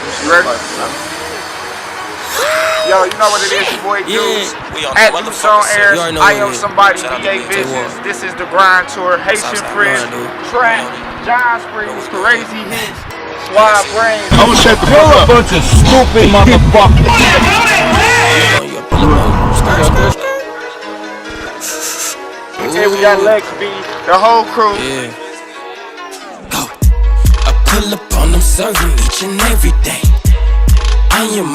Ready? Yo, you know what it is, your boy Deuce. At Deuce on Air, I Am Somebody, VA Visions. This is the Grind Tour. Haitian Prince, Trap, John Springs, Crazy Hits, Suave Brains. I'm gonna shut the fuck up. Bunch of stupid motherfuckers. Okay, we got Lex B, the whole crew. Go. I pull up on them serving each and every day.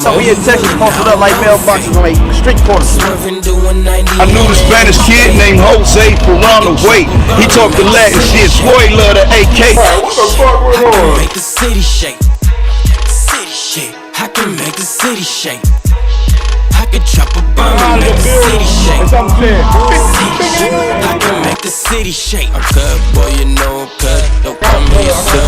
So we in Texas posted up like mailboxes on a street corner. I knew the Spanish kid named Jose Ferrano. Wait, he talked the Latin shit. Swore he loved the AK. What the fuck went I can on? make the city shake. City shake. I can make the city shake. I can chop a bomb and make the city shake. I can make the city shake. I'm good, boy, you know I'm good. Don't come here, sir.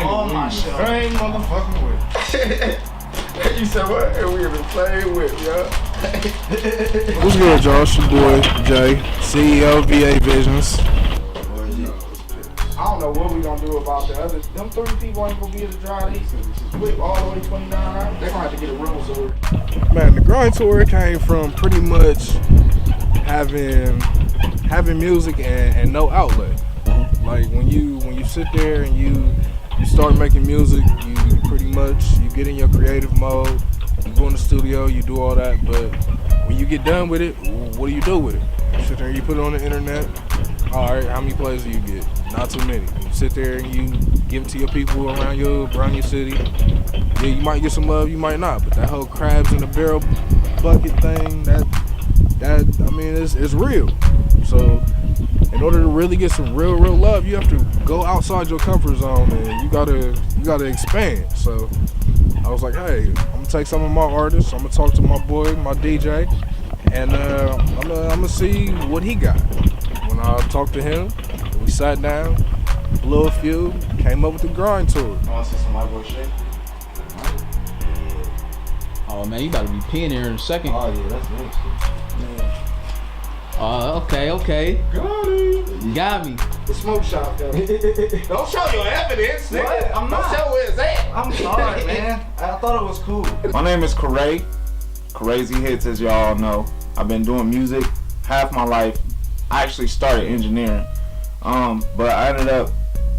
Oh my shit. Same motherfucking with. You said what? And we been playing with, yo. What's good, Josh? Your boy Jay, CEO of VA Visions. I don't know what we gonna do about the others. Them 3 people ain't gonna be able to drive these whip all the way 29 hours. They're gonna have to get a room sorted. Man, the Grind Tour came from pretty much having music and no outlet. Like when you sit there and you start making music, you pretty much you get in your creative mode. You go in the studio, you do all that, but when you get done with it, what do you do with it? You sit there and you put it on the internet. All right, how many plays do you get? Not too many. You sit there and you give it to your people around your city. Yeah, you might get some love, you might not, but that whole crabs in the barrel bucket thing, that I mean, it's real. So in order to really get some real love, you have to go outside your comfort zone and you gotta expand. So I was like, hey, I'm gonna take some of my artists, I'm gonna talk to my boy, my DJ, and I'm gonna see what he got. When I talked to him, we sat down, blew a few, came up with the Grind Tour. I wanna see some of my boy shit. Oh man, you about to be peeing here in a second. Oh yeah, that's nice. Okay. Got it. You got me. The smoke shop, though. Don't show your evidence, nigga. What? I'm not. Don't show where it's at. I'm sorry, man. I thought it was cool. My name is Cray. Crazy Hits, as y'all know. I've been doing music half my life. I actually started engineering, but I ended up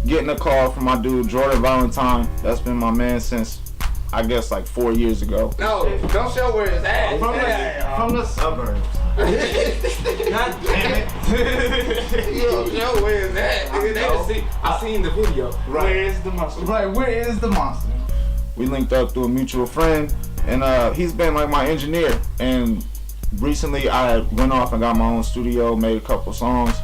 getting a call from my dude Jordan Valentine. That's been my man since I guess like 4 years ago. No, don't show where it's at. From the suburbs. God damn it. You don't show where it's at. Nigga, they can see. I seen the video. Right. Where is the monster? Right, where is the monster? We linked up through a mutual friend, and he's been like my engineer. And recently I went off and got my own studio, made a couple songs,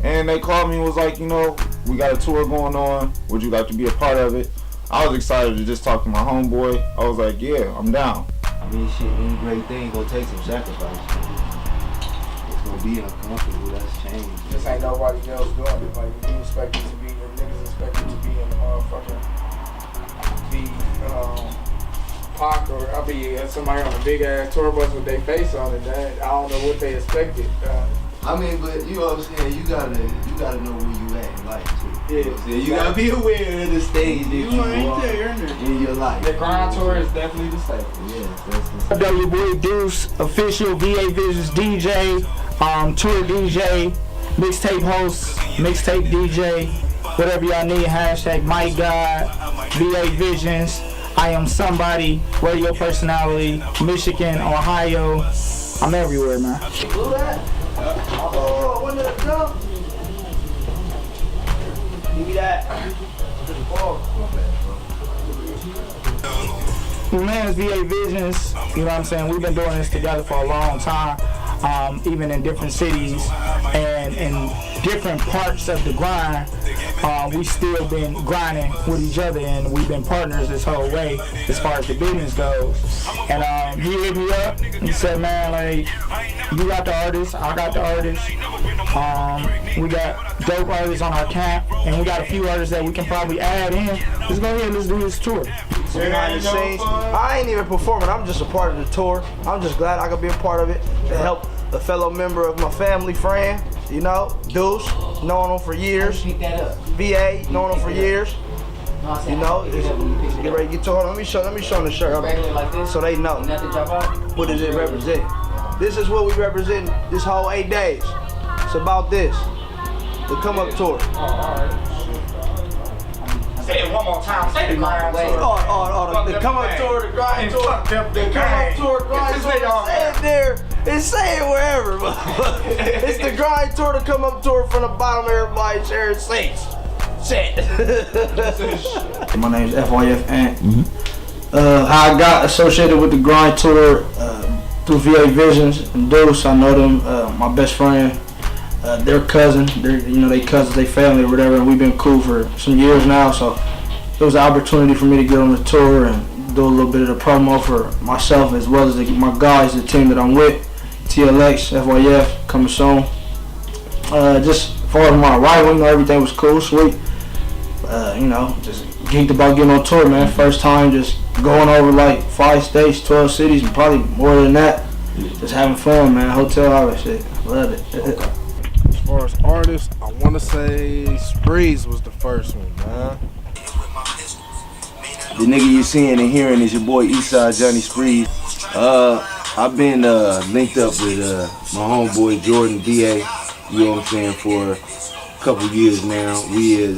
and they called me and was like, you know, we got a tour going on. Would you like to be a part of it? I was excited to just talk to my homeboy. I was like, yeah, I'm down. I mean, shit, any great thing gonna take some sacrifice. It's gonna be uncomfortable, that's change. This ain't nobody else doing it. Like, you expect it to be, the niggas expect it to be in the motherfucking, Pac or I'll be somebody on a big ass tour bus with their face on it. That I don't know what they expected. I mean, but you know what I'm saying, you gotta know where you at in life too. Yeah, you know what I'm saying? You gotta be aware of the stage that you are in your life. The Grind Tour is definitely the staple. Yes, that's W Boy Deuce, official VA Visions DJ, tour DJ, mixtape host, mixtape DJ, whatever y'all need. Hashtag My God, VA Visions. I Am Somebody, radio personality, Michigan, Ohio. I'm everywhere, man. Who that? Oh, when did it go? Give me that. Man, it's VA Visions. You know what I'm saying? We've been doing this together for a long time, even in different cities and in different parts of the grind. We still been grinding with each other, and we've been partners this whole way as far as the business goes. And he hit me up. He said, "Man, like, you got the artists, I got the artists. We got dope artists on our camp, and we got a few artists that we can probably add in. Let's go ahead, let's do this tour." Behind the scenes, I ain't even performing. I'm just a part of the tour. I'm just glad I could be a part of it to help a fellow member of my family friend, you know, Deuce, known him for years. VA, known him for years. You know, get ready to get to it. Let me show them the shirt so they know what does it represent. This is what we represent this whole 8 days. It's about this, the come up tour. Say it one more time. Say the grind tour. The come up tour, the grind tour, the come up tour, grind tour. Say it there and say it wherever. It's the grind tour, the come up tour from the bottom of everybody's share seats. Shit. My name is FYF Ant. How I got associated with the grind tour through VA Visions and Deuce. I know them, my best friend. Their cousin, they cousins, they family or whatever, and we've been cool for some years now, so it was an opportunity for me to get on the tour and do a little bit of the promo for myself as well as my guys, the team that I'm with, TLX, FYF, coming soon. Just as far as my arrival, everything was cool, sweet. Just geeked about getting on tour, man. First time just going over like 5 states, 12 cities, and probably more than that. Just having fun, man. Hotel, all that shit. Love it. Okay. As far as artists, I want to say Spreeze was the first one, man. The nigga you seeing and hearing is your boy Eastside Johnny Spreeze. I've been linked up with my homeboy Jordan VA, you know what I'm saying, for a couple years now. We had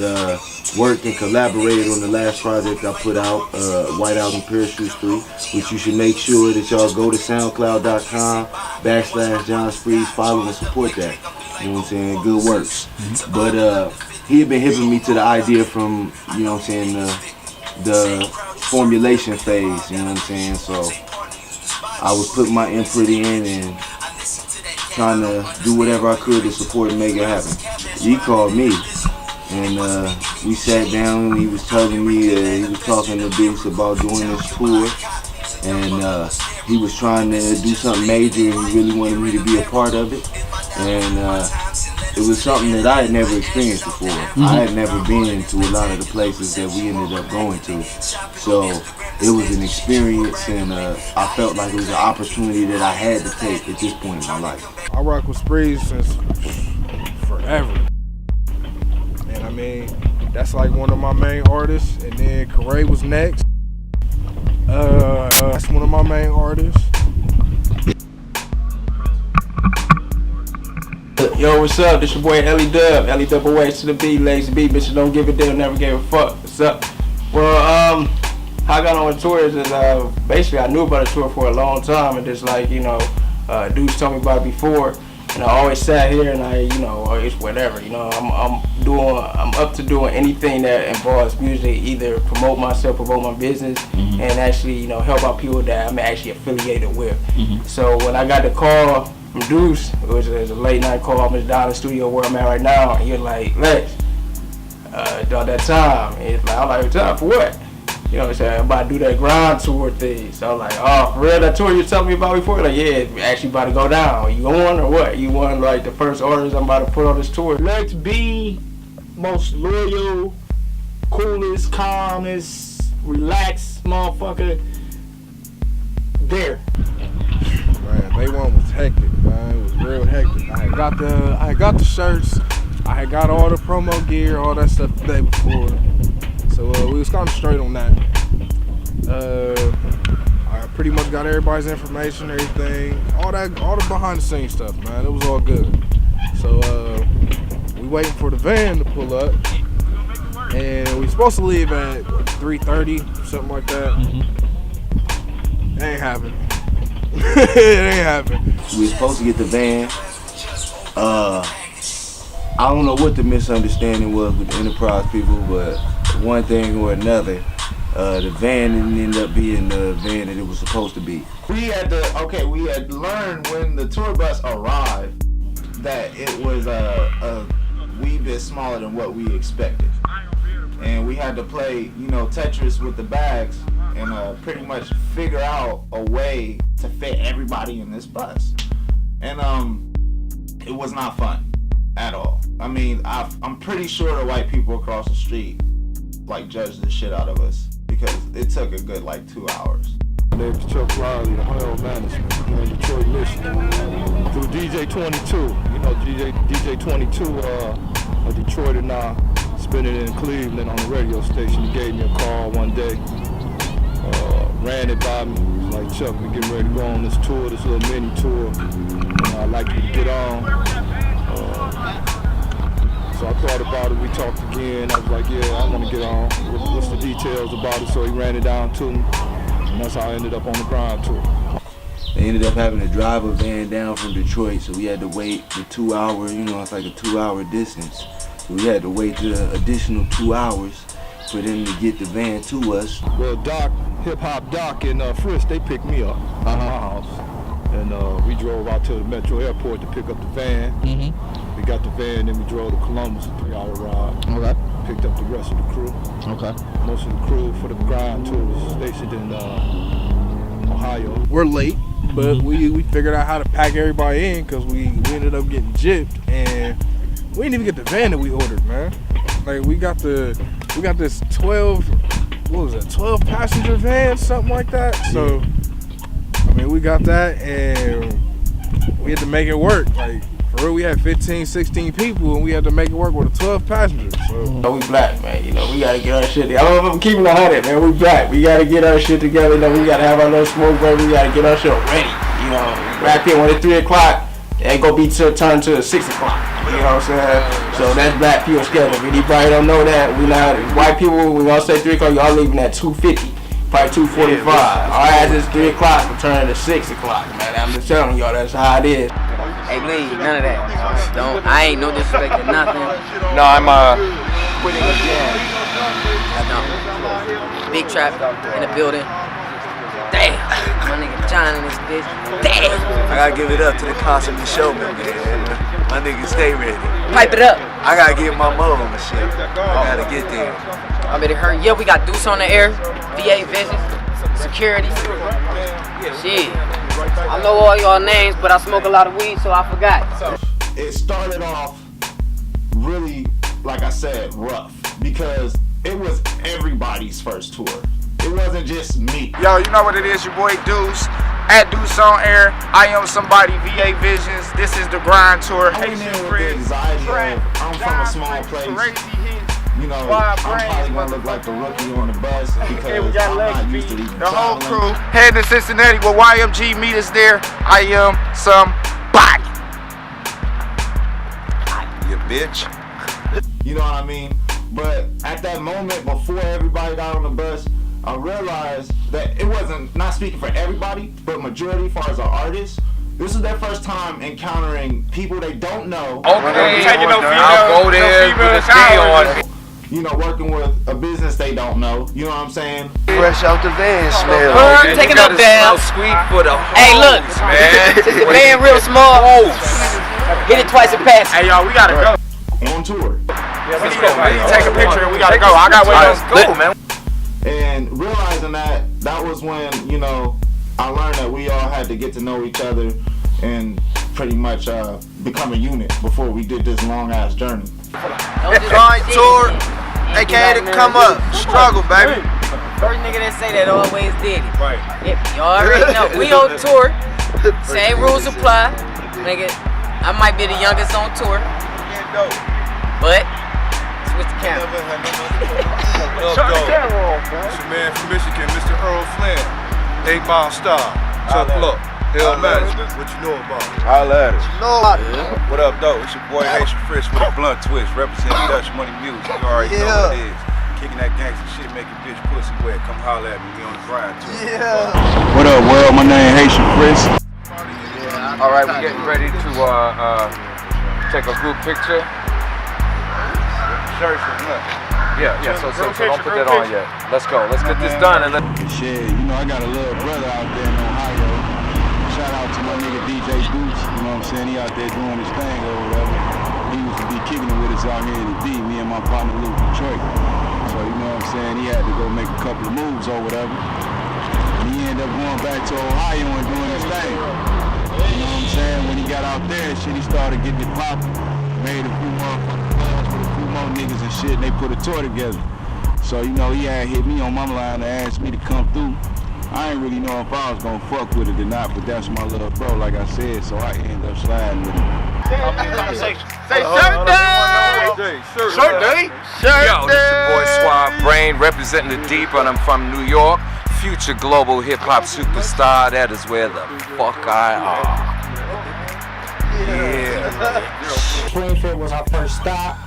worked and collaborated on the last project I put out, White Album Parachute 3, which you should make sure that y'all go to soundcloud.com/John Spreeze, follow and support that. You know what I'm saying? Good works. But he had been hipping me to the idea from, you know what I'm saying, the formulation phase, you know what I'm saying? So I was putting my input in and trying to do whatever I could to support and make it happen. He called me and we sat down and he was telling me that he was talking to Deuce about doing this tour, and he was trying to do something major and he really wanted me to be a part of it. And it was something that I had never experienced before. I had never been to a lot of the places that we ended up going to. So it was an experience, and I felt like it was an opportunity that I had to take at this point in my life. I rock with Spreeze since forever. And I mean, that's like one of my main artists. And then Corey was next. That's one of my main artists. Yo, what's up? This your boy Ellie Dub. Ellie Double Ways to the B, Lazy B, bitches don't give a damn, never gave a fuck. What's up? Well, how I got on tours is basically I knew about a tour for a long time, and just like, dudes told me about it before, and I always sat here and it's whatever, I'm up to doing anything that involves music, either promote myself, promote my business, and actually, help out people that I'm actually affiliated with. So when I got the call from Deuce, it was a late night call. I'm just down in the studio where I'm at right now, and you're like, Lex, about that time. And it's like, I'm like, time for what? You know what I'm saying? I'm about to do that grind tour thing. So I'm like, oh, for real, that tour you were telling me about before? Like, yeah, it's actually about to go down. You on or what? You want like the first artist I'm about to put on this tour? Lex B, most loyal, coolest, calmest, relaxed motherfucker there. Man, day one was hectic, man. It was real hectic. I had got the shirts, I had got all the promo gear, all that stuff the day before. So we was kind of straight on that. I pretty much got everybody's information, everything, all the behind the scenes stuff, man. It was all good. So we waiting for the van to pull up, and we supposed to leave at 3:30, something like that. It ain't happening. It ain't happening. We were supposed to get the van. I don't know what the misunderstanding was with the Enterprise people, but one thing or another, the van didn't end up being the van that it was supposed to be. We had learned when the tour bus arrived that it was a wee bit smaller than what we expected. And we had to play, Tetris with the bags and pretty much figure out a way to fit everybody in this bus. And it was not fun at all. I mean, I'm pretty sure the white people across the street judged the shit out of us because it took a good 2 hours. name is Chuck Riley, the Ohio Management here in Detroit, Michigan. Through DJ 22. You know, DJ 22, a Detroiter now, spinning in Cleveland on the radio station. He gave me a call one day, ran it by me. He was like, Chuck, we're getting ready to go on this tour, this little mini tour. I'd like you to get on. So I thought about it, we talked again. I was like, yeah, I want to get on. What's the details about it? So he ran it down to me. And that's how I ended up on the grind tour. They ended up having to drive a van down from Detroit, so we had to wait the 2 hour, you know, it's like a 2 hour distance. So we had to wait the additional 2 hours for them to get the van to us. Well, Doc, Hip Hop Doc and Frisk, they picked me up at my house. And we drove out to the Metro Airport to pick up the van. We got the van, then we drove to Columbus, a 3 hour ride. Okay. Picked up the rest of the crew. Okay. Most of the crew for the grind tour was stationed in Ohio. We're late, but we figured out how to pack everybody in because we ended up getting gypped, and we didn't even get the van that we ordered, man. Like we got this 12 passenger van, something like that. So I mean, we got that, and we had to make it work. Like, for real, we had 15, 16 people, and we had to make it work with a 12 passengers. So we black, man. You know, we gotta get our shit together. I don't know if I'm keeping 100, man. We black. We gotta get our shit together. You know, we gotta have our little smoke break. We gotta get our shit ready. You know, back then when it's 3 o'clock, it ain't gonna be turned to 6 o'clock. You know what I'm saying? So that's black people schedule. If anybody don't know that, we not white people. We gonna say 3 o'clock. Y'all leaving at 2:50. Probably 2:45. Our ass is 3 o'clock, we're turning to 6 o'clock, man. I'm just telling y'all, that's how it is. Hey, Lee, none of that. I ain't no disrespect to nothing. No, I'm quitting again. I don't. Big trap in the building. Damn, my nigga John in this bitch. Damn. I gotta give it up to the concept and showman, man. My niggas stay ready. Pipe it up. I gotta get my mode and shit. I gotta get there. I better hurry. Yeah, we got Deuce on the air. VA Vision, security. Shit. I know all y'all names, but I smoke a lot of weed, so I forgot. It started off really, like I said, rough because it was everybody's first tour. It wasn't just me. Yo, you know what it is, your boy Deuce. At Deuce on Air, I am somebody, VA Visions. This is the grind tour. Haitian Frisk, I'm from a small place. You know, I'm probably gonna look like the rookie on the bus because I'm not used to these. The whole crew heading to Cincinnati with YMG. Meet us there. I am somebody. You bitch. You know what I mean? But at that moment, before everybody got on the bus, I realized that it wasn't, not speaking for everybody, but majority as far as our artists, this is their first time encountering people they don't know. Okay, I'll go there with a stay on. You know, working with a business they don't know. You know what I'm saying? Fresh out the van smell. Taking up down. Sweet for the hey, look, man. Since the van real small, hit it twice and pass. Hey, y'all, we gotta go. On tour. Yeah, let's go. We need to take a picture and we gotta go. I got way to go, man. And realizing that was when, you know, I learned that we all had to get to know each other and pretty much become a unit before we did this long ass journey. Grind tour, aka the come up, struggle, baby. First nigga that say that always did it. Right. Yep, you already know. We on tour. Same rules apply. Nigga, I might be the youngest on tour. But switch the camera. Shut the camera off, man. It's your man from Michigan, Mr. Earl Flynn. 8 Mile Star. Chuck Luck. Hell Management. What you know about it? Holla at it. What up, though? It's your boy Haitian Frisk with a blunt twist, representing Dutch Money Music. You already know what it is. Kicking that gangster shit, making bitch pussy wet. Come holla at me. We on the grind too. Yeah. What up, world? My name Haitian Frisk. All right, we're getting ready to take a group picture. Shirts and look. Yeah, so don't put that on yet. Let's go. Let's get this done and Shit, you know, I got a little brother out there in Ohio. Shout out to my nigga DJ Deuce, you know what I'm saying? He out there doing his thing or whatever. He used to be kicking it with us out here in the D, me and my partner Luke Detroit. So, you know what I'm saying? He had to go make a couple of moves or whatever. And he ended up going back to Ohio and doing his thing. You know what I'm saying? When he got out there, shit, he started getting it popping. Made a few motherfucking plans with a few more niggas and shit, and they put a tour together. So, you know, he had hit me on my line and asked me to come through I ain't really know if I was gonna fuck with it or not, but that's my little bro, like I said, so I ended up sliding with him. Say shirt day! Shirt day! Yo, this your boy Suave Brain, representing the Deep, and I'm from New York. Future global hip-hop superstar, that is where the fuck I are. Yeah. Springfield was our first stop.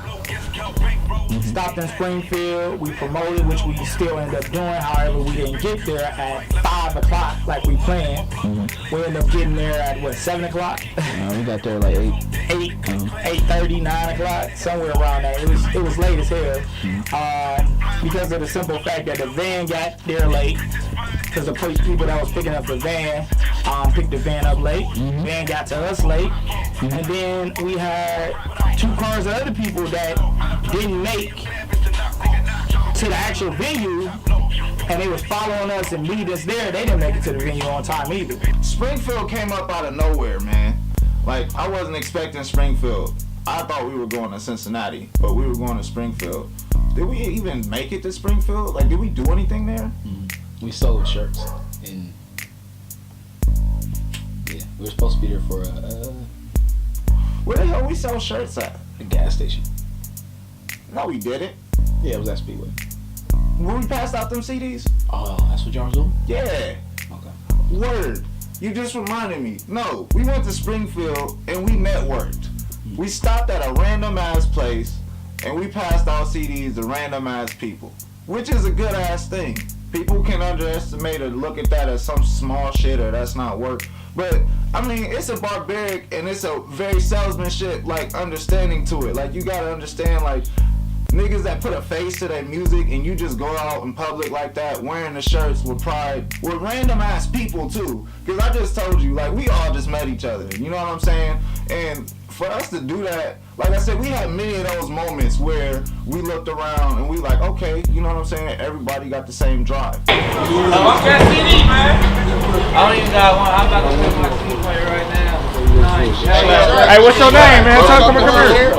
Stopped in Springfield, we promoted, which we still ended up doing. However, we didn't get there at 5 o'clock like we planned. We ended up getting there at 7 o'clock? We got there like 8. 8:30, 9 o'clock, somewhere around that. It was late as hell. Because of the simple fact that the van got there late. Because the people that was picking up the van picked the van up late. Van got to us late. And then we had 2 cars of other people that didn't make to the actual venue, and they was following us and meet us there. They didn't make it to the venue on time either. Springfield came up out of nowhere, man. Like, I wasn't expecting Springfield. I thought we were going to Cincinnati, but we were going to Springfield. Did we even make it to Springfield? Like, did we do anything there? We sold shirts, and yeah, we were supposed to be there for where the hell we sell shirts at? a gas station. No, we didn't. Yeah, it was at Speedway. When we passed out them CDs? Oh, that's what y'all was doing? Yeah. Okay. Word. You just reminded me. No, we went to Springfield and we networked. We stopped at a random ass place and we passed out CDs to random ass people, which is a good ass thing. People can underestimate or look at that as some small shit or that's not work. But, I mean, it's a barbaric and it's a very salesmanship, like, understanding to it. Like, you gotta understand, like, niggas that put a face to their music and you just go out in public like that wearing the shirts with pride, with random ass people too. Cause I just told you, like, we all just met each other, you know what I'm saying? And for us to do that, like I said, we had many of those moments where we looked around and we like, okay, you know what I'm saying? Everybody got the same drive. Oh, I'm got CD, man. I don't even got one. I'm about to put my CD player right now. Nice. Hey, what's your name, man? Come here.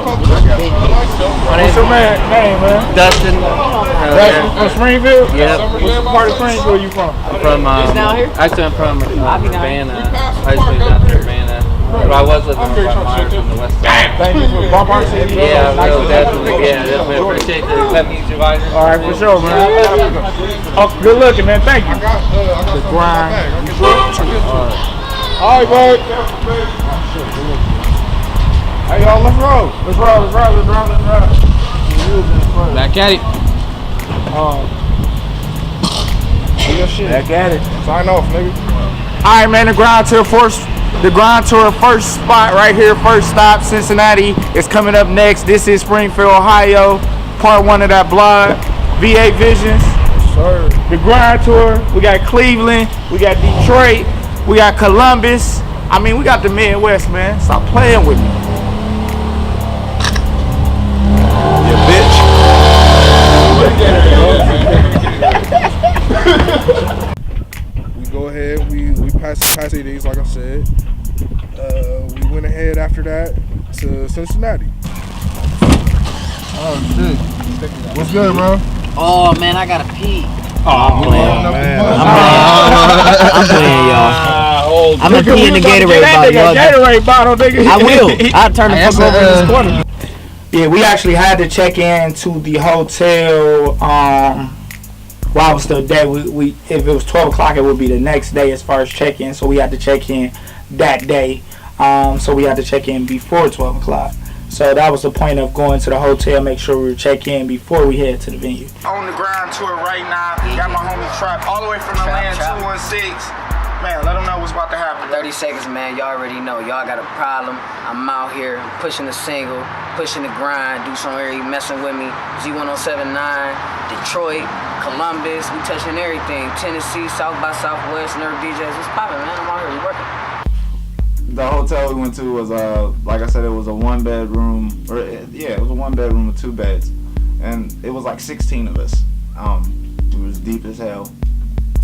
What's your name, man? Dustin. Dustin from Springfield? Yep. What part of Springfield you from? I'm from, actually I'm from Urbana. I used to live out there, Urbana. But I was living in Bump Myers from the west side. Thank you for Bump Myers City. Yeah, real definitely. Yeah, definitely appreciate the let me advise. All right, for sure, man. Oh, good looking, man. Thank you. The grind. All right, bud. Hey, y'all, let's roll. Let's roll. Back at it. Back at it. Sign off, nigga. All right, man. The Grind Tour first spot right here, first stop, Cincinnati. It's coming up next. This is Springfield, Ohio. Part 1 of that blog. V8 Visions. Sir. The Grind Tour. We got Cleveland. We got Detroit. We got Columbus. I mean, we got the Midwest, man. Stop playing with me. Yeah, bitch. We go ahead, we pass CDs, like I said. We went ahead after that to Cincinnati. Oh, shit. What's good, bro? Oh, man, I gotta pee. Oh, man. I'm playing, y'all. I'm gonna pee in the Gatorade bottle. Nigga. I will. I'll turn the fuck over in this corner. Yeah, we actually had to check in to the hotel while it was still day. We if it was 12 o'clock, it would be the next day as far as check-in. So we had to check in that day. So we had to check in before 12 o'clock. So that was the point of going to the hotel, make sure we check in before we head to the venue. On the Grind Tour right now. Got my homie Trap all the way from the land 216. Man, let them know what's about to happen. 30 seconds, man. Y'all already know. Y'all got a problem. I'm out here pushing the single, pushing the grind. Do some area messing with me. G1079, Detroit, Columbus. We touching everything. Tennessee, South by Southwest, Nerve DJs. What's popping, man? I'm out here. We working. The hotel we went to was like I said, it was a 1-bedroom, it was a 1-bedroom with 2 beds, and it was like 16 of us. It was deep as hell.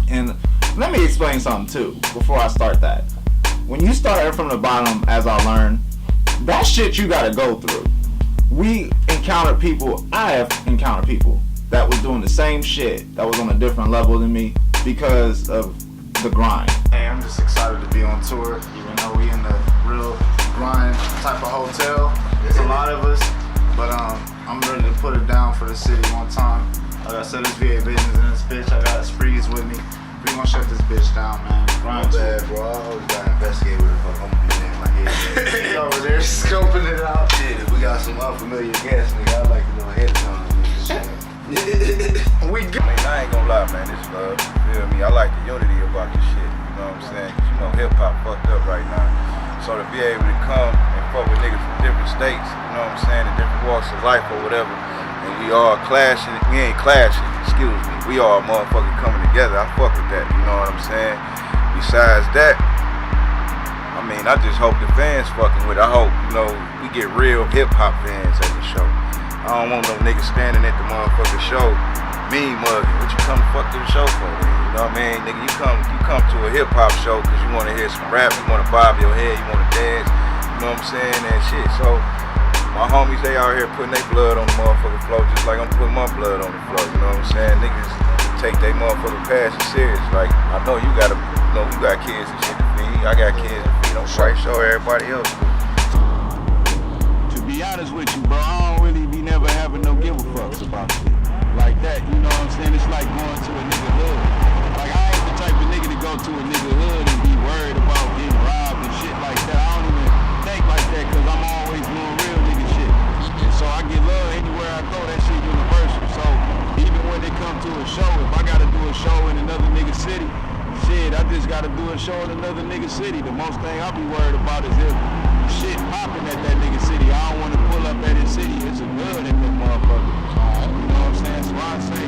And let me explain something too before I start that. When you start from the bottom, as I learned, that shit you gotta go through. We encountered people. I have encountered people that was doing the same shit, that was on a different level than me, because of the grind. Hey, I'm just excited to be on tour, even though we in the real grind type of hotel. There's a lot of us, but I'm ready to put it down for the city one time. Like I said, this VA Visions in this bitch. I got Sprees with me. We gonna shut this bitch down, man. Grind bad, bro. I always gotta investigate where the fuck I'm gonna be in my head. He's over there scoping it out. Shit, if we got some unfamiliar guests, nigga, I'd like to know ahead of time. We good. I mean, I ain't gonna lie, man. This love. You feel me? I like the unity about this shit. You know what I'm saying? 'Cause you know, hip hop fucked up right now. So to be able to come and fuck with niggas from different states, you know what I'm saying, in different walks of life or whatever, and we all clashing. We ain't clashing. Excuse me. We all motherfucking coming together. I fuck with that. You know what I'm saying? Besides that, I mean, I just hope the fans fucking with it. I hope, you know, we get real hip hop fans at the show. I don't want no niggas standing at the motherfucking show, mean mugging. What you come to fuck to the show for? Then? You know what I mean? Nigga, you come to a hip hop show because you want to hear some rap, you want to bob your head, you want to dance. You know what I'm saying? And shit. So my homies, they out here putting their blood on the motherfucking floor just like I'm putting my blood on the floor. You know what I'm saying? Niggas take their motherfucking passion serious. Like, I know you got kids and shit to feed. I got kids to feed. I'm trying to show everybody else. To be honest with you, bro, I don't really be never having no give a fucks about shit like that. You know what I'm saying? It's like going to a nigga hood. Like, I ain't the type of nigga to go to a nigga hood and be worried about getting robbed and shit like that. I don't even think like that because I'm always doing real nigga shit. And so I get love anywhere I go. That shit universal. So even when they come to a show, if I gotta do a show in another nigga city, shit, I just gotta do a show in another nigga city. The most thing I be worried about is if shit popping at that nigga city. I don't want to pull up at his city. It's a good in that motherfucker. You know what I'm saying? So I say,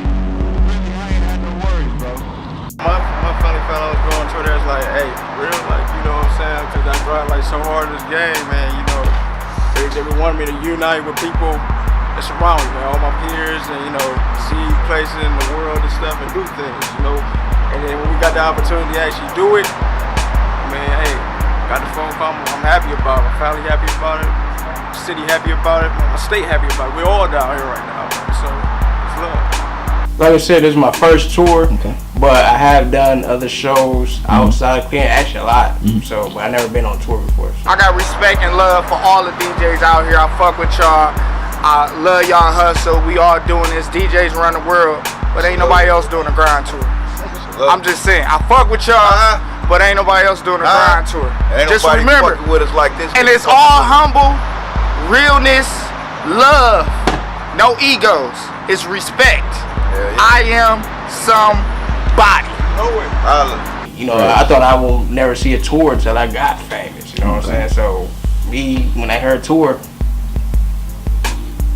really, I ain't had no worries, bro. My funny fellows going to there is like, hey, real, like, you know what I'm saying? Because I drive like so hard in this game, man, you know. They want me to unite with people that's around me, man, all my peers, and, you know, see places in the world and stuff and do things, you know. And then when we got the opportunity to actually do it, man, hey, got the phone call, I'm happy about it. I'm finally happy about it. The city happy about it. My state happy about it. We're all down here right now, man. So it's love. Like I said, this is my first tour, but I have done other shows outside of Cleveland, actually a lot. So, but I never been on tour before. So. I got respect and love for all the DJs out here. I fuck with y'all. I love y'all hustle. We all doing this. DJs run the world, but ain't nobody else doing a grind tour. I'm just saying, I fuck with y'all, but ain't nobody else doing a grind tour. Ain't Just nobody remember, fucking with us like this. and it's all humble, realness, love, no egos. It's respect. I am somebody. You know, I thought I will never see a tour until I got famous. You know what I'm saying? So, when I heard tour,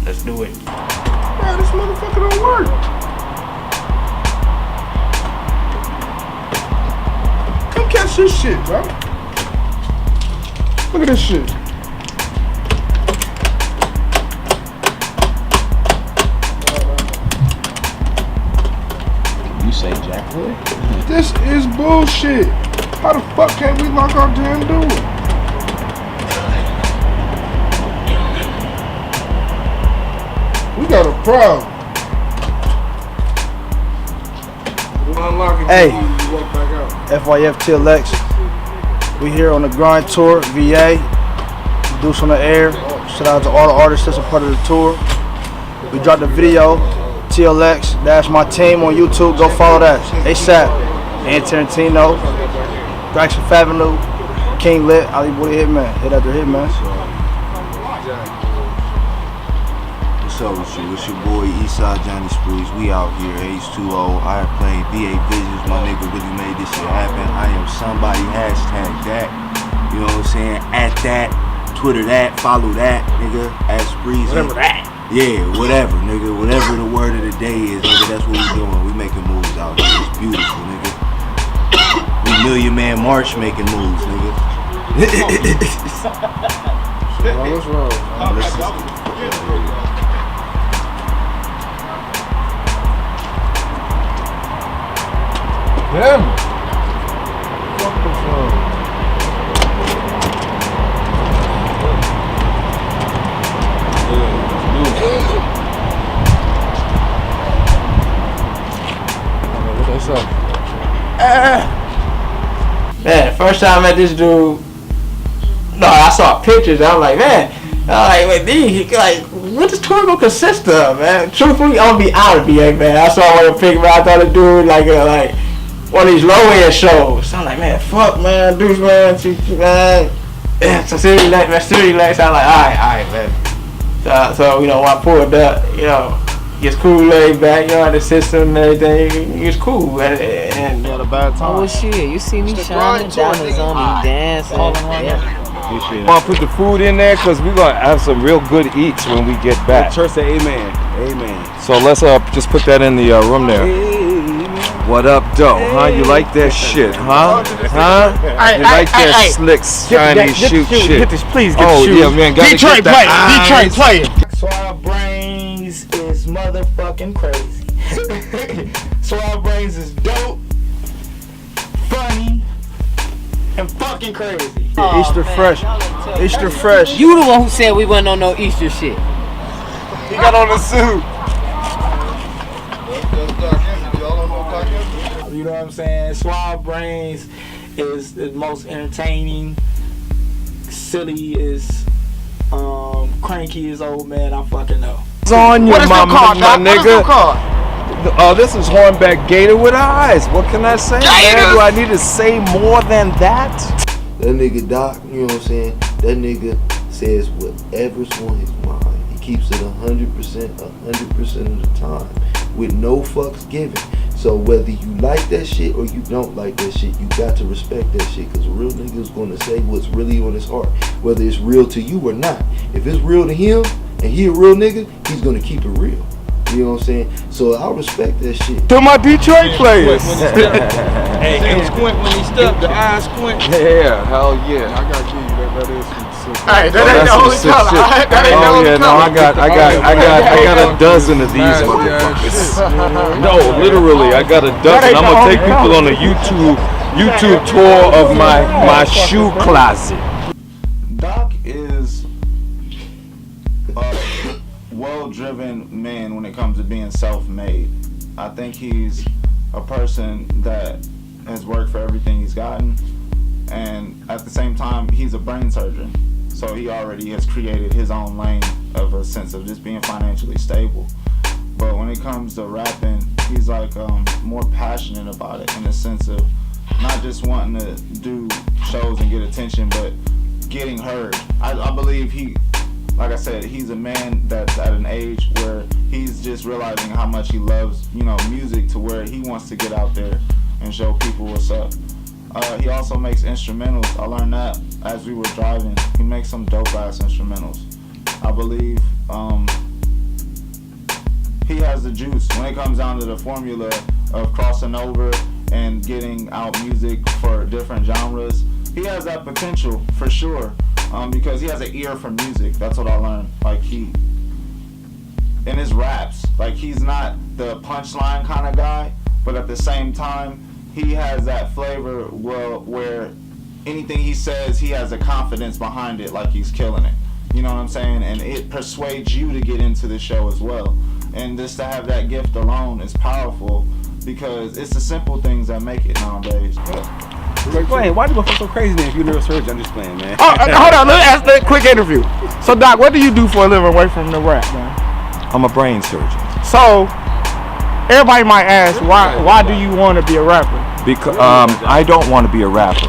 let's do it. Man, this motherfucker don't work. Come catch this shit, bro. Look at this shit. You say Jackwood? This is bullshit. How the fuck can't we lock our damn door? We got a problem. Hey, FYF TLX. We here on the Grind Tour, VA. Deuce on the air. Shout out to all the artists that's a part of the tour. We dropped a video, TLX. That's my team on YouTube. Go follow that. ASAP. And Tarantino. Braxton Avenue. King Lit. Ali Woody Hitman. Hit after Hitman. What's up with you? It's your boy Eastside Johnny Sprees. We out here, H2O, Airplane, VA Visions. My nigga really made this shit happen. I am somebody, hashtag that. You know what I'm saying? At that, Twitter that, follow that, nigga. At Sprees. Whatever that. Yeah, whatever, nigga. Whatever the word of the day is, nigga, that's what we doing. We making moves out here. It's beautiful, nigga. We Million Man March making moves, nigga. What's wrong? Damn it. Fuck the phone. What's up? first time I met this dude, no, I saw pictures. I was like, man, wait, like, what does tour gonna consist of, man? Truthfully, I'm gonna be out of BA, man. I saw one of the pictures. I thought the dude like one of these low end shows. So I'm like, man, fuck, man, dudes, man, man. So seriously, man, seriously, I'm like, all right, man. So when I pulled up, it's cool, laid back, the system and everything. It's cool, and had a bad time. Oh shit, you see me shining, diamonds on me, dancing. Want to put the food in there because we're gonna have some real good eats when we get back. Church say amen. So let's just put that in the room there. What up, doe? Huh? You like that shit, huh? You like that slick, shiny shoot shit? Get this, please. Get the shoes. Yeah, man. Detroit play. Suave Brains is motherfucking crazy. Suave Brains is dope, funny, and fucking crazy. Easter fresh. Easter fresh. You the one who said we wasn't on no Easter shit. He got on the suit. You know what I'm saying? Suave Brains is the most entertaining, silly is cranky as old man I fucking know. It's on you, my nigga. What this is Hornback Gator with eyes. What can I say, man? Do I need to say more than that? That nigga Doc, you know what I'm saying? That nigga says whatever's on his mind. He keeps it 100% of the time with no fucks given. So whether you like that shit or you don't like that shit, you got to respect that shit, because a real nigga is going to say what's really on his heart, whether it's real to you or not. If it's real to him and he a real nigga, he's going to keep it real. You know what I'm saying? So I respect that shit. To my Detroit players. Hey, squint when he stepped, the eyes squint. Yeah, hell yeah. I gotta give you that is some sick. Hey, that ain't the only color. That ain't the only color. I got a dozen of these motherfuckers. No, literally, I got a dozen. I'm gonna take people on a YouTube tour of my shoe closet. Doc is a well-driven man when it comes to being self-made. I think he's a person that has worked for everything he's gotten, and at the same time, he's a brain surgeon. So he already has created his own lane of a sense of just being financially stable. But when it comes to rapping, he's like more passionate about it, in the sense of not just wanting to do shows and get attention, but getting heard. I believe like I said, he's a man that's at an age where he's just realizing how much he loves, music, to where he wants to get out there and show people what's up. He also makes instrumentals. I learned that as we were driving. He makes some dope ass instrumentals. I believe he has the juice when it comes down to the formula of crossing over and getting out music for different genres. He has that potential for sure, because he has an ear for music. That's what I learned. Like in his raps, like he's not the punchline kind of guy, but at the same time, he has that flavor where anything he says, he has a confidence behind it, like he's killing it. You know what I'm saying? And it persuades you to get into the show as well. And just to have that gift alone is powerful, because it's the simple things that make it nowadays. Explain, why do you feel so crazy then if you're a neurosurgeon? I'm just playing, man. Hold on, let me ask that quick interview. So Doc, what do you do for a living away from the rap, man? I'm a brain surgeon. So everybody might ask, why do you want to be a rapper? Because I don't want to be a rapper.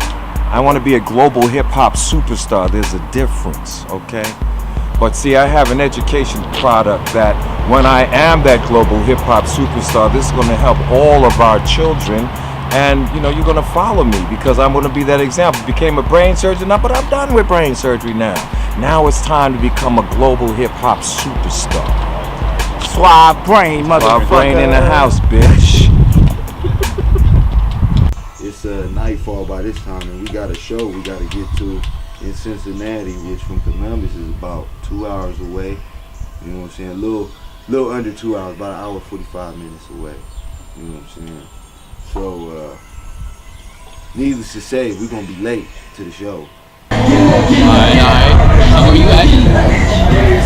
I want to be a global hip-hop superstar. There's a difference, okay? But see, I have an education product that when I am that global hip-hop superstar, this is going to help all of our children. And, you're going to follow me, because I'm going to be that example. Became a brain surgeon, but I'm done with brain surgery now. Now it's time to become a global hip-hop superstar. Suave Brain, motherfucker. Suave Brain in the house, bitch. It's nightfall by this time, and we got a show we got to get to in Cincinnati, which from Columbus is about 2 hours away. You know what I'm saying? A little under 2 hours, about an hour 45 minutes away. You know what I'm saying? So, needless to say, we're gonna be late to the show. Alright. Where you at?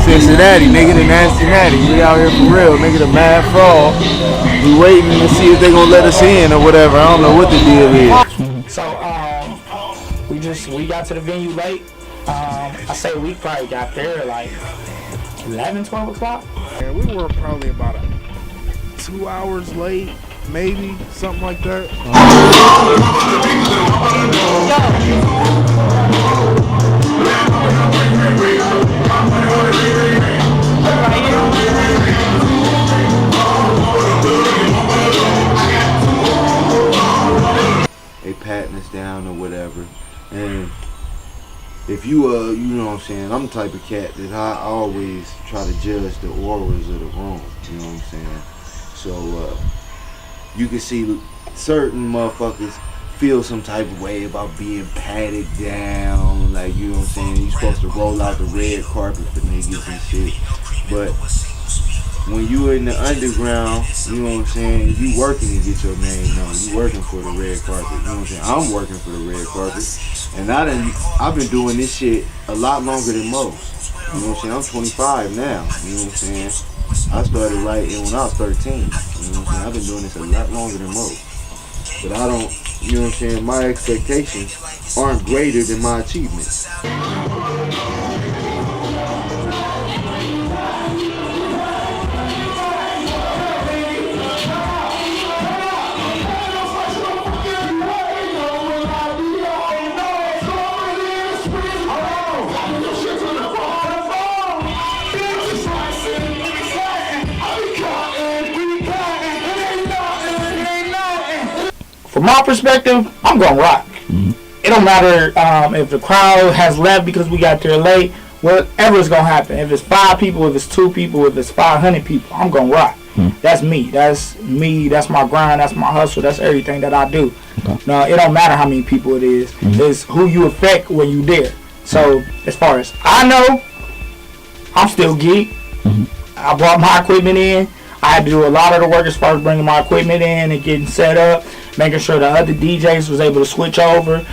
Cincinnati, nigga, the Nasty Natty. We out here for real, nigga, the Mad Frog. We waiting to see if they gonna let us in or whatever. I don't know what the deal is. So, we got to the venue late. I say we probably got there like 11, 12 o'clock. And we were probably about 2 hours late, maybe, something like that. They patting us down or whatever, and if you you know what I'm saying, I'm the type of cat that I always try to judge the auras of the room, you know what I'm saying? So you can see certain motherfuckers feel some type of way about being patted down, like, you know what I'm saying, you're supposed to roll out the red carpet for niggas and shit, but when you in the underground, you know what I'm saying, you working to get your name known. You working for the red carpet, you know what I'm saying? I'm working for the red carpet. And I've been doing this shit a lot longer than most. You know what I'm saying? I'm 25 now, you know what I'm saying? I started writing when I was 13. You know what I'm saying? I've been doing this a lot longer than most. But I don't, you know what I'm saying, my expectations aren't greater than my achievements. From my perspective, I'm gonna rock. It don't matter if the crowd has left because we got there late. Whatever's gonna happen. If it's 5 people, if it's 2 people, if it's 500 people, I'm gonna rock. That's me. That's me. That's my grind. That's my hustle. That's everything that I do. No, it don't matter how many people it is. It's who you affect when you there. So as far as I know, I'm still geek. I brought my equipment in. I had to do a lot of the work as far as bringing my equipment in and getting set up, making sure the other DJs was able to switch over,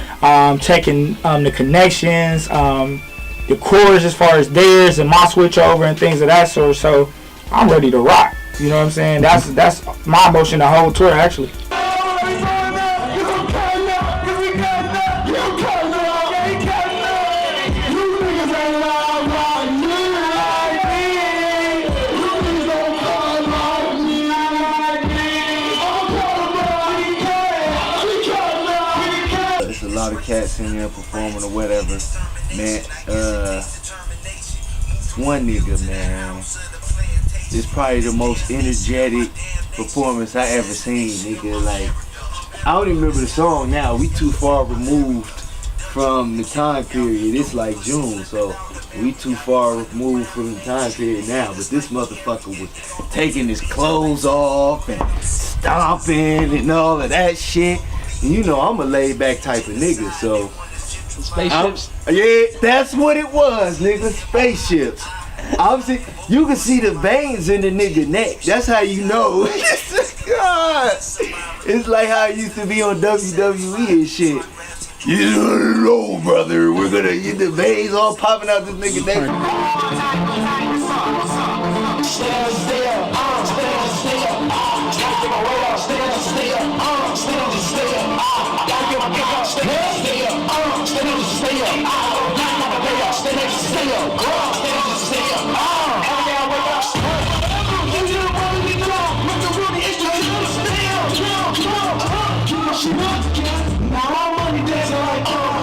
checking the connections, the chords as far as theirs and my switch over and things of that sort. So I'm ready to rock. You know what I'm saying? That's my emotion the whole tour actually. Cats in there performing or whatever, man. One nigga, man, it's probably the most energetic performance I ever seen, nigga. Like, I don't even remember the song now. We too far removed from the time period. It's like June, so we too far removed from the time period now. But this motherfucker was taking his clothes off and stomping and all of that shit. You know, I'm a laid back type of nigga, so. Spaceships? Yeah, that's what it was, nigga. Spaceships. Obviously, you can see the veins in the nigga neck. That's how you know. God. It's like how it used to be on WWE and shit. You don't know, brother. We're gonna get the veins all popping out this nigga neck.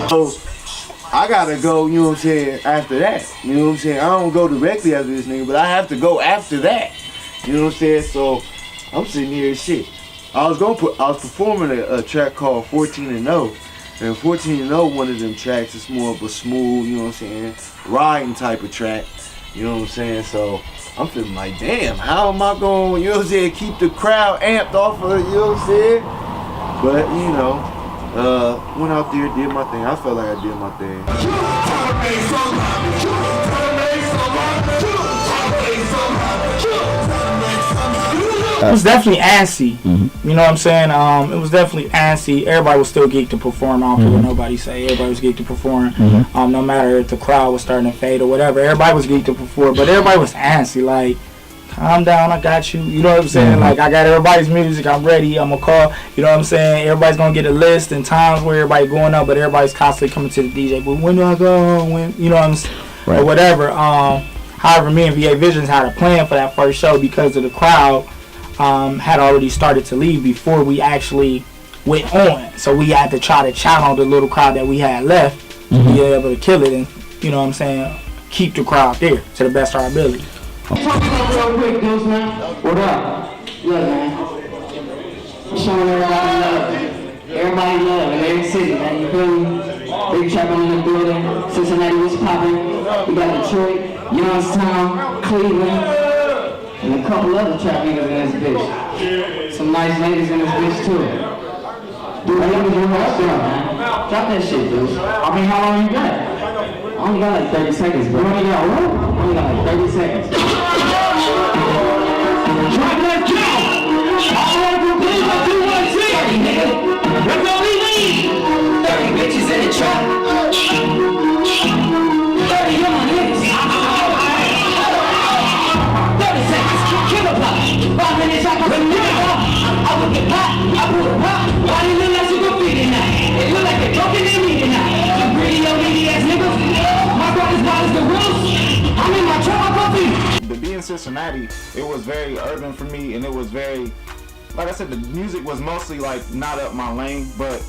So I gotta go, you know what I'm saying, after that. You know what I'm saying? I don't go directly after this nigga, but I have to go after that. You know what I'm saying? So I'm sitting here and shit. I was performing a track called 14 and 0. And 14 and 0, one of them tracks, it's more of a smooth, you know what I'm saying, riding type of track. You know what I'm saying? So I'm feeling like, damn, how am I going, you know what I'm saying, keep the crowd amped off of it, you know what I'm saying? But, you know, went out there, did my thing. I felt like I did my thing. It was definitely antsy. You know what I'm saying? It was definitely antsy. Everybody was still geeked to perform. I don't care what nobody say. Everybody was geeked to perform. No matter if the crowd was starting to fade or whatever. Everybody was geeked to perform. But everybody was antsy. Like, calm down, I got you. You know what I'm saying? Like, I got everybody's music, I'm ready, I'm gonna call. You know what I'm saying? Everybody's gonna get a list and times where everybody going up, but everybody's constantly coming to the DJ. But when do I go? When, you know what I'm saying? Right. Or whatever. However, me and VA Visions had a plan for that first show because of the crowd had already started to leave before we actually went on. So we had to try to channel the little crowd that we had left to be able to kill it and, you know what I'm saying, keep the crowd there to the best of our ability. Real quick, dudes, man. What up? Look, man. I'm showing everybody love. Everybody love in every city, man. You feel me? Big Trapper in the building. Cincinnati was popping. We got Detroit, Youngstown, Cleveland, and a couple other trap niggas in this bitch. Some nice ladies in this bitch too. Dude, I got your house down, man. Drop that shit, dude. I mean, how long you got? I only got like 30 seconds, bro. You only got what? I only got like 30 seconds. Drop that down! All over, please, let's do 160, nigga. Let's go, leave. 30 bitches in the trap. 30 on my niggas. 30 seconds, kill a pop. 5 minutes, I put a nigga up. I put the pot, I put a pop. Why do you look like you go feed it now? It look like they're broken in me now. You greedy, old needy ass niggas. My brother's body's the rules. I'm in my trap, I go feed. To be in Cincinnati, it was very urban for me, and it was very, like I said, the music was mostly like not up my lane, but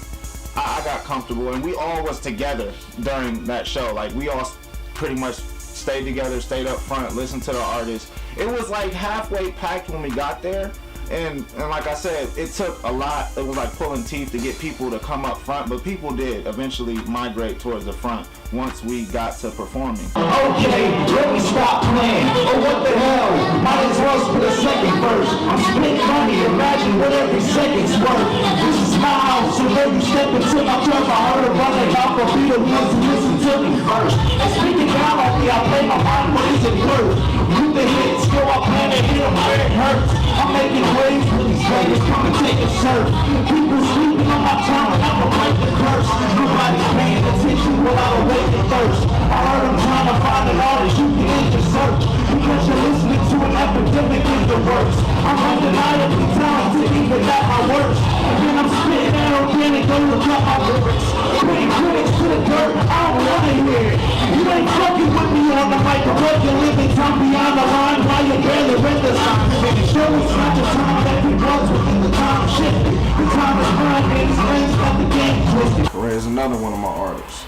I got comfortable, and we all was together during that show. Like, we all pretty much stayed together, stayed up front, listened to the artists. It was like halfway packed when we got there. And like I said, it took a lot. It was like pulling teeth to get people to come up front, but people did eventually migrate towards the front once we got to performing. Okay, let me stop playing. Oh, what the hell? Might as well split a second first. I'm spending money, imagine what every second's worth. This is my house, so let me step into my trap. I heard about it, I'll be the ones who listen to me first. And speaking down on me, I play my mind, what is it worth? You the hits, go up and hit them where it hurts. I'm making waves for these players, come and take a surf. People sleeping on my tongue, I'm gonna break the curse. Nobody's paying attention without a waiting thirst. I heard I'm trying to find an artist you can end your search. Because you're listening to an epidemic is the worst. I'm undeniably talented, even at my worst. And then I'm spitting that organic, go look up my lyrics. Putting critics to the dirt, I don't wanna hear it. You ain't fucking with me on the mic, but what you're living time beyond the line while you barely read the signs. Show it's not the time that we brought within the time shifted. The time is fine, and it's things got the game twisted. Karay is another one of my artists.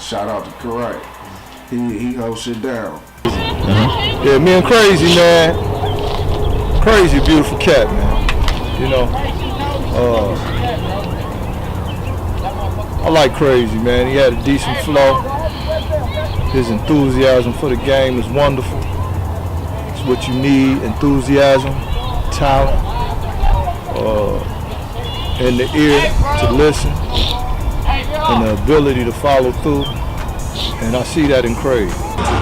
Shout out to Karay. He holds shit down. Yeah, me and Crazy, man. Crazy, beautiful cat, man. You know, I like Crazy, man. He had a decent flow. His enthusiasm for the game is wonderful. It's what you need: enthusiasm, talent, and the ear to listen, and the ability to follow through. And I see that in Crazy.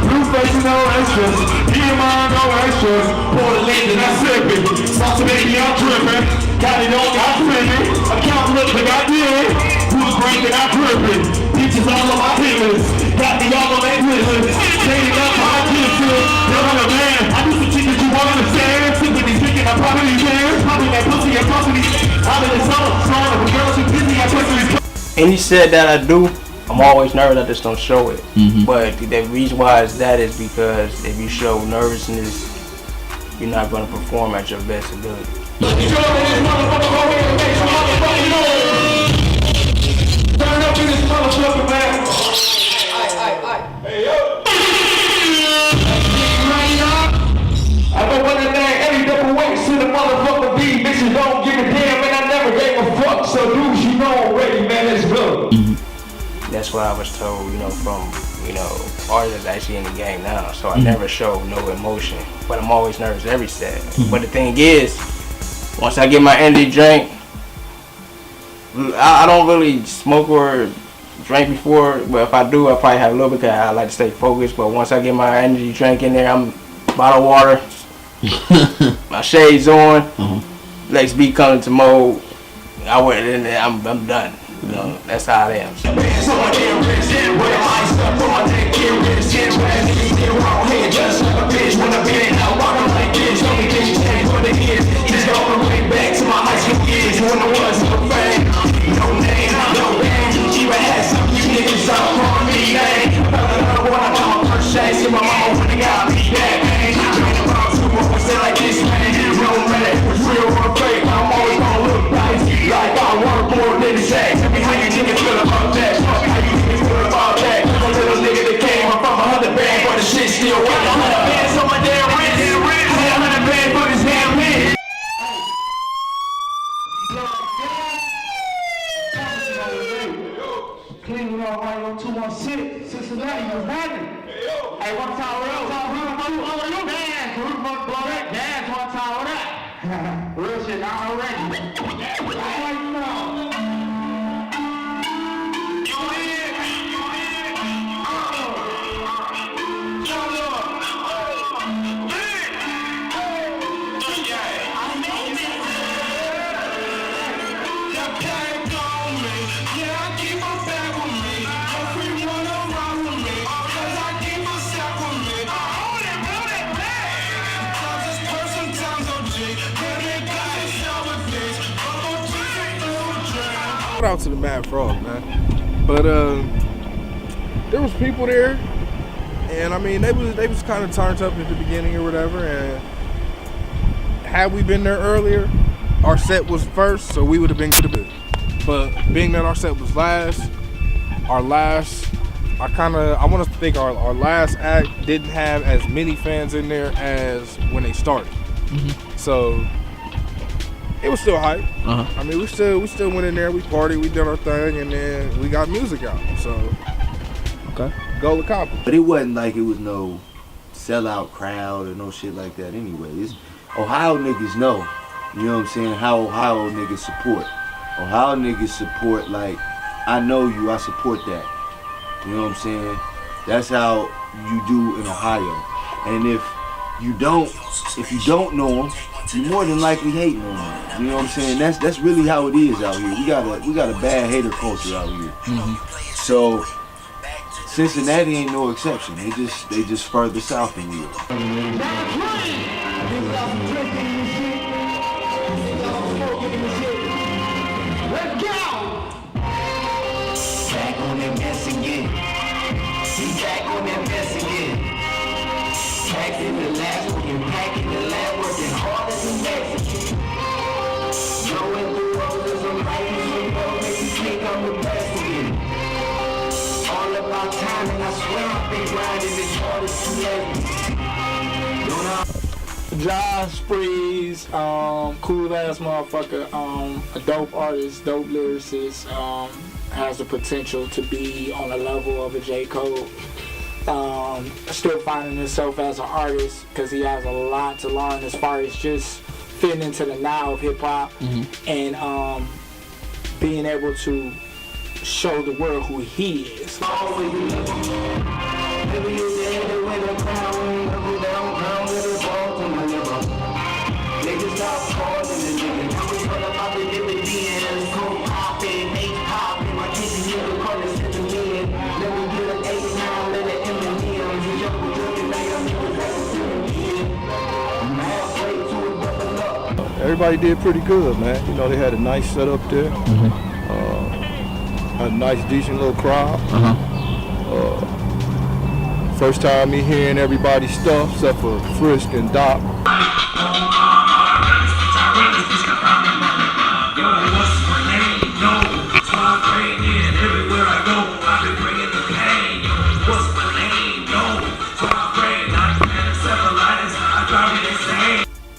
Blue face no extras, EMI no extras. Pour the lean and I sip it. Sauce to make me I'm tripping. Got it on, got tripping. Account look like I did. Who's great that I tripping. Peaches all on my fingers. Got me all on that wizard. Shading up my kisses. You're on a man. I do some shit that you won't understand. Sympathy speaking, I probably can. Probably that pussy and pussy. I'm in the summer, strong. If a girl too busy, I personally. Any set that I do, I'm always nervous. I just don't show it. But the reason why is that is because if you show nervousness, you're not going to perform at your best ability. Turn up in this motherfucker, man. Hey, yo. I know what the name, every double weights to the motherfucker beat. Bitches don't give a damn, and I never gave a fuck. So dudes, you know already, man, let's go. That's what I was told, you know, from, you know, artists actually in the game now. So I never show no emotion, but I'm always nervous every set. But the thing is, once I get my energy drink, I don't really smoke or drink before, but if I do, I probably have a little bit because I like to stay focused. But once I get my energy drink in there, I'm bottled water, my shades on, Lex B coming to mode, I went in there, I'm done. You know, that's how I am. So I can't rich and wear my stuff on my dick, get rich and rich, niggas get wrong here, just like a bitch when I'm getting out, Ohio 216, Cincinnati, what's happening? Hey, one time, real talk, dance, blow that gas, one time, what that? Real shit, not already. Right now. Shout out to the Mad Frog, man. But there was people there, and I mean they was kind of turned up at the beginning or whatever. And had we been there earlier, our set was first, so we would have been good. But being that our set was last, I want to think our last act didn't have as many fans in there as when they started. Mm-hmm. So it was still hype. Uh-huh. I mean, we still went in there, we partied, we did our thing, and then we got music out. So, okay, goal accomplished. But it wasn't like it was no sellout crowd or no shit like that anyway. It's Ohio niggas know, you know what I'm saying, how Ohio niggas support. Ohio niggas support like, I know you, I support that. You know what I'm saying? That's how you do in Ohio. And if you don't know them, you more than likely hating on them. You know what I'm saying? That's really how it is out here. We got a bad hater culture out here. Mm-hmm. So Cincinnati ain't no exception. They just further south than we are. Let's go! Back on that mess again. See, back on that mess again. Packed in the lab, working, packed in the lab, working hard as a Mexican. Going through roses and writing some road, make you think I'm the best again. All about time, and I swear I've been grinding as hard as you let me. John Sprees, cool ass motherfucker, a dope artist, dope lyricist, has the potential to be on the level of a J. Cole. Still finding himself as an artist because he has a lot to learn as far as just fitting into the now of hip hop, mm-hmm. and being able to show the world who he is. Everybody did pretty good, man. You know, they had a nice setup there. Mm-hmm. A nice, decent little crowd. Uh-huh. First time me hearing everybody's stuff, except for Frisk and Doc.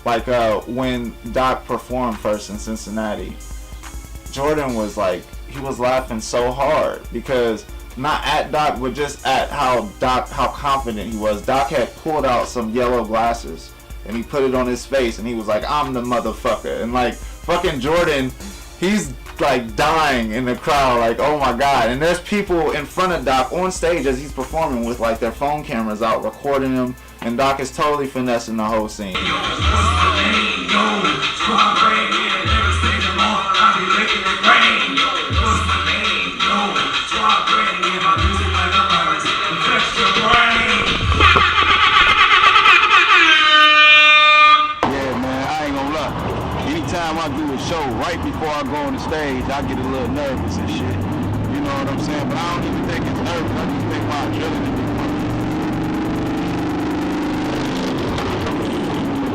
Like when Doc performed first in Cincinnati, Jordan was like, he was laughing so hard because not at Doc, but just at how confident he was. Doc had pulled out some yellow glasses and he put it on his face and he was like, I'm the motherfucker. And like fucking Jordan, he's like dying in the crowd, like, oh my God. And there's people in front of Doc on stage as he's performing with like their phone cameras out recording him, and Doc is totally finessing the whole scene. Anytime I do a show, right before I go on the stage, I get a little nervous and shit. You know what I'm saying? But I don't even think it's nervous. I just think my adrenaline be pumping.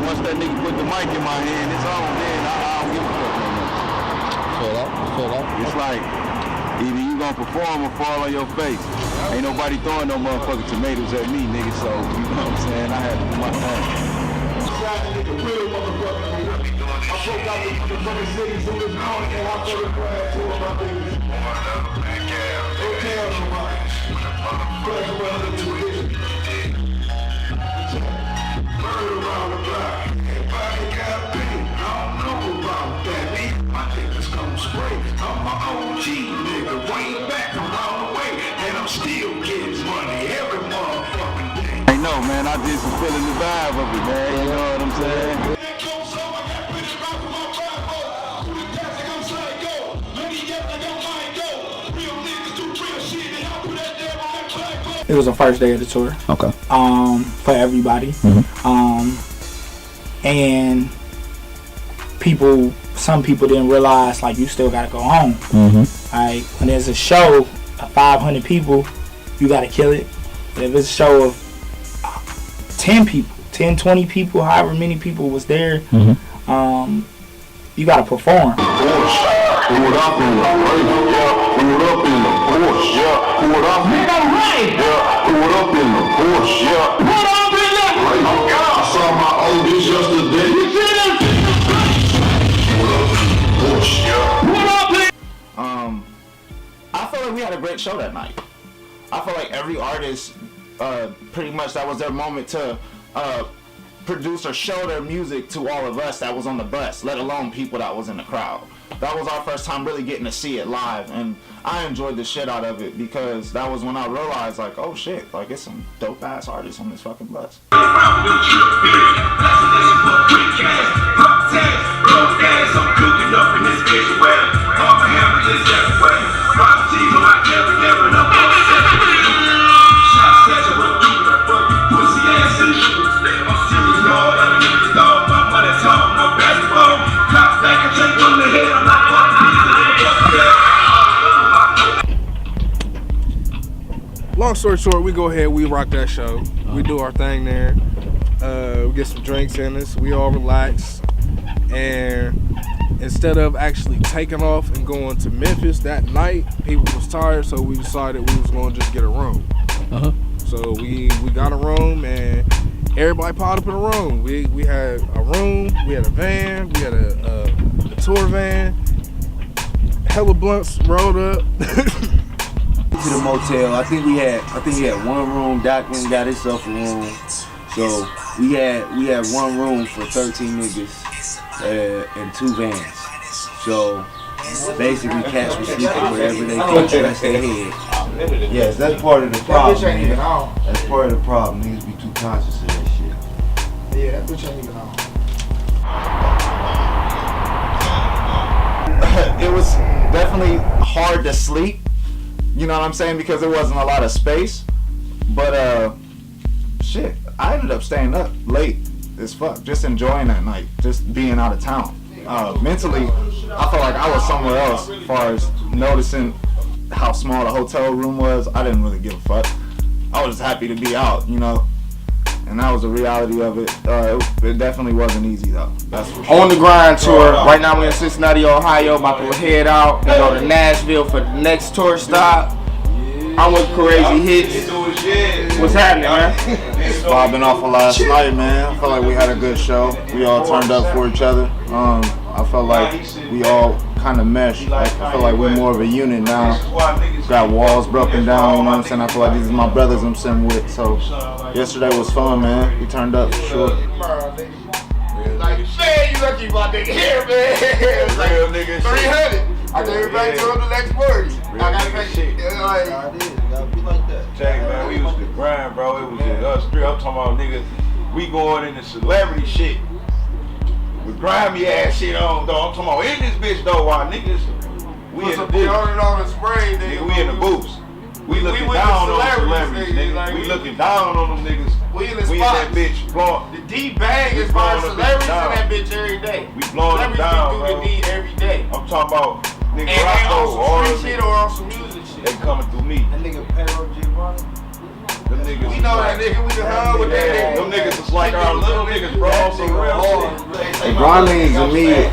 Once that nigga put the mic in my hand, it's on then. I don't give a fuck no more. Feel that. It's like, either you gonna perform or fall on your face. Ain't nobody throwing no motherfucking tomatoes at me, nigga, so, you know what I'm saying? I had to do my thing. I broke out the fucking cities who was known and I put a crowd to my baby. Don't tell nobody. No, man, I just was feeling the vibe of it, man. You know what I'm saying? It was the first day of the tour. Okay. For everybody. And some people didn't realize, like, you still gotta go home. Like, when there's a show of 500 people, you gotta kill it. But if it's a show of 10 people, 10, 20 people, however many people was there, you gotta perform. I feel like we had a great show that night. I feel like every artist, pretty much that was their moment to produce or show their music to all of us that was on the bus, let alone people that was in the crowd. That was our first time really getting to see it live, and I enjoyed the shit out of it because that was when I realized, like, oh shit, like, it's some dope ass artists on this fucking bus. Long story short, we go ahead, we rock that show. We do our thing there. We get some drinks in us. We all relax. And instead of actually taking off and going to Memphis that night, people was tired, so we decided we was going to just get a room. So we got a room, and everybody piled up in a room. We had a room, we had a van, we had a tour van. Hella blunts rolled up. To the motel. I think we had one room. Doc went and got himself a room. So we had one room for 13 niggas and 2 vans. So basically cats were sleeping wherever they could rest their head. Yes, that's part of the problem, man. That's part of the problem. Niggas be too conscious of that shit. Yeah, that bitch ain't even on. It was definitely hard to sleep. You know what I'm saying? Because there wasn't a lot of space. But, shit, I ended up staying up late as fuck, just enjoying that night, just being out of town. Mentally, I felt like I was somewhere else as far as noticing how small the hotel room was. I didn't really give a fuck. I was just happy to be out, you know? And that was the reality of it. It definitely wasn't easy, though. That's for sure. On the grind tour. Right now we're in Cincinnati, Ohio. About to head out and go to Nashville for the next tour stop. I'm with Crazy Hits. What's happening, man? Bobbing off of last night, man. I felt like we had a good show. We all turned up for each other. I felt like we all kind of meshed. Like, I feel like we're more of a unit now. Got walls broken down, you know what I'm saying? I feel like these are my brothers I'm sitting with. So yesterday was fun, man. We turned up for sure. Like, man, you lucky about that here, man. It's like real nigga 300. I gave it back to him the next morning. I gotta make shit. Like, Check, man, we was the grind, bro. It was just us three. I'm talking about niggas. We going into celebrity shit. With grimy ass shit on, though. I'm talking about in this bitch, though, while niggas, we in the booth. on the spray, nigga, we in the booths. We looking down on celebrities, nigga. Like, we looking down on them niggas. We in the We in spots. that bitch blowing. The D bag is by celebrities in that bitch every day. We blowing them down, bro. Celebrities do the D every day. I'm talking about nigga And they Rocco, on all some them free shit niggas. or on some music shit. They coming through me. That nigga Pedro Giovanni. Them niggas. We know that nigga. We can hug with that nigga. Them niggas is like our little niggas, bro. Some real shit. Hey, grinding to me,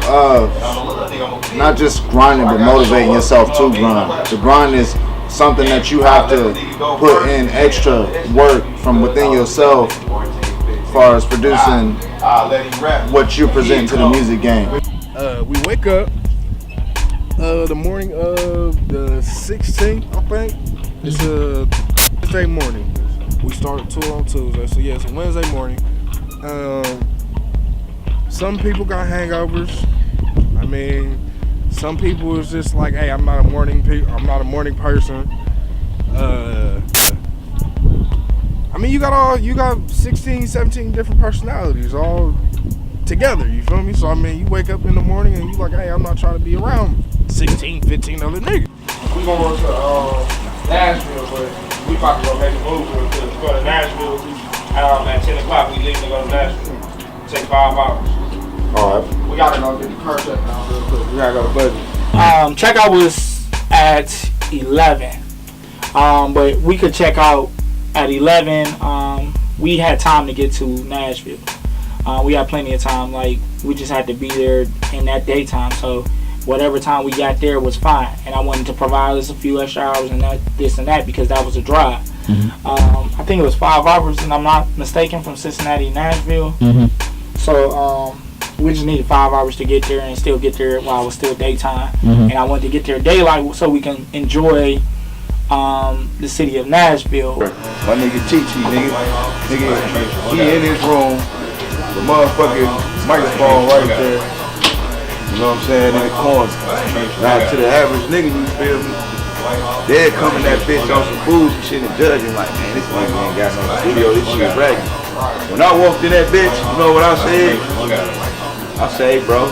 not just grinding, but motivating yourself to grind. The grind is something that you have to put in extra work from within yourself as far as producing what you present to the music game. We wake up the morning of the 16th, I think. It's Wednesday morning. We start tour on Tuesday. So yeah, so Wednesday morning. Some people got hangovers. I mean, some people is just like, hey, I'm not a morning person. I mean, you got 16, 17 different personalities all together, you feel me? So I mean, you wake up in the morning and you like, hey, I'm not trying to be around 16, 15 other niggas. We going to Nashville, but we about to go make a move to go to Nashville. At 10 o'clock, we leave to go to Nashville. Take 5 hours. All right. We gotta go get the car checked out real quick. We gotta go to Buddy. Checkout was at 11, but we could check out at 11. We had time to get to Nashville. We had plenty of time. Like, we just had to be there in that daytime. So whatever time we got there was fine. And I wanted to provide us a few extra hours and this and that because that was a drive. I think it was 5 hours, and I'm not mistaken, from Cincinnati to Nashville. So we just needed 5 hours to get there and still get there while it was still daytime. And I wanted to get there daylight so we can enjoy the city of Nashville. My nigga Chichi, nigga, he in his room, the motherfucking microphone right there. You know what I'm saying, in the corner. Now to the average nigga, you feel me? They're coming that bitch on some food and shit and judging like, man, this nigga ain't got no studio, this shit raggedy. When I walked in that bitch, you know what I said? I say, bro,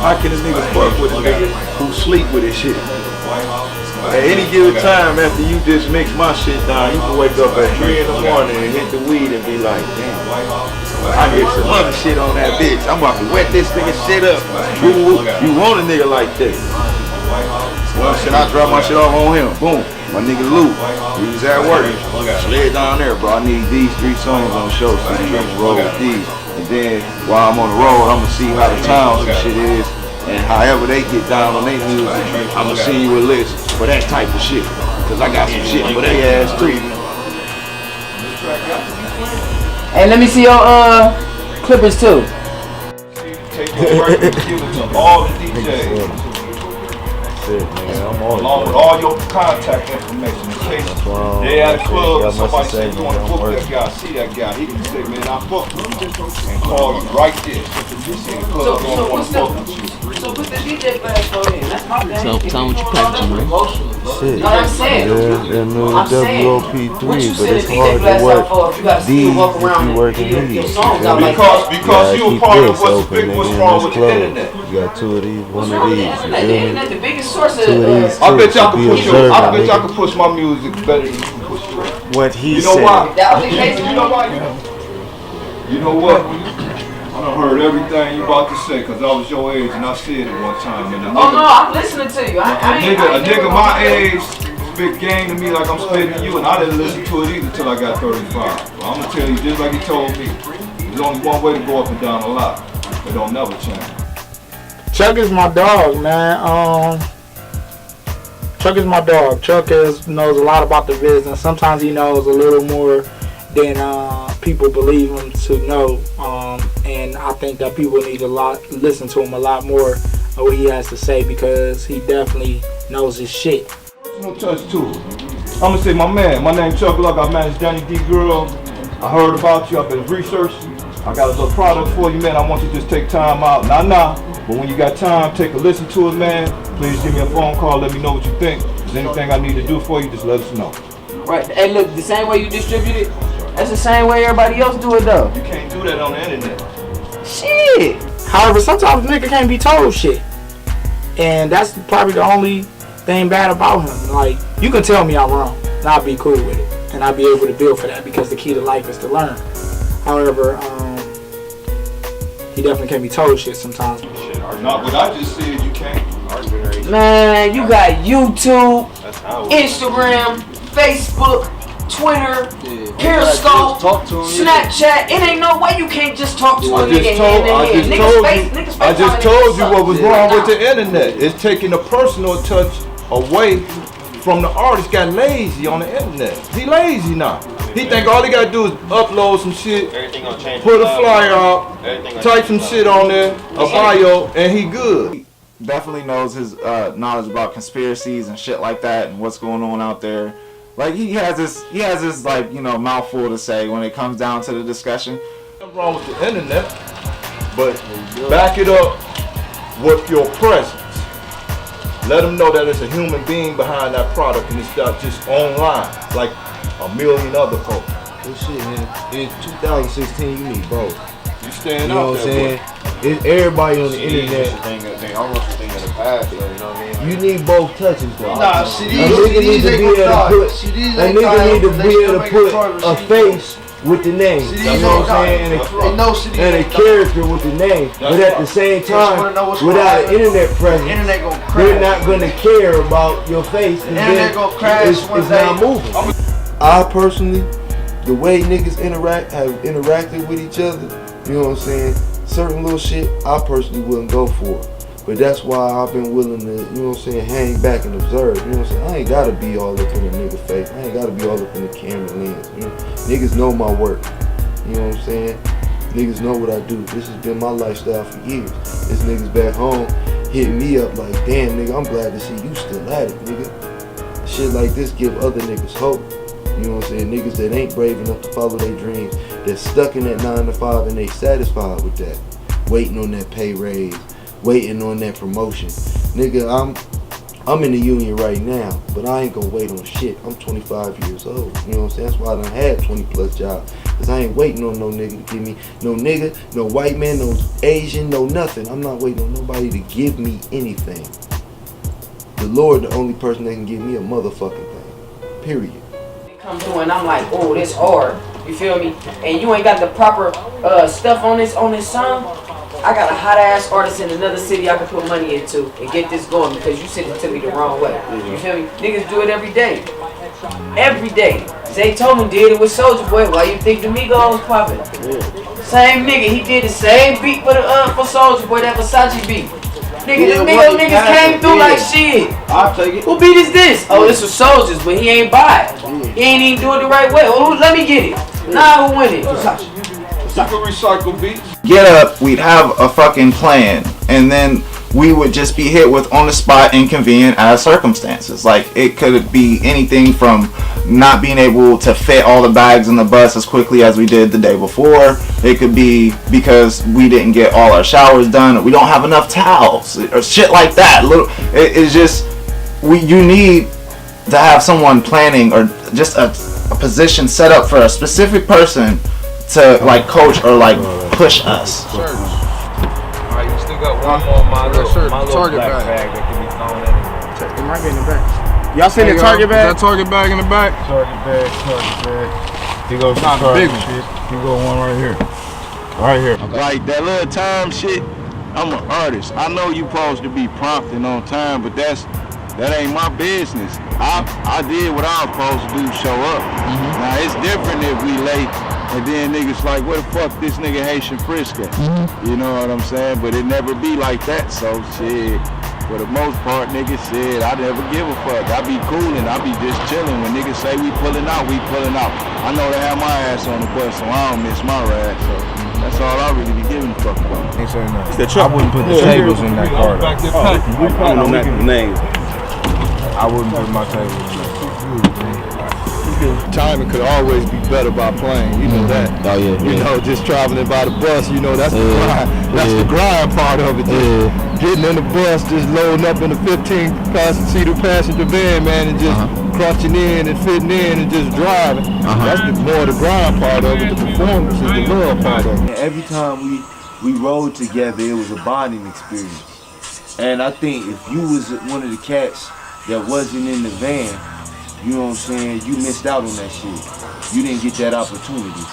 how can this nigga fuck with a nigga who sleep with his shit? At any given time after you just mix my shit down, you can wake up at 3 in the morning and hit the weed and be like, damn, I get some other shit on that bitch. I'm about to wet this nigga shit up. You want a nigga like this? Well, shit, I drop my shit off on him. Boom. My nigga Luke, he was at work. Slid down there, bro. I need these 3 songs on the show, so you can roll with these. And then while I'm on the road, I'm gonna see how the towns and shit is. And however they get down on their music, I'm gonna send you a list for that type of shit. Cause I got some shit for their ass too. Hey, let me see your clippers too. Take your record and give it to all the DJs. Along with all your contact information in case they at a club or somebody say you want to book that guy, see that guy, he can say, man, I fuck with you and call you right there. So put the DJ flash on in. That's my thing. So tell me what you packaging, man. Shit. No, I'm saying. They're new WOP3, what you but it's DJ hard flash to work out for if you got to these walk if around you working your these. songs out like because you a part of what's wrong with the closed. internet. You got 2 of these, one of wrong with these. the You internet? The feel internet, me? the biggest source of 2 of these. I bet y'all be can push observed, I bet nigga. y'all can push my music better than you can push yours. What he You know said. why? That was the case. You know why? You know what? I done heard everything you about to say because I was your age and I said it one time. And Oh no, I'm listening to you. a nigga my age spit game to me like I'm spitting to you, and I didn't listen to it either till I got 35. But I'm gonna tell you just like he told me, there's only one way to go up and down a lot. It don't never change. Chuck is my dog, man. Chuck is my dog. Chuck knows a lot about the business. Sometimes he knows a little more than people believe him to know. And I think that people need to listen to him a lot more of what he has to say because he definitely knows his shit. No touch too. I'm gonna say my man. My name Chuck Luck. I manage Danny D Girl. I heard about you. I've been researching. I got a little product for you, man. I want you to just take time out. Nah. But when you got time, take a listen to it, man. Please give me a phone call. Let me know what you think. If there's anything I need to do for you, just let us know. Right. Hey, look, the same way you distribute it, that's the same way everybody else do it, though. You can't do that on the internet. Shit. However, sometimes a nigga can't be told shit. And that's probably the only thing bad about him. Like, you can tell me I'm wrong, and I'll be cool with it. And I'll be able to build for that because the key to life is to learn. However, he definitely can't be told shit sometimes. Not what I just said, you can't. Man, you got YouTube, Instagram, Facebook, Twitter, Periscope, Snapchat. It ain't no way you can't just talk to a nigga hand in hand. I just told you what was wrong with the internet. It's taking a personal touch away from the artist. Got lazy on the internet. He lazy now. He think all he gotta do is upload some shit, put a flyer out, type some shit on there, a bio, and he good. He definitely knows his knowledge about conspiracies and shit like that and what's going on out there. Like he has this like, you know, mouthful to say when it comes down to the discussion. Nothing wrong with the internet, but back it up with your presence. Let them know that there's a human being behind that product and it's not just online like a million other folks. Well, shit, man. In 2016, you need both. You stand know out what I'm there, saying? It's everybody on the internet. They almost a thing in the past, though, you know what I mean? You need both touches, though. Nah, a nigga need to be able to put a face with the name. You know what I'm saying? And a character with the name. But at the same time, without an internet presence, they're not going to care about your face. And then it's not moving. I personally, the way niggas have interacted with each other, you know what I'm saying? Certain little shit, I personally wouldn't go for. But that's why I've been willing to, you know what I'm saying, hang back and observe. You know what I'm saying? I ain't gotta be all up in the nigga face. I ain't gotta be all up in the camera lens. You know? Niggas know my work. You know what I'm saying? Niggas know what I do. This has been my lifestyle for years. This niggas back home hitting me up like, damn nigga, I'm glad to see you still at it, nigga. Shit like this give other niggas hope. You know what I'm saying? Niggas that ain't brave enough to follow their dreams, that's stuck in that 9 to 5 and they satisfied with that. Waiting on that pay raise, waiting on that promotion. Nigga, I'm in the union right now, but I ain't gonna wait on shit. I'm 25 years old. You know what I'm saying? That's why I done had 20 plus jobs. Cause I ain't waiting on no nigga to give me, no nigga, no white man, no Asian, no nothing. I'm not waiting on nobody to give me anything. The Lord, the only person that can give me a motherfucking thing. Period. Come through and I'm like, oh, this hard. You feel me? And you ain't got the proper stuff on this song. I got a hot ass artist in another city I can put money into and get this going because you sent it to me the wrong way. You feel me? Niggas do it every day. Every day. Zay Tolman did it with Soulja Boy. Why you think the Migos was popping? Same nigga, he did the same beat for Soulja Boy, that Versace beat. Nigga, the Migos niggas came through like shit. I'll take it. Who beat is this? Oh, this was Soulja's, but he ain't buy it. He ain't even do it the right way. Oh, let me get it. Nah, who win it? Recycle beats. Get up, we'd have a fucking plan, and then we would just be hit with on the spot inconvenient ass circumstances. Like it could be anything from not being able to fit all the bags in the bus as quickly as we did the day before. It could be because we didn't get all our showers done, or we don't have enough towels, or shit like that. It's just you need to have someone planning, or just a position set up for a specific person to like coach or like push us. Alright, you still got one more my little target bag that can be thrown in. It might be in the back. Y'all seen the target bag? Is that target bag in the back? Target bag. Here goes Not the big one. Here go one right here. Right here. Like that little time shit, I'm an artist. I know you supposed to be prompting on time, but that ain't my business. I did what I was supposed to do, show up. Now it's different if we late and then niggas like, where the fuck this nigga Haitian Frisco? You know what I'm saying? But it never be like that, so shit. For the most part, niggas said, I never give a fuck. I be coolin', I be just chillin'. When niggas say we pulling out, we pulling out. I know they have my ass on the bus, so I don't miss my ride, so that's all I really be giving a fuck about. Ain't saying nothing. I wouldn't put the tables in that car, though. I don't know that name. I wouldn't put my tables in that car. Timing could always be better by plane, you know that. Oh yeah. You know, just traveling by the bus, you know, that's the grind. That's the grind part of it. Just getting in the bus, just loading up in a 15-seater passenger van, man, and just crunching in and fitting in and just driving. That's more the grind part of it. The performance is the love part of it. Every time we rode together, it was a bonding experience. And I think if you was one of the cats that wasn't in the van, you know what I'm saying, you missed out on that shit. You didn't get that opportunity.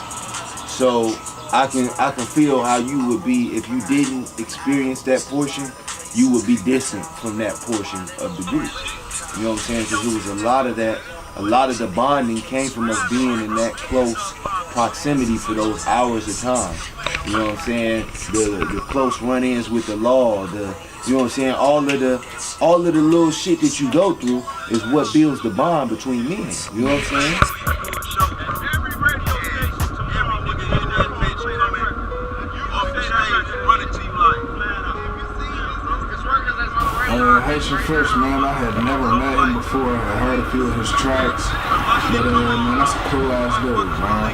So I can feel how you would be if you didn't experience that portion. You would be distant from that portion of the group. You know what I'm saying? Because it was a lot of that. A lot of the bonding came from us being in that close proximity for those hours of time. You know what I'm saying? The close run-ins with the law, you know what I'm saying? All of the little shit that you go through is what builds the bond between men. You know what I'm saying? Haitian Fresh, man, I had never met him before. I heard a few of his tracks. But man, that's a cool ass dude, man.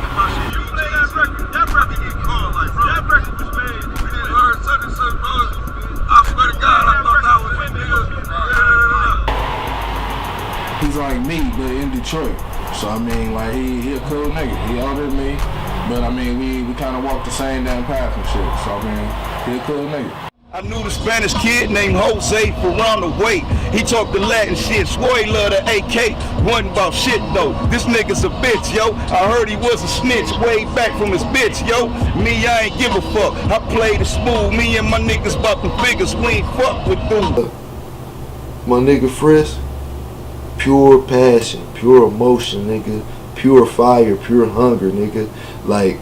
That record get called like, bro. That record was made. We didn't heard such and such, bro. I swear to God, I thought that was nigga. He's like me, but in Detroit. So I mean, like he a cool nigga. He older than me, but I mean we kind of walk the same damn path and shit. So I mean, he a cool nigga. I knew the Spanish kid named Jose Ferrano Wait. He talked the Latin shit, swore he loved the AK. Wasn't about shit though. This nigga's a bitch, yo. I heard he was a snitch way back from his bitch, yo. Me, I ain't give a fuck. I played it smooth. Me and my niggas bought them figures. We ain't fuck with them. My nigga Frisk, pure passion, pure emotion, nigga. Pure fire, pure hunger, nigga. Like,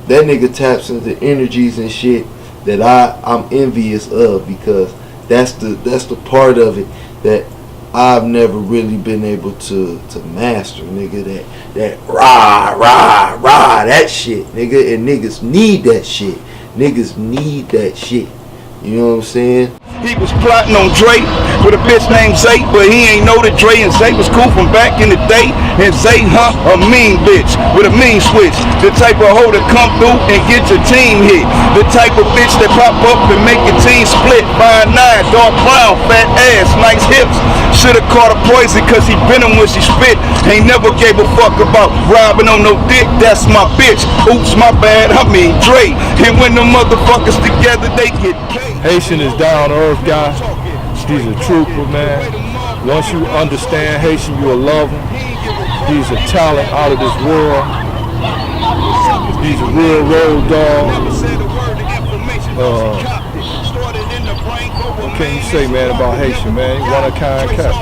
that nigga taps into energies and shit that I'm envious of, because that's the part of it that I've never really been able to master, nigga. That rah, that shit, nigga. And niggas need that shit. Niggas need that shit. You know what I'm saying? He was plotting on Dre with a bitch named Zay, but he ain't know that Dre and Zay was cool from back in the day. And Zay, a mean bitch with a mean switch. The type of hoe that come through and get your team hit. The type of bitch that pop up and make your team split. 5'9", dark brown, fat ass, nice hips. Should've caught a poison cause he been him when she spit. Ain't never gave a fuck about robbing on no dick, that's my bitch. Oops, my bad, I mean Dre. And when the motherfuckers together, they get paid. Haitian is down to earth guy. He's a trooper, man. Once you understand Haitian, you will love him. He's a talent out of this world. He's a real road dog. What can you say, man, about Haitian, man? One of a kind cat.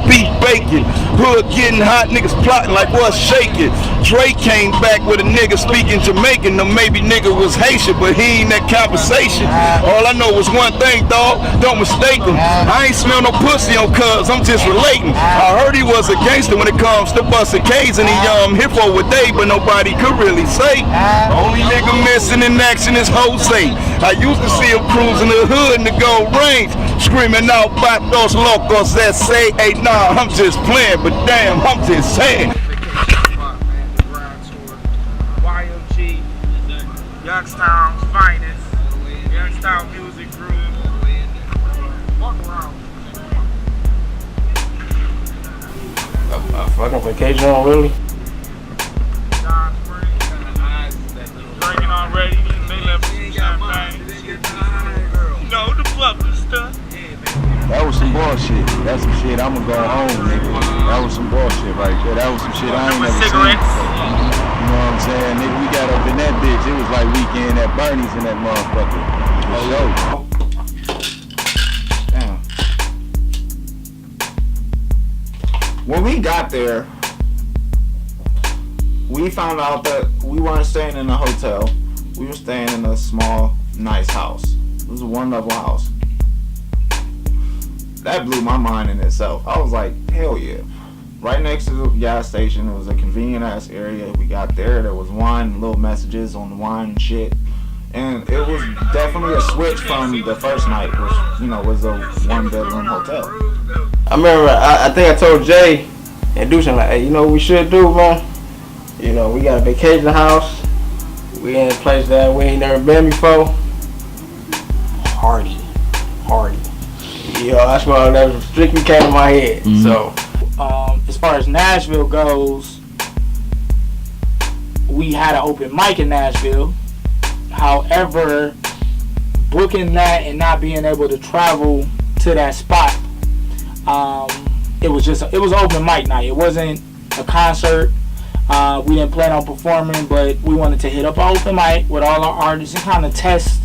Beef bacon, hood getting hot, niggas plotting like what's shaking. Dre came back with a nigga speaking Jamaican, or maybe nigga was Haitian, but he ain't that conversation. All I know was one thing, dog, don't mistake him. I ain't smell no pussy on cuz, I'm just relating. I heard he was a gangster when it comes to busting K's, and he hit for a day, but nobody could really say. Only nigga missing in action is Jose. I used to see him cruising the hood in the gold range, screaming out Vatos Locos that say, hey, nah, I'm just playing, but damn, I'm just saying. YOG, Youngstown's finest, Youngstown Music Group. Walk around. A fucking vacation on really? John Springs, drinking already, they left some champagne. You know, the bubbly stuff. That was some bullshit. That's some shit I'ma go home, nigga. That was some bullshit right there. That was some shit I ain't never cigarettes. seen. You know what I'm saying? Nigga, we got up in that bitch. It was like weekend at Bernie's in that motherfucker. Damn. When we got there, we found out that we weren't staying in a hotel. We were staying in a small, nice house. It was a one-level house. That blew my mind in itself. I was like, hell yeah. Right next to the gas station, it was a convenient ass area. We got there was wine, little messages on the wine and shit. And it was definitely a switch from the first night, which, you know, was a one-bedroom hotel. I remember, I think I told Jay and Dushan, like, hey, you know what we should do, man? You know, we got a vacation house. We in a place that we ain't never been before. Hardy. You know, that's what that strictly came to my head. Mm-hmm. So, as far as Nashville goes, we had an open mic in Nashville. However, booking that and not being able to travel to that spot, it was open mic night. It wasn't a concert. We didn't plan on performing, but we wanted to hit up an open mic with all our artists and kind of test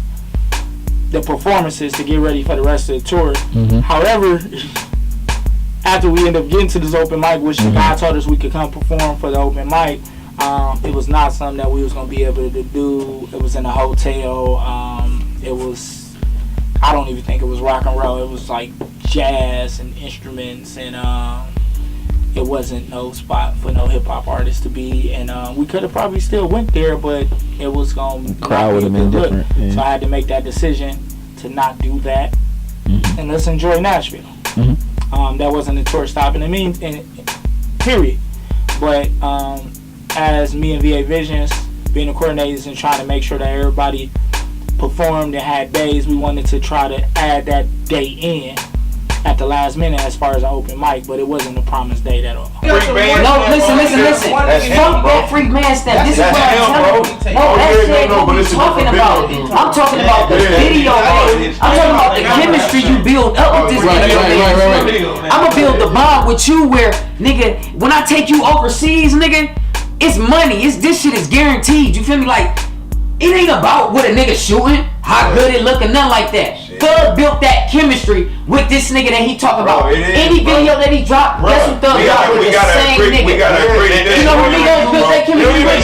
the performances to get ready for the rest of the tour. Mm-hmm. However, after we ended up getting to this open mic, which the guy told us we could come perform for the open mic, it was not something that we was going to be able to do. It was in a hotel. It was, I don't even think it was rock and roll. It was like jazz and instruments, and it wasn't no spot for no hip hop artists to be. And we could have probably still went there, but it was going to crowd would have been different. Yeah. So I had to make that decision to not do that, and let's enjoy Nashville. That wasn't a tour stop, and period. But as me and VA Visions being the coordinators and trying to make sure that everybody performed and had days, we wanted to try to add that day in at the last minute as far as an open mic, but it wasn't a promised date at all. No, listen. Fuck that freak man stuff. This is what I'm telling you. No, that shit what we talking about. I'm talking about the video, man. I'm talking about the chemistry you build up with this video. I'm gonna build the bond with you where, nigga, when I take you overseas, nigga, it's money. This shit is guaranteed. You feel me? Like, it ain't about what a nigga shooting, how good it looking, nothing like that. Thug built that chemistry with this nigga that he talking about. Any video that he dropped, guess what Thug dropped with the same nigga. We gotta agree to this. You know what Migos built that chemistry with?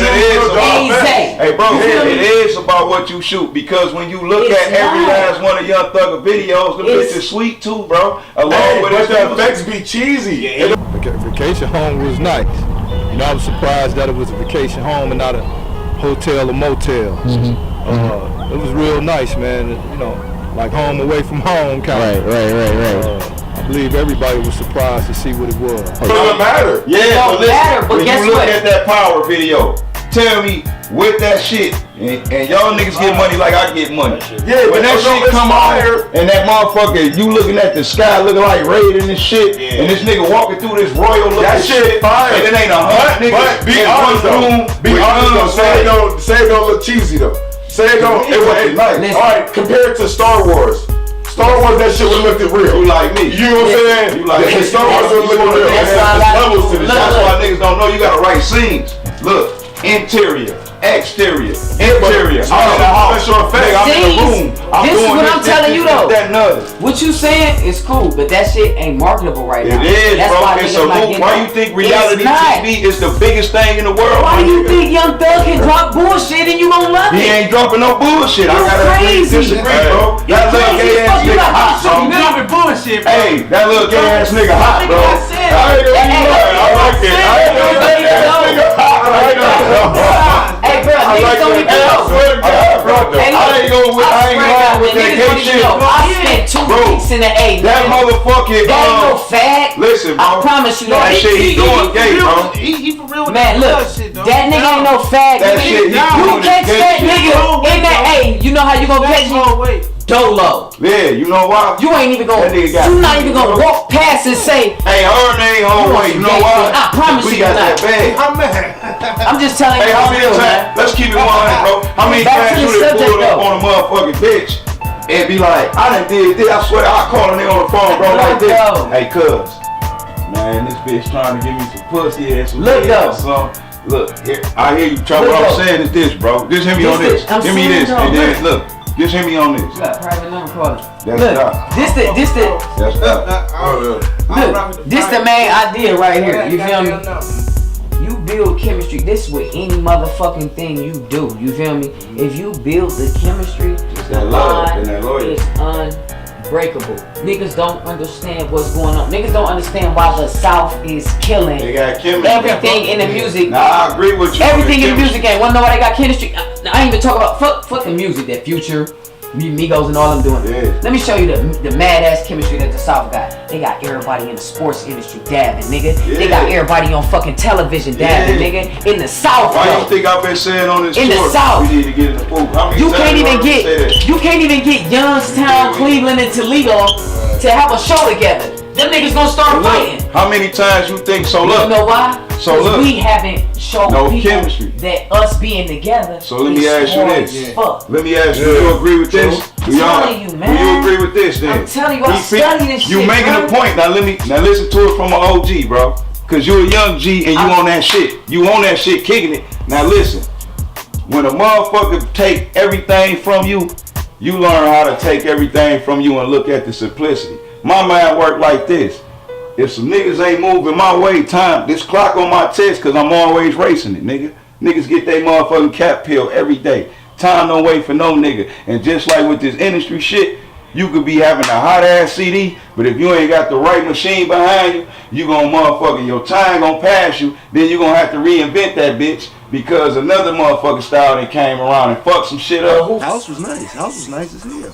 Hey bro, it is about what you shoot, because when you look at every last one of Young Thug videos, the bitch is sweet too, bro. Along with the effects be cheesy. Vacation home was nice. You know, I was surprised that it was a vacation home and not a hotel or motel. It was real nice, man. You know, like home away from home kind of. Right. I believe everybody was surprised to see what it was. It doesn't matter. Yeah, It don't matter, but when guess you look what? at that Power video, tell me with that shit, and y'all niggas get money like I get money. Yeah, when that shit come on, and that motherfucker, you looking at the sky looking like Raid and this shit, and this nigga walking through this royal looking That shit fire. and it ain't 100 niggas. But be in honest one room though. Be with honest guns. though. Say it don't look cheesy though. Say it don't. It wasn't nice. All right, compared to Star Wars. Star Wars, that shit would look real. You like me. You know what I'm saying? You like me. Star Wars would look real. That's levels to this. That's why niggas don't know you gotta write scenes. Look, interior, exterior, interior. I'm in the house. I'm in the room. This is what I'm telling you though. That nutty. What you saying is cool, but that shit ain't marketable right now. It is, That's bro. why It's niggas a not loop. getting Why it. you think reality It's not. TV is the biggest thing in the world? Why you think Young Thug can drop bullshit and you gon' love it? He ain't dropping no bullshit. I gotta agree, disagree, bro. That little gay ass nigga hot, bro. dropping bullshit, bro. Hey, that little gay ass nigga hot, bro. I like it. Hey, bro, niggas don't even know. I ain't going with that gay shit. I spent 2 weeks in the A. That motherfucking That ain't no fag. Listen, bro. I promise you that shit he doing gay, bro. He for real with Man, look, that nigga ain't no fag. That shit he You doing catch is that gay nigga in the A. You know how you gonna catch me? Dolo. Yeah, you know why? You ain't even gonna. That nigga got You not even gonna walk past and say, hey, her name home way. You know why? I promise we you got not. that bag. I'm just telling you. Hey, how many times? Let's keep it 100, bro. How many Back times to the you done subject, pulled up though. on a motherfucking bitch and be like, I done did this. I swear, I call a nigga on the phone, bro, like this. Hey, cuz, man, this bitch trying to give me some pussy ass. Look, though. Look, here, I hear you. Try what I'm saying is this, bro. Just hit me on this. Give me this, and then look. Just hit me on this. You got a private number calling. That's Look, not. this the That's not. look, this the main idea right here. You feel me? You build chemistry. This is with any motherfucking thing you do. You feel me? If you build the chemistry, the line is unbreakable. Niggas don't understand what's going on. Niggas don't understand why the South is killing They got chemistry. everything in the music. Nah, I agree with you. Everything in the music game. Wanna know why they got chemistry? I ain't even talk about fuck the music, that Future, Migos and all them doing. Yeah. Let me show you the mad ass chemistry that the South got. They got everybody in the sports industry dabbing, nigga. Yeah. They got everybody on fucking television dabbing, nigga. In the South, Why bro. you think I've been saying on this In the tour, South. we need to get in the pool? How many You times can't you even heard me say that? you can't even get Youngstown, Cleveland, and Toledo to have a show together. Them niggas gonna start Look, fighting. how many times you think so? You Look, know why? So 'Cause look. we haven't shown No people chemistry. that us being together. so let me is ask you hard this. as fuck. Let me ask you, do you agree with this? Do telling you, man. Do you agree with this then? I'm telling you, I He fe- study this You shit, making bro. a point. Now listen to it from an OG, bro. Cause you a young G and you on that shit. You on that shit kicking it. Now listen. When a motherfucker take everything from you, you learn how to take everything from you and look at the simplicity. My mind work like this. If some niggas ain't moving my way, this clock on my test, cause I'm always racing it, nigga. Niggas get they motherfucking cap pill every day. Time don't wait for no nigga. And just like with this industry shit, you could be having a hot ass CD, but if you ain't got the right machine behind you, you gonna motherfucking, your time gonna pass you, then you gonna have to reinvent that bitch because another motherfucking style that came around and fucked some shit up. House was nice. House was nice as hell.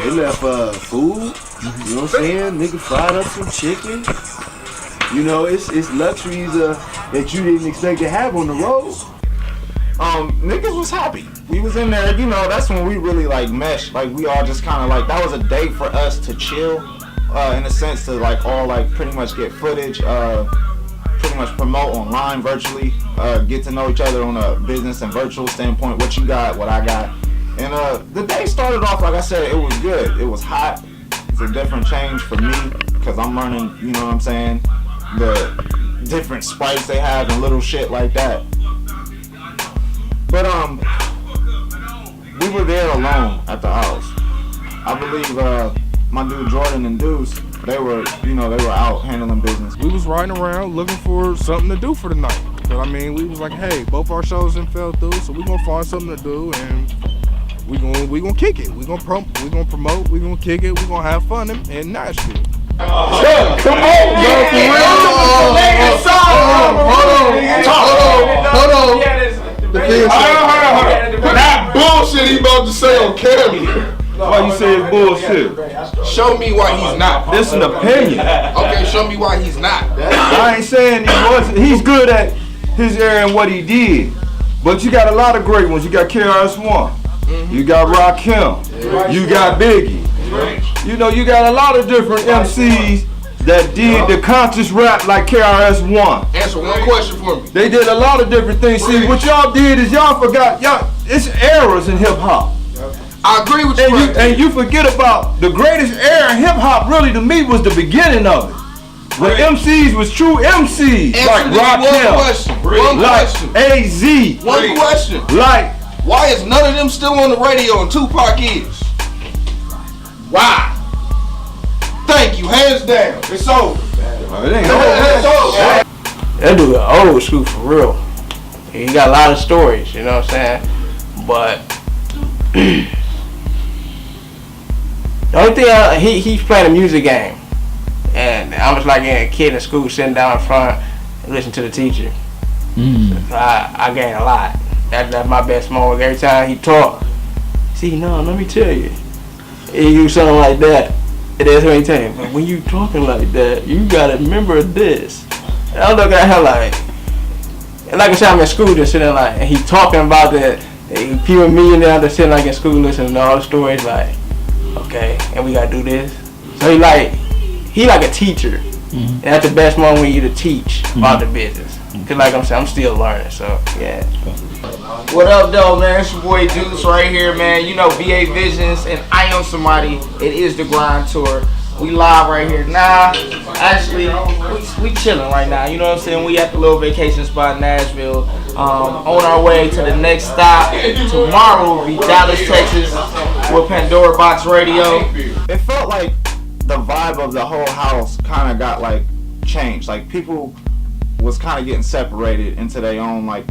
They left food. You know what I'm saying? Nigga fried up some chicken. You know, it's luxuries that you didn't expect to have on the road. Niggas was happy. We was in there, you know, that's when we really like meshed. Like we all just kind of like, that was a day for us to chill, in a sense to like all like pretty much get footage, pretty much promote online virtually, get to know each other on a business and virtual standpoint, what you got, what I got. And the day started off, like I said, it was good. It was hot. It's a different change for me because I'm learning, you know what I'm saying, the different sprites they have and little shit like that. But we were there alone at the house. I believe my dude Jordan and Deuce, they were out handling business. We was riding around looking for something to do for the night. But I mean, we was like, hey, both our shows didn't fell through, so we gonna find something to do and we gonna kick it. We gonna promote, we gonna kick it, we gonna have fun in Nashville. Come on, bro, for real. Hold on. That bullshit he about to say on camera. Why you say it's bullshit? Show me why he's not. This is an opinion. Okay, show me why he's not. I ain't saying he wasn't. He's good at his area and what he did. But you got a lot of great ones. You got KRS-One. You got Rakim. You got Biggie. You know, you got a lot of different MCs that did the conscious rap like KRS-One. Answer one question for me. They did a lot of different things. See, what y'all did is y'all forgot. It's eras in hip hop. I agree with you. And you forget about the greatest era in hip hop. Really, to me, was the beginning of it. When MCs was true MCs, like Rakim, like AZ. One question. Like, why is none of them still on the radio and Tupac is? Why? Thank you. Hands down. It's over. It ain't over. That dude old school for real. He got a lot of stories, you know what I'm saying? But the only thing he's playing a music game, and I was like a kid in school sitting down in front and listening to the teacher. So I gained a lot. That's my best moment. Every time he talk, see, no, let me tell you, he do something like that. And that's what he tell you. But when you talking like that, you gotta remember this. And I look at him like I said, I'm in school just sitting like, and he talking about that. People me and them just sitting like in school listening to all the stories like, okay, and we gotta do this. So he like a teacher. And that's the best moment when you to teach about the business. Cause like I'm saying, I'm still learning, so yeah. What up, though, man? It's your boy Deuce right here, man. You know, VA Visions and I Am Somebody. It is the Grind Tour. We live right here now. Actually, we chilling right now. You know what I'm saying? We at the little vacation spot in Nashville. On our way to the next stop. Tomorrow will be Dallas, Texas with Pandora Box Radio. It felt like the vibe of the whole house kind of got like changed. Like people was kind of getting separated into their own like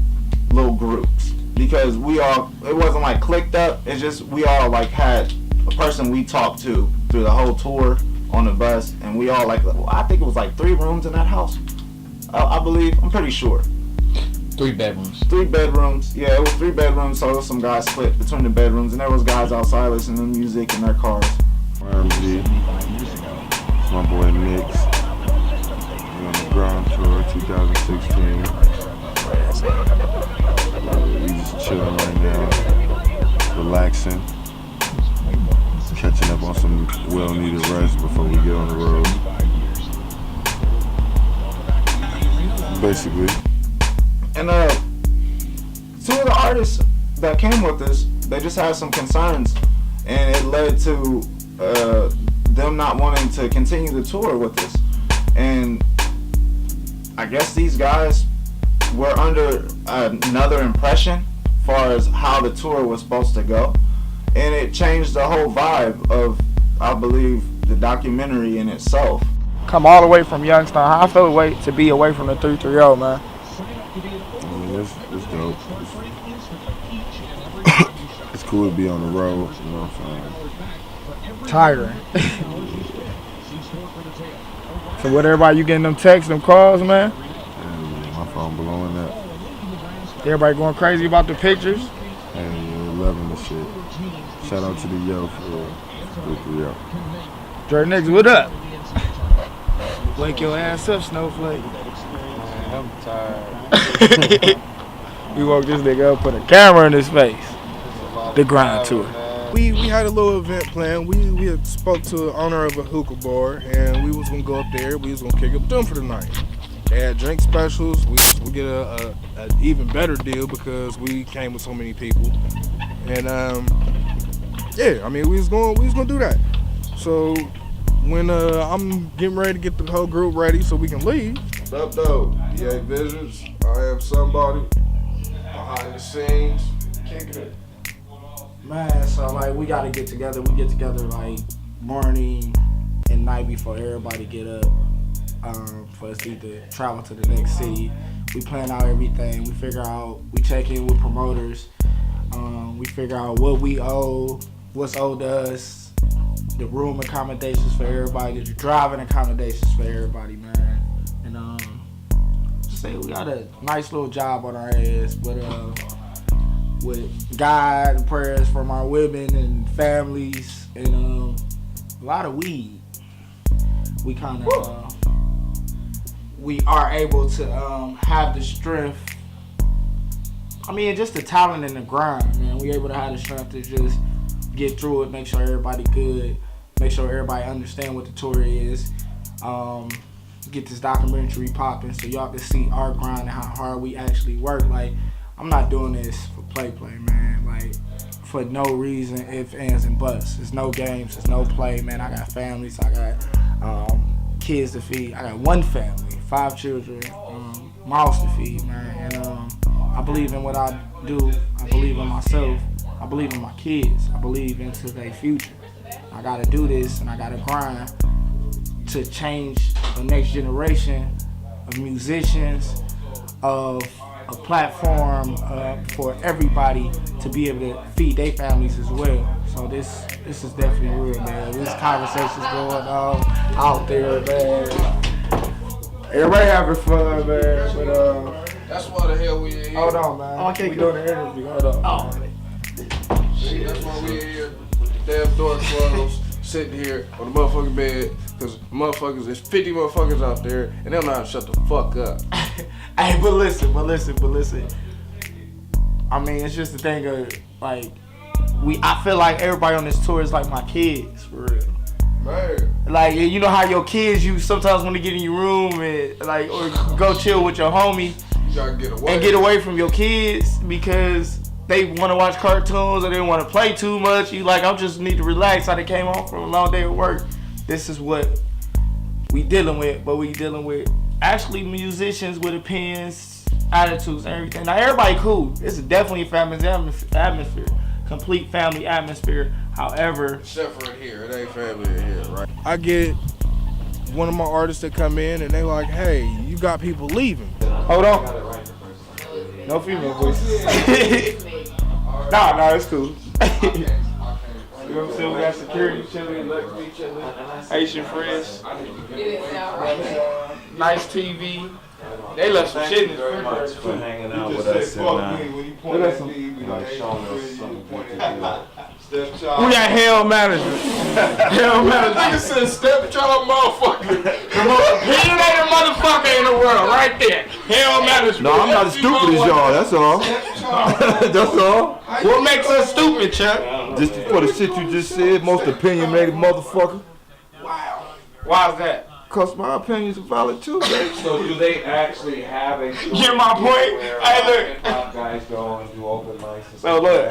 little groups because it wasn't like clicked up. It's just we all like had a person we talked to through the whole tour on the bus, and we all like, I think it was like 3 rooms in that house. I believe, I'm pretty sure. 3 bedrooms. 3 bedrooms. Yeah, it was 3 bedrooms. So there was some guys split between the bedrooms, and there was guys outside listening to music in their cars. RMG. It's my boy Nix. We're on the Grind Tour 2016. We just chilling right now, relaxing, catching up on some well-needed rest before we get on the road. Basically. And 2 of the artists that came with us, they just had some concerns, and it led to them not wanting to continue the tour with us. And I guess these guys were under another impression as far as how the tour was supposed to go, and it changed the whole vibe of, I believe, the documentary in itself. Come all the way from Youngstown. How I feel to be away from the 330, man. I mean, it's dope. It's cool to be on the road, you know what I'm saying? Tiring. So what, everybody, you getting them texts, them calls, man? Yeah, my phone blowing up. Everybody going crazy about the pictures? Yeah, loving the shit. Shout out to the Yo for 330. Dre Nix, what up? Wake your ass up, Snowflake. Man, I'm tired. We woke this nigga up, put a camera in his face. The Grind Tour. We had a little event planned. We had spoke to the owner of a hookah bar, and we was gonna go up there. We was gonna kick up with them for the night. They had drink specials. We get a even better deal because we came with so many people. And yeah, I mean we was gonna do that. So when I'm getting ready to get the whole group ready so we can leave. Up though, DA Visions. I am somebody behind the scenes. Kick it. Man, so like we gotta get together. We get together like morning and night before everybody get up. For us to either travel to the next city. We plan out everything. We figure out. We check in with promoters. We figure out what we owe, what's owed to us, the room accommodations for everybody, the driving accommodations for everybody, man. And say we got a nice little job on our ass, but with God and prayers from our women and families and a lot of weed, we kind of we are able to have the strength. I mean, just the talent and the grind, man. We able to have the strength to just get through it, make sure everybody good, make sure everybody understand what the tour is. Get this documentary popping so y'all can see our grind and how hard we actually work. Like, I'm not doing this for play, man. Like, for no reason, ifs, ands, and buts. There's no games, there's no play, man. I got families, I got kids to feed. I got one family, 5 children, mouths to feed, man. And I believe in what I do. I believe in myself. I believe in my kids. I believe into their future. I gotta do this and I gotta grind to change the next generation of musicians, of a platform for everybody to be able to feed their families as well. So this is definitely real, man. This conversation's going on out there, man. Everybody having fun, man. But that's why the hell we in here. Hold on, man. I can't doing the interview. Hold on. Oh. Shit, that's why we in here. Damn door closed, sitting here on the motherfucking bed, cause motherfuckers, there's 50 motherfuckers out there, and they don't know how to shut the fuck up. Hey, but listen. I mean, it's just the thing of like, I feel like everybody on this tour is like my kids, for real. Man. Like, you know how your kids, you sometimes want to get in your room and like, or go chill with your homie. You gotta get away. And get away from your kids because they want to watch cartoons or they want to play too much. You like, I just need to relax. I done came home from a long day of work. This is what we dealing with, but we dealing with actually musicians with opinions, attitudes, and everything. Now everybody cool. This is definitely a family atmosphere, complete family atmosphere. However, except for in here, it ain't family in here, right? I get one of my artists that come in and they like, hey, you got people leaving. Hold on. No female voices. No, it's cool. You know what I'm saying? We got security chilling, luxury chilling, Haitian friends. Nice TV. They left some shit in the much for hanging out with us and like showing us something good to we got Hell Management. Hell Management. Nigga said stepchild motherfucker. The most opinionated motherfucker in the world, right there. Hell Management. No, I'm not as stupid as y'all, that's all. That's all. What makes us stupid, Chuck? Just for the shit you just said, most opinionated motherfucker. Wow. Why is that? Cause my opinions are valid too, baby. So do they actually have a get my point? Hey, look. Guys go and do open mics. So look,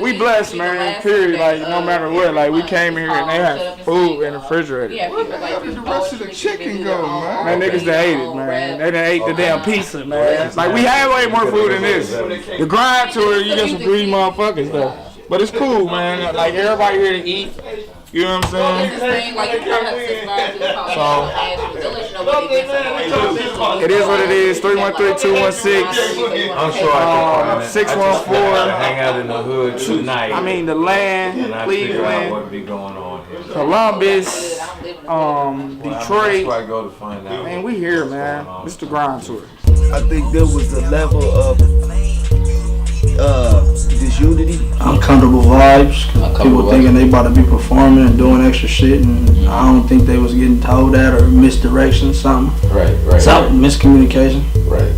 we blessed, man. Period. Like no matter what, like we came here and they had food in the refrigerator. Where did the rest of the chicken go, man? Man, niggas done ate it, man. They done ate the damn pizza, man. Like we had way more food than this. The Grind Tour, you get some greedy motherfuckers though. But it's cool, man. Like everybody here to eat. You know what I'm saying? So, it is what it is. 313-216. I'm sure I can 614. hang out in the hood tonight. I mean, the land, Cleveland, what be going on here. Columbus, Detroit. That's where I go to find out. Man, we here, man. It's the Grind Tour. I think there was a level of disunity? Uncomfortable vibes. People thinking they about to be performing and doing extra shit, and I don't think they was getting told that or misdirection, something. Right. Something, miscommunication. Right.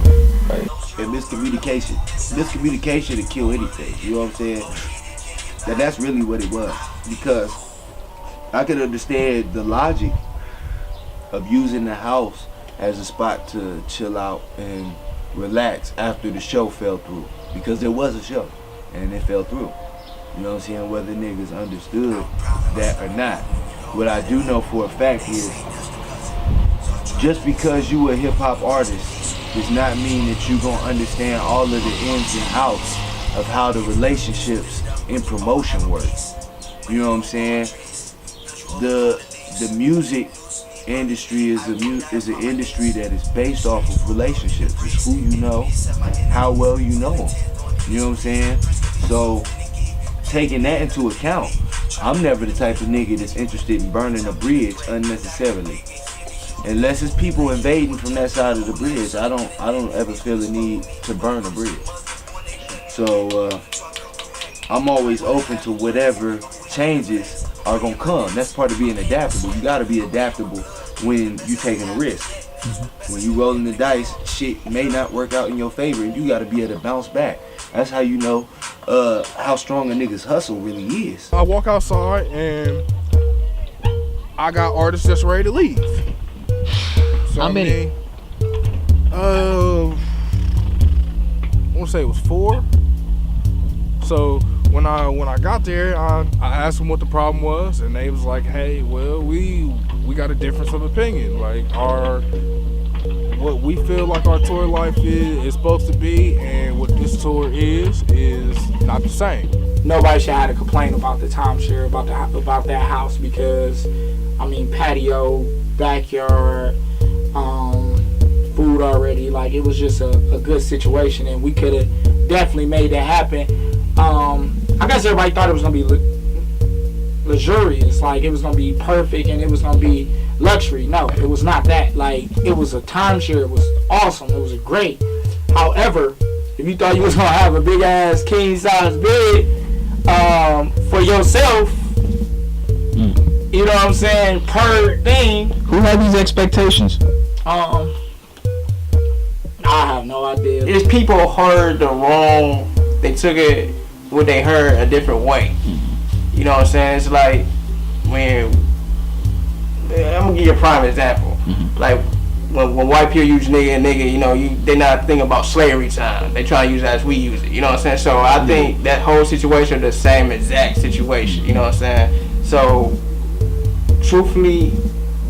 And miscommunication to kill anything. You know what I'm saying? That's really what it was. Because I could understand the logic of using the house as a spot to chill out and relax after the show fell through. Because there was a show and it fell through. You know what I'm saying? Whether niggas understood that or not. What I do know for a fact is just because you a hip hop artist does not mean that you gonna understand all of the ins and outs of how the relationships in promotion work. You know what I'm saying? The music industry is an industry that is based off of relationships. It's who you know, how well you know them. You know what I'm saying? So taking that into account, I'm never the type of nigga that's interested in burning a bridge unnecessarily. Unless it's people invading from that side of the bridge, I don't ever feel the need to burn a bridge. So I'm always open to whatever changes are gonna come. That's part of being adaptable. You gotta be adaptable when you taking a risk. When you rolling the dice, shit may not work out in your favor, and you gotta be able to bounce back. That's how you know how strong a nigga's hustle really is. I walk outside and I got artists that's ready to leave. So How many? I want to say it was 4. So when I got there, I asked them what the problem was, and they was like, "Hey, well, we got a difference of opinion. Like what we feel like our tour life is supposed to be, and what this tour is not the same." Nobody should have to complain about the timeshare, about that house, because I mean, patio, backyard, food already. Like, it was just a good situation, and we could have definitely made that happen. I guess everybody thought it was gonna be luxurious, like it was gonna be perfect and it was gonna be luxury. No, it was not that. Like, it was a timeshare. It was awesome. It was great. However, if you thought you was gonna have a big ass king size bed for yourself, you know what I'm saying, per thing. Who had these expectations? I have no idea. It's people heard the wrong. They took it what they heard a different way. You know what I'm saying? It's like when I'm gonna give you a prime example. Like when white people use nigga, you know, they not thinking about slavery time. They try to use it as we use it. You know what I'm saying? So I think that whole situation is the same exact situation. You know what I'm saying? So truthfully,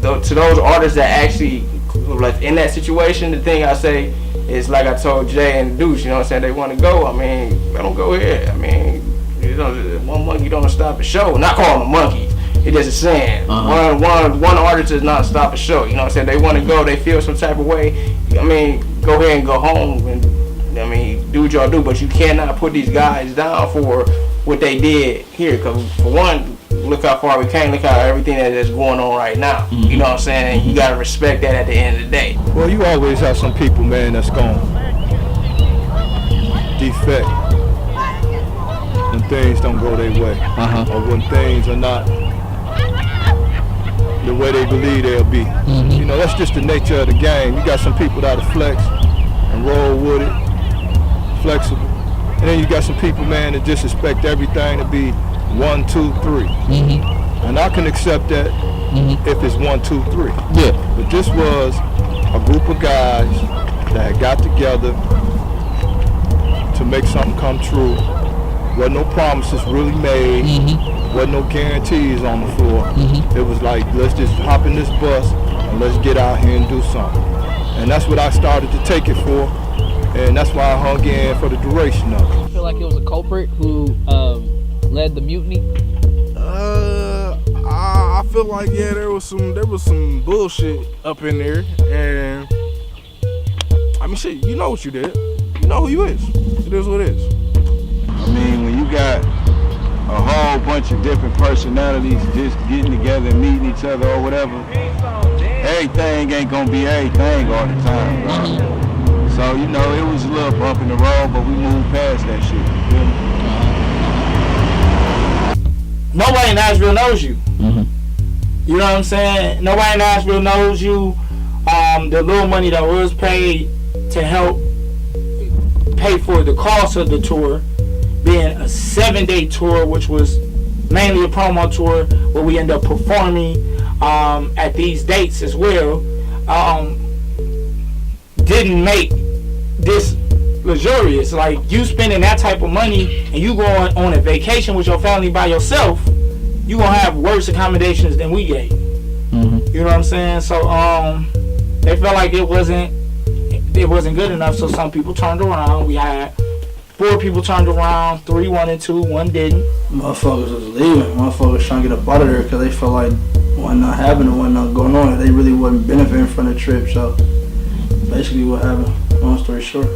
to those artists that actually like in that situation, the thing I say is, like I told Jay and Deuce, you know what I'm saying, they want to go. I mean, they don't go here. I mean, you know, one monkey don't stop a show. Not calling them monkeys. It just a saying. One artist does not stop a show. You know what I'm saying? They want to go. They feel some type of way. I mean, go ahead and go home and, I mean, do what y'all do. But you cannot put these guys down for what they did here. Because for one, look how far we came. Look how everything that is going on right now. You know what I'm saying? You gotta respect that at the end of the day. Well, you always have some people, man, that's gonna defect when things don't go their way, or when things are not the way they believe they'll be. You know, that's just the nature of the game. You got some people that'll flex and roll with it, flexible, and then you got some people, man, that just expect everything to be 1, 2, 3. And I can accept that if it's 1, 2, 3. Yeah. But this was a group of guys that had got together to make something come true. Wasn't no promises really made. Wasn't no guarantees on the floor. It was like, let's just hop in this bus and let's get out here and do something. And that's what I started to take it for. And that's why I hung in for the duration of it. I feel like it was a culprit who led the mutiny. I feel like, yeah, there was some bullshit up in there, and I mean, shit, you know what you did. You know who you is. It is what it is. I mean, when you got a whole bunch of different personalities just getting together and meeting each other or whatever, everything ain't gonna be everything all the time, bro. So, you know, it was a little bump in the road, but we moved past that shit. Nobody in Nashville knows you. You know what I'm saying? Nobody in Nashville knows you. The little money that was paid to help pay for the cost of the tour, being a 7-day tour, which was mainly a promo tour where we end up performing at these dates as well, didn't make this luxurious. Like, you spending that type of money and you going on a vacation with your family by yourself, you gonna have worse accommodations than we gave. You know what I'm saying? So they felt like it wasn't good enough, so some people turned around. We had 4 people turned around, 3 wanted to, 1 didn't. Motherfuckers was leaving. Motherfuckers trying to get up out of there because they felt like wasn't not happening, wasn't not going on. They really wasn't benefiting from the trip. So basically what happened, long story short.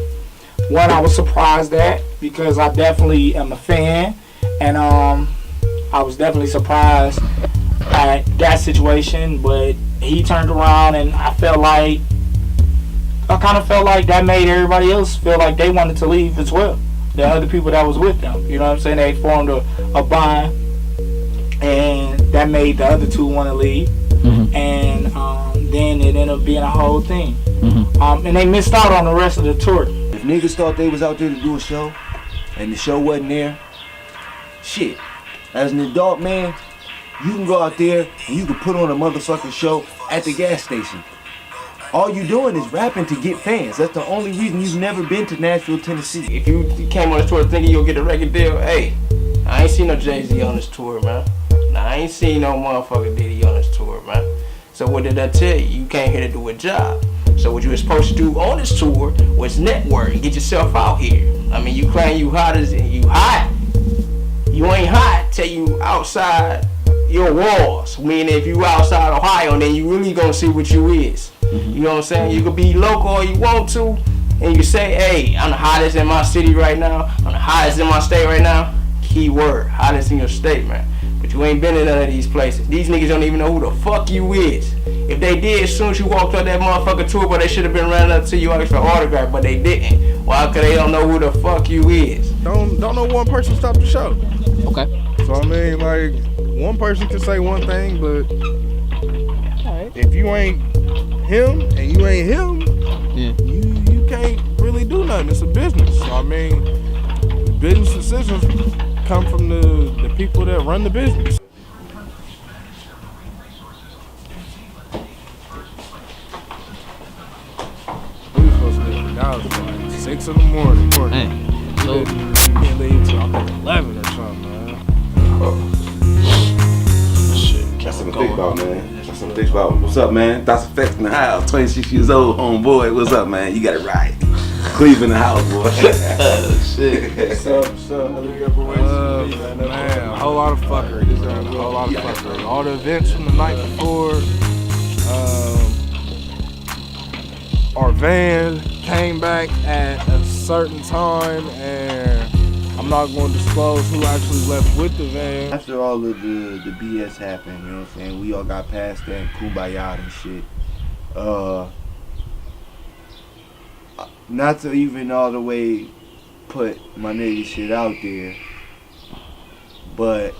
One, I was surprised at, because I definitely am a fan, and I was definitely surprised at that situation, but he turned around and I kind of felt like that made everybody else feel like they wanted to leave as well. The other people that was with them, you know what I'm saying? They formed a bond, and that made the other 2 want to leave. And then it ended up being a whole thing. And they missed out on the rest of the tour. If niggas thought they was out there to do a show, and the show wasn't there, shit, as an adult man, you can go out there and you can put on a motherfucking show at the gas station. All you doing is rapping to get fans. That's the only reason you've never been to Nashville, Tennessee. If you came on this tour thinking you'll get a record deal, hey, I ain't seen no Jay-Z on this tour, man. Nah, I ain't seen no motherfucking Diddy on this tour, man. So what did I tell you? You came here to do a job. So what you were supposed to do on this tour was network and get yourself out here. I mean, you claim you hot. You ain't hot till you outside your walls. Meaning if you outside Ohio, then you really gonna see what you is. You know what I'm saying? You could be local all you want to, and you say, hey, I'm the hottest in my city right now. I'm the hottest in my state right now. Key word, hottest in your state, man. But you ain't been in none of these places. These niggas don't even know who the fuck you is. If they did, as soon as you walked on that motherfucking tour, but they should have been running up to you asking for autograph, but they didn't. Why? Because they don't know who the fuck you is. Don't know one person stop the show. Okay. So I mean, like, one person can say one thing, but if you ain't him and you ain't him, you can't really do nothing. It's a business. So I mean, the business decisions come from the people that run the business. We were supposed to leave the Dallas at like 6 in the morning. We didn't leave till I think 11 or something, man. Shit, that's something to think about, man. That's something to think about. What's up, man? That's Effect in the house. 26 years old, homeboy. What's up, man? You got it right. Cleveland in the house, boy. Shit. What's up? Man, a whole lot of fuckery. All the events from the night before. Our van came back at a certain time, and I'm not going to disclose who actually left with the van. After all of the BS happened, you know what I'm saying? We all got past that kumbaya and shit. Not to even all the way put my nigga shit out there, but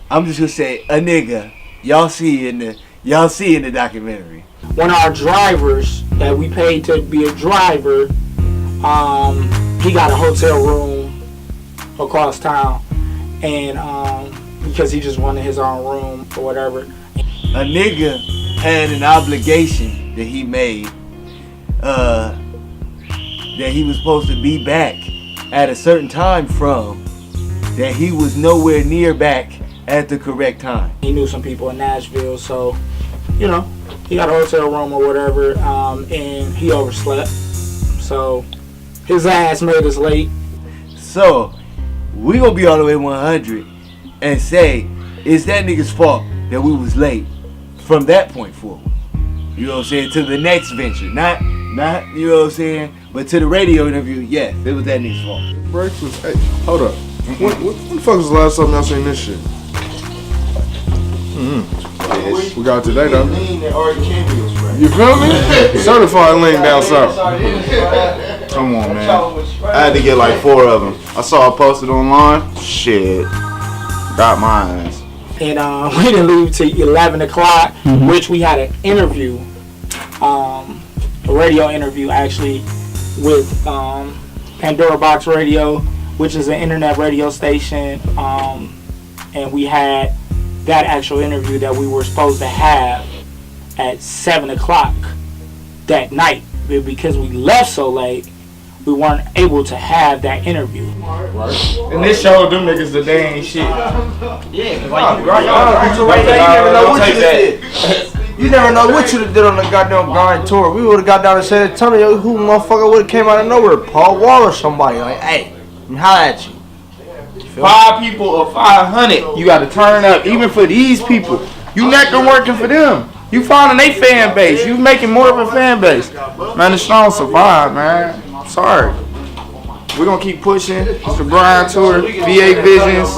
I'm just gonna say a nigga. Y'all see in the documentary. One of our drivers that we paid to be a driver, he got a hotel room across town, and because he just wanted his own room or whatever. A nigga had an obligation that he made, that he was supposed to be back at a certain time from, that he was nowhere near back at the correct time. He knew some people in Nashville, so, you know, he got a hotel room or whatever, and he overslept. So his ass made us late. So we gonna be all the way 100 and say it's that nigga's fault that we was late from that point forward. You know what I'm saying? To the next venture. Not you know what I'm saying? But to the radio interview, yes, it was that nigga's fault. Breakfast. Hey, hold up. When the fuck was the last time y'all seen this shit? We got it today though. You feel me? Certified lean down south. Come on, man. I had to get like 4 of them. I saw it posted online. Shit. Got mine. And we didn't leave till 11 o'clock, which we had an interview, a radio interview actually, with Pandora Box Radio, which is an internet radio station. And we had that actual interview that we were supposed to have at 7 o'clock that night. But because we left so late, we weren't able to have that interview. And this showed them niggas that they ain't shit. You never know what you'd have did on the goddamn grind tour. We would have got down to San Antonio, who motherfucker would have came out of nowhere? Paul Wall or somebody. Like, hey, I'm holla at you. 5 people or 500, you got to turn up. Even for these people, you necking working for them. You finding they fan base. You making more of a fan base. Man, the strong survive, man. Sorry. We're going to keep pushing. It's the Grind Tour, VA Visions.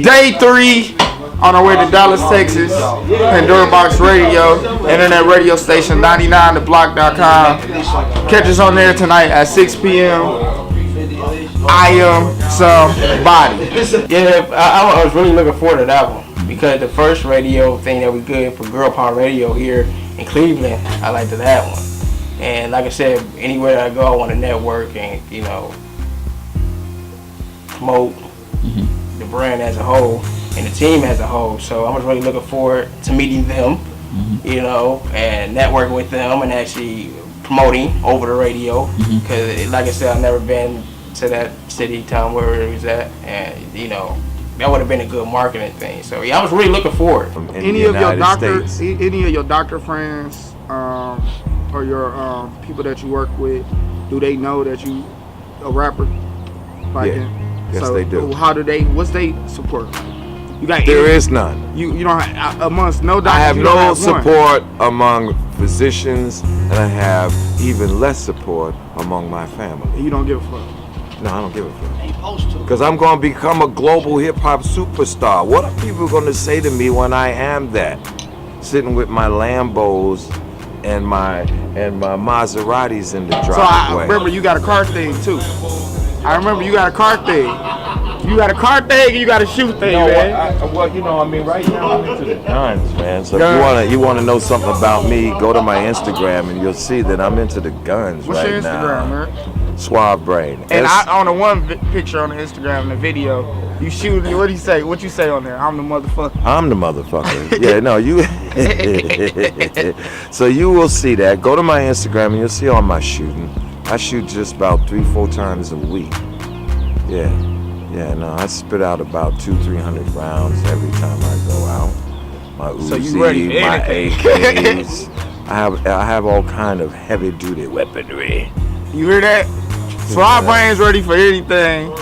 Day 3 on our way to Dallas, Texas. Pandora Box Radio, internet radio station 99theblock.com. Catch us on there tonight at 6 p.m. I am somebody. Yeah, I was really looking forward to that one because the first radio thing that we did for Girl Power Radio here in Cleveland, I liked that one. And like I said, anywhere that I go, I want to network and, you know, promote the brand as a whole and the team as a whole. So I was really looking forward to meeting them, you know, and networking with them and actually promoting over the radio. Because, like I said, I've never been to that city, town, wherever it was at, and you know that would have been a good marketing thing. So yeah, I was really looking forward. Any of your doctor friends, or your people that you work with, do they know that you a rapper? Like, yeah. Yes, so they do. How do they? What's they support? You got there is none. You don't have, amongst no doctors. I have you don't no have support among physicians, and I have even less support among my family. You don't give a fuck. No, I don't give a fuck. Because I'm going to become a global hip-hop superstar. What are people going to say to me when I am that? Sitting with my Lambos and my Maseratis in the driveway. So I remember you got a car thing too. I remember you got a car thing. You got a car thing and you got a shoe thing, man. Well, you know, I mean, right now I'm into the guns, man. So if you want to know something about me, go to my Instagram and you'll see that I'm into the guns What's right your Instagram, now. man? Suave Brain. And on the one picture on the Instagram, the video, you shooting. What do you say? What you say on there? I'm the motherfucker. I'm the motherfucker. Yeah, no, you. So you will see that. Go to my Instagram and you'll see all my shooting. I shoot just about 3-4 times a week. Yeah, no, I spit out about 200-300 rounds every time I go out. My Uzi, So you ready for my anything. AKs. I have all kind of heavy-duty weaponry. You hear that? So our brain's ready for anything.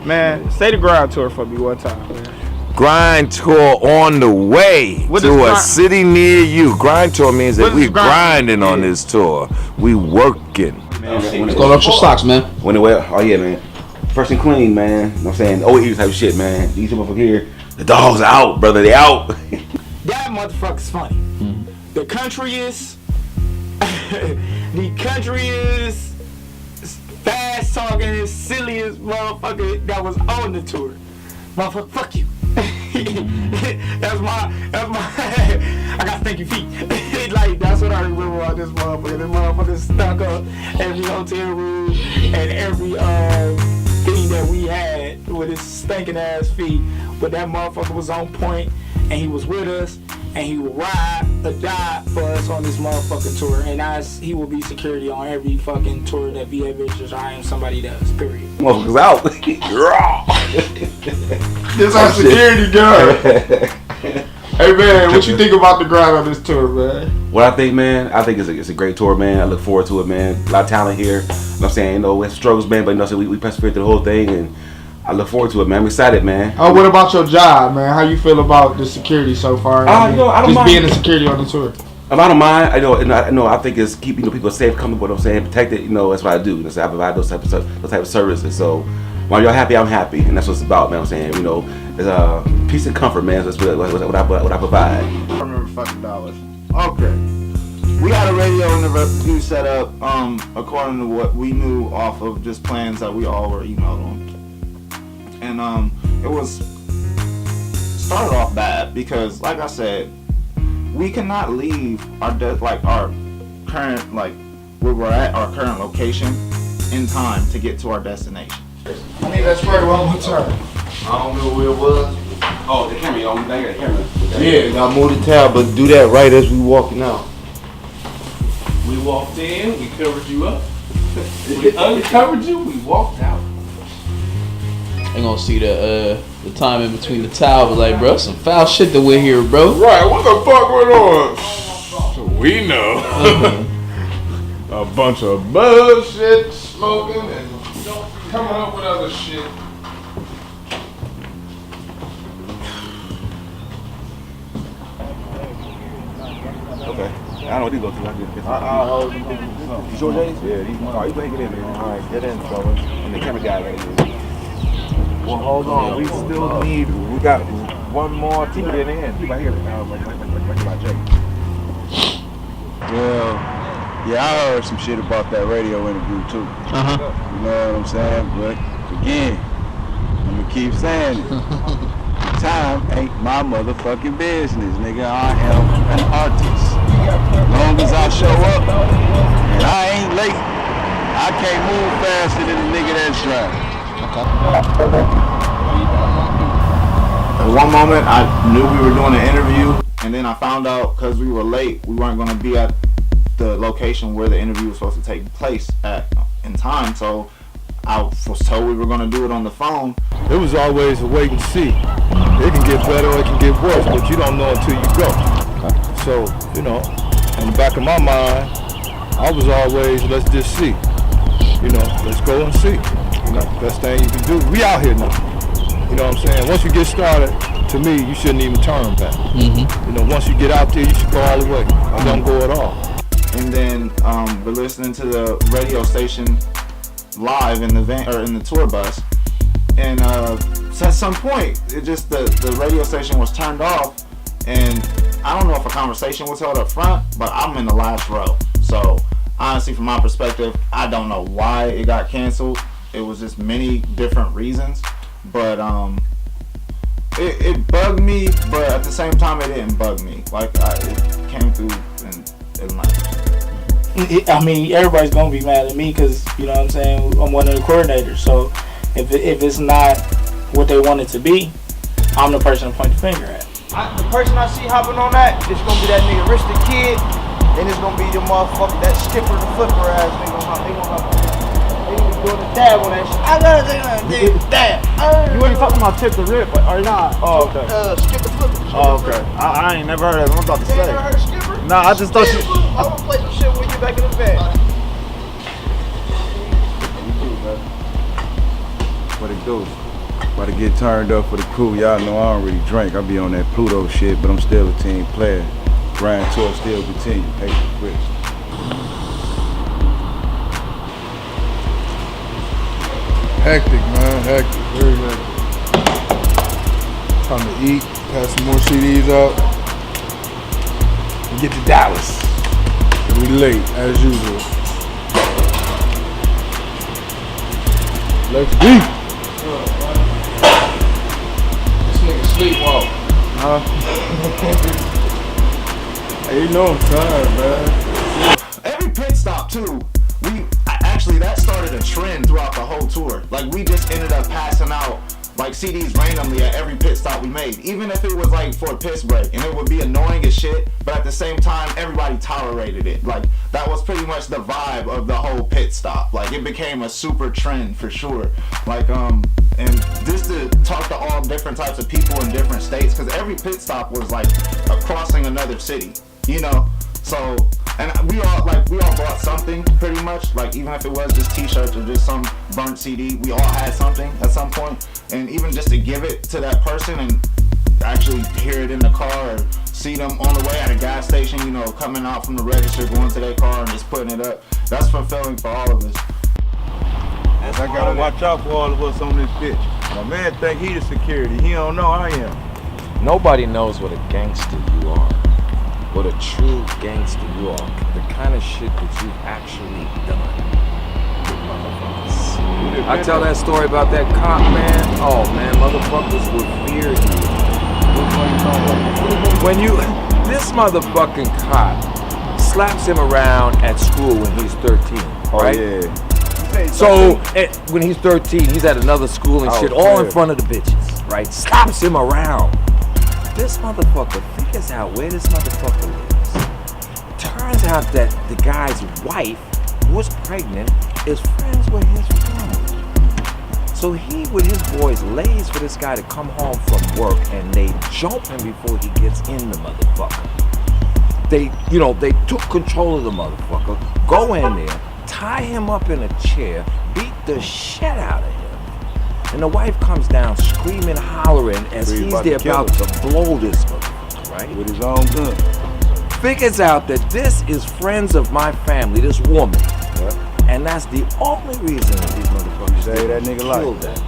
Man, say the Grind Tour for me one time, man. Grind Tour on the way to a city near you. Grind Tour means that we grinding on this tour. We working. Let's go up your socks, man. When the way, oh yeah, man. Fresh and clean, man. You know what I'm saying? OE type of shit, man. These motherfuckers here, the dogs are out, brother. They out. That motherfucker's funny. The country is fast talking, silliest motherfucker that was on the tour. Motherfucker, fuck you. that's my I got stinky feet. Like, that's what I remember about this motherfucker. This motherfucker stuck up every hotel room and every thing that we had with his stinking ass feet. But that motherfucker was on point and he was with us and he will ride or die for us on this motherfucking tour. And he will be security on every fucking tour that VA Ventures I Am Somebody does, period. Motherfuckers out. This our security guard. Hey man, what you think about the grind on this tour, man? What I think, man, I think it's a great tour, man. I look forward to it, man. A lot of talent here. You know what I'm saying? You know, we have struggles, man, but you know, so we persevered through the whole thing, and I look forward to it, man. I'm excited, man. Oh, what about your job, man? How you feel about the security so far? You know, I don't just mind being the security on the tour. I don't mind. I know. I think it's keeping people safe, comfortable. What I'm saying, protected. You know, that's what I do. I provide those type of services. So while you're happy, I'm happy, and that's what it's about, man. I'm saying, you know, it's peace and comfort, man. That's what I provide. I remember fucking dollars. Okay. we had a radio interview set up according to what we knew off of just plans that we all were emailed on. And it was started off bad because, like I said, we cannot leave our current, like where we're at, our current location in time to get to our destination. I need that spray one more time. I don't know where it was. Oh, the camera, you got the camera. Yeah, I moved the tab, but do that right as we walking out. We walked in, we covered you up. We uncovered you, we walked out. They gonna see the time in between the towel, but like, bro, some foul shit that we're here, bro. Right, what the fuck went on? So we know. A bunch of bullshit, smoking, and coming up with other shit. Okay. I don't know what these go to. I'll hold them. You sure, James? Yeah, these ones. You go ahead and get in, man. All right, get in, fellas. And the camera guy right here. Well, hold on. We still need. We got one more team in. Right here. Right Jay. Well, yeah, I heard some shit about that radio interview too. You know what I'm saying? But again, I'm gonna keep saying it. Time ain't my motherfucking business, nigga. I am an artist. As long as I show up and I ain't late, I can't move faster than the nigga that's driving. At one moment, I knew we were doing an interview, and then I found out because we were late, we weren't going to be at the location where the interview was supposed to take place at in time. So I was told we were going to do it on the phone. It was always a wait and see. It can get better or it can get worse, but you don't know until you go. So, you know, in the back of my mind, I was always, let's just see. You know, let's go and see. You know, best thing you can do. We out here now. You know what I'm saying? Once you get started, to me, you shouldn't even turn back. You know, once you get out there, you should go all the way. I don't go at all. And then we're listening to the radio station live in the van or in the tour bus, and at some point, it just the radio station was turned off, and I don't know if a conversation was held up front, but I'm in the last row. So honestly, from my perspective, I don't know why it got canceled. It was just many different reasons, but it bugged me, but at the same time, it didn't bug me. Like it came through and like. I mean, everybody's gonna be mad at me because, you know what I'm saying, I'm one of the coordinators. So if it's not what they want it to be, I'm the person to point the finger at. The person I see hopping on that, it's gonna be that nigga Rich the Kid, and it's gonna be the motherfucker, that skipper, the flipper ass nigga. They gonna doing the dab on that shit. I gotta do the dab. You ain't talking about Tip the Rip or not? Oh, okay. Skip the flipper. Oh, okay. I ain't never heard of it. I'm about to say. You never heard of Skipper? Nah, I just thought you. I'm gonna play some shit with you back in the bed. What it do? About to get turned up for the crew. Y'all know I don't really drink. I be on that Pluto shit, but I'm still a team player. Grand Tour still continue. Hey, Chris. Hectic, man. Hectic. Very hectic. Time to eat. Pass some more CDs out. And get to Dallas. And we late, as usual. Let's eat. This nigga sleepwalk. Huh? Hey, you know I'm tired, man. Every pit stop too. Actually, that started a trend throughout the whole tour. Like, we just ended up passing out like CDs randomly at every pit stop we made, even if it was like for a piss break, and it would be annoying as shit, but at the same time, everybody tolerated it. Like, that was pretty much the vibe of the whole pit stop. Like, it became a super trend for sure. Like, and just to talk to all different types of people in different states, because every pit stop was like crossing another city, you know? So, and we all bought something pretty much, like even if it was just t-shirts or just some burnt CD, we all had something at some point. And even just to give it to that person and actually hear it in the car or see them on the way at a gas station, you know, coming out from the register, going to their car and just putting it up, that's fulfilling for all of us. As I gotta watch out for all of us on this bitch. My man think he the security, he don't know I am. Nobody knows what a gangster you are. but a true gangster you are. The kind of shit that you've actually done. I tell that story about that cop, man. Oh man, motherfuckers would fear you. When you, this motherfucking cop slaps him around at school when he's 13, right? Yeah. So when he's 13, he's at another school and shit, all in front of the bitches, right? Slaps him around. This motherfucker figures out where this motherfucker lives. Turns out that the guy's wife, who was pregnant, is friends with his family. So he, with his boys, lays for this guy to come home from work, and they jump him before he gets in the motherfucker. They took control of the motherfucker, go in there, tie him up in a chair, beat the shit out of him. And the wife comes down screaming, hollering as he's there about to blow this motherfucker, right? With his own gun. Figures out that this is friends of my family, this woman. And that's the only reason that these motherfuckers saved that nigga life. That.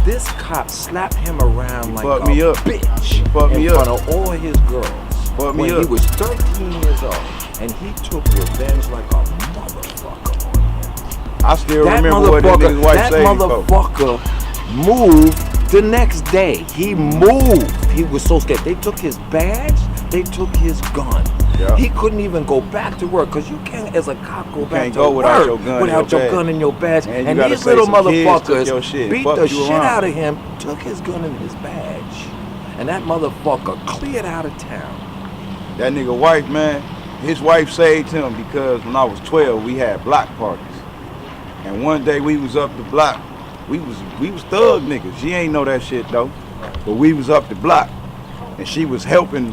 This cop slapped him around like a me up. bitch in front of all his girls when he was 13 years old. And he took revenge like a motherfucker on him. I still remember what that nigga's wife said. That motherfucker moved the next day. He moved. He was so scared. They took his badge. They took his gun. Yeah. He couldn't even go back to work because you can't, as a cop, go back to work without your gun and your badge. And these little motherfuckers beat the shit out of him, took his gun and his badge, and that motherfucker cleared out of town. That nigga wife, man, his wife saved him because when I was 12, we had block parties, and one day we was up the block. We was thug niggas. She ain't know that shit though, but we was up the block, and she was helping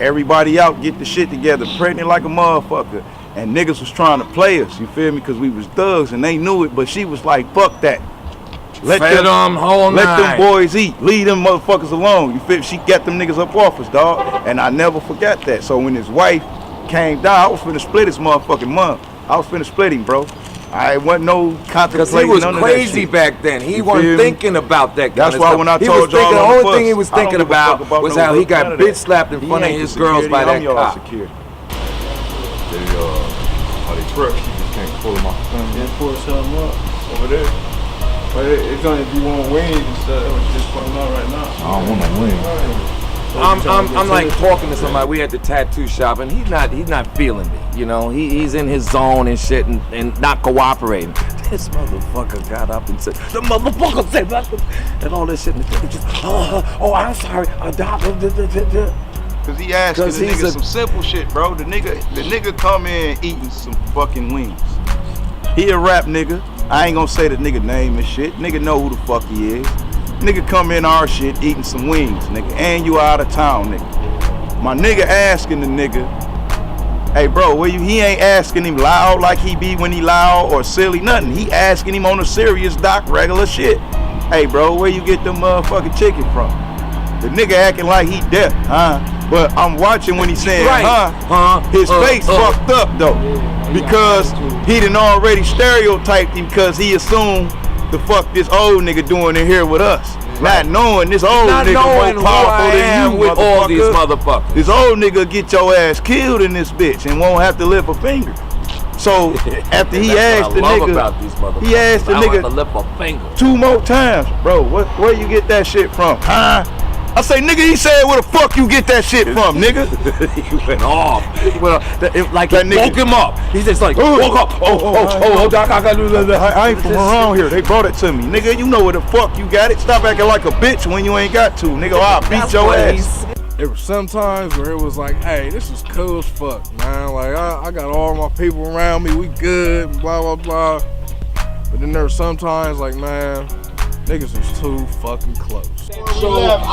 everybody out get the shit together, pregnant like a motherfucker. And niggas was trying to play us, you feel me? Because we was thugs and they knew it, but she was like, fuck that. Let them boys eat. Leave them motherfuckers alone. You feel me? She got them niggas up off us, dog. And I never forgot that. So when his wife came down, I was finna split his motherfucking mom. I was finna split him, bro. I wasn't no contemplating because he was crazy back then. He wasn't thinking about that kind of stuff. That's why when I told y'all the only thing he was thinking about was how he got bitch slapped in front of his girls by that cop. They truck, you just can't pull them off. Yeah, pull something up over there. But it's only if you want wings and stuff. It's just pulling up right now. I don't want no wings. I'm like talking to somebody. We at the tattoo shop, and he's not feeling me. You know, he's in his zone and shit, and not cooperating. This motherfucker got up and said, "The motherfucker said," and all this shit, and the just, oh, I'm sorry, Cause he asking the nigga some simple shit, bro. The nigga come in eating some fucking wings. He a rap nigga. I ain't gonna say the nigga name and shit. Nigga know who the fuck he is. Nigga come in our shit eating some wings, nigga, and you out of town, nigga. My nigga asking the nigga, hey bro, where you? He ain't asking him loud like he be when he loud or silly, nothing. He asking him on a serious regular shit. Hey bro, where you get them motherfucking chicken from? The nigga acting like he deaf, huh? But I'm watching when he saying, his face fucked up though. Because he done already stereotyped him because he assumed the fuck this old nigga doing in here with us. Not knowing this old nigga more powerful than you, with all these motherfuckers. This old nigga get your ass killed in this bitch and won't have to lift a finger. So after he asked the nigga, he asked the nigga 2 more times, bro, where you get that shit from? Huh? I say, nigga, he said, where the fuck you get that shit from, nigga? He went off. Like he woke him up. He's just like, woke up. I ain't from around here. They brought it to me. Nigga, you know where the fuck you got it. Stop acting like a bitch when you ain't got to. Nigga, I'll beat your ass. There were some times where it was like, hey, this is cool as fuck, man. Like, I got all my people around me. We good, blah, blah, blah. But then there were some times like, man, niggas was too fucking close. So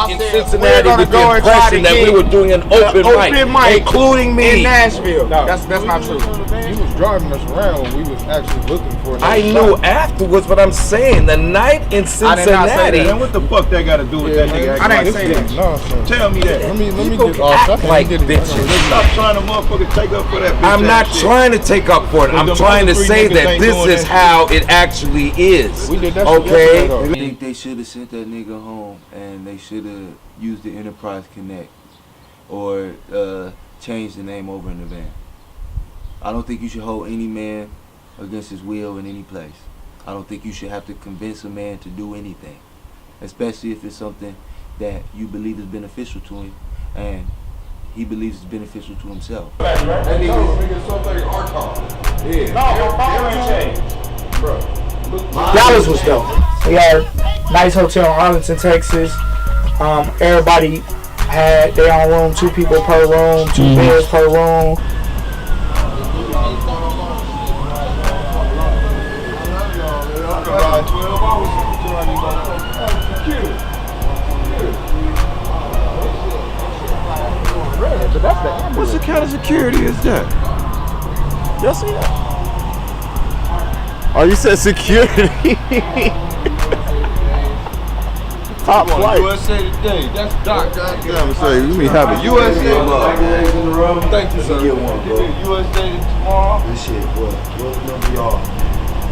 in Cincinnati, with the impression that we were doing an open mic, including me. In Nashville. No, that's not true. You was driving us around when we was actually looking for. I knew afterwards, but I'm saying the night in Cincinnati. Man, what the fuck that got to do with that nigga? I didn't say that. Nonsense. Tell me that. Let me get act like bitches. Stop trying to motherfucker take up for that bitch. I'm not trying to take up for it. I'm trying to say that this is how it actually is. Okay? I think they should have sent that nigga home and they should have used the Enterprise Connect or change the name over in the van. I don't think you should hold any man against his will in any place. I don't think you should have to convince a man to do anything, especially if it's something that you believe is beneficial to him and he believes it's beneficial to himself. Dallas was dope. We had a nice hotel in Arlington, Texas. Everybody had their own room, 2 people per room, 2 beds per room. What kind of security is that? Y'all see that? Oh, you said security. Top flight. USA Today. That's Doc. Goddamn, say you mean have a USA in the room. Thank you, sir. Get one, bro. USA tomorrow. This shit, what number y'all?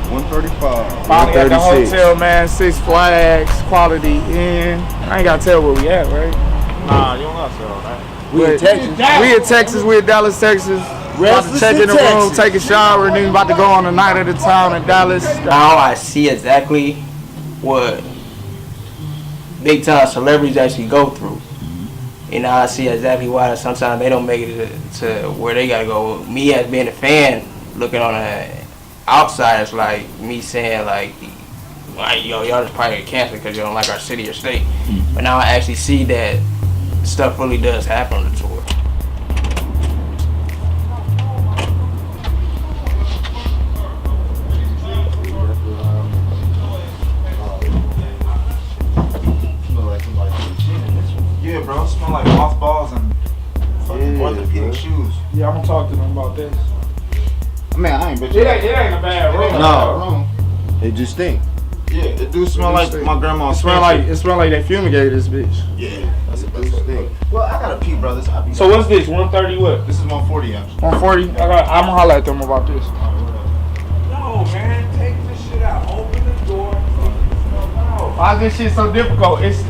135. Finally at the hotel, man. 6 Flags, Quality Inn. I ain't gotta tell where we at, right? Nah, you don't got to tell that. We in Texas. We in Dallas, Texas. About to check in the room, take a shower, and then about to go on the night of the town in Dallas. Now I see exactly what big time celebrities actually go through. And now I see exactly why sometimes they don't make it to where they gotta go. Me as being a fan, looking on the outside, it's like me saying like yo, y'all just probably get canceled because you don't like our city or state. But now I actually see that stuff really does happen on the tour. Yeah, bro, it smell like mothballs and fucking orthopedic shoes. Yeah, I'm gonna talk to them about this. Man, I ain't bitch. It ain't a bad room. No, it just stink. Yeah, it do smell like my grandma's. It smell like they fumigated this bitch. Yeah, that's the best thing. Well, I gotta pee, brothers. So what's this? 130 what? This is 140 actually. 140. I'm gonna holler at them about this. No, man, take this shit out. Open the door. Why is this shit so difficult? It's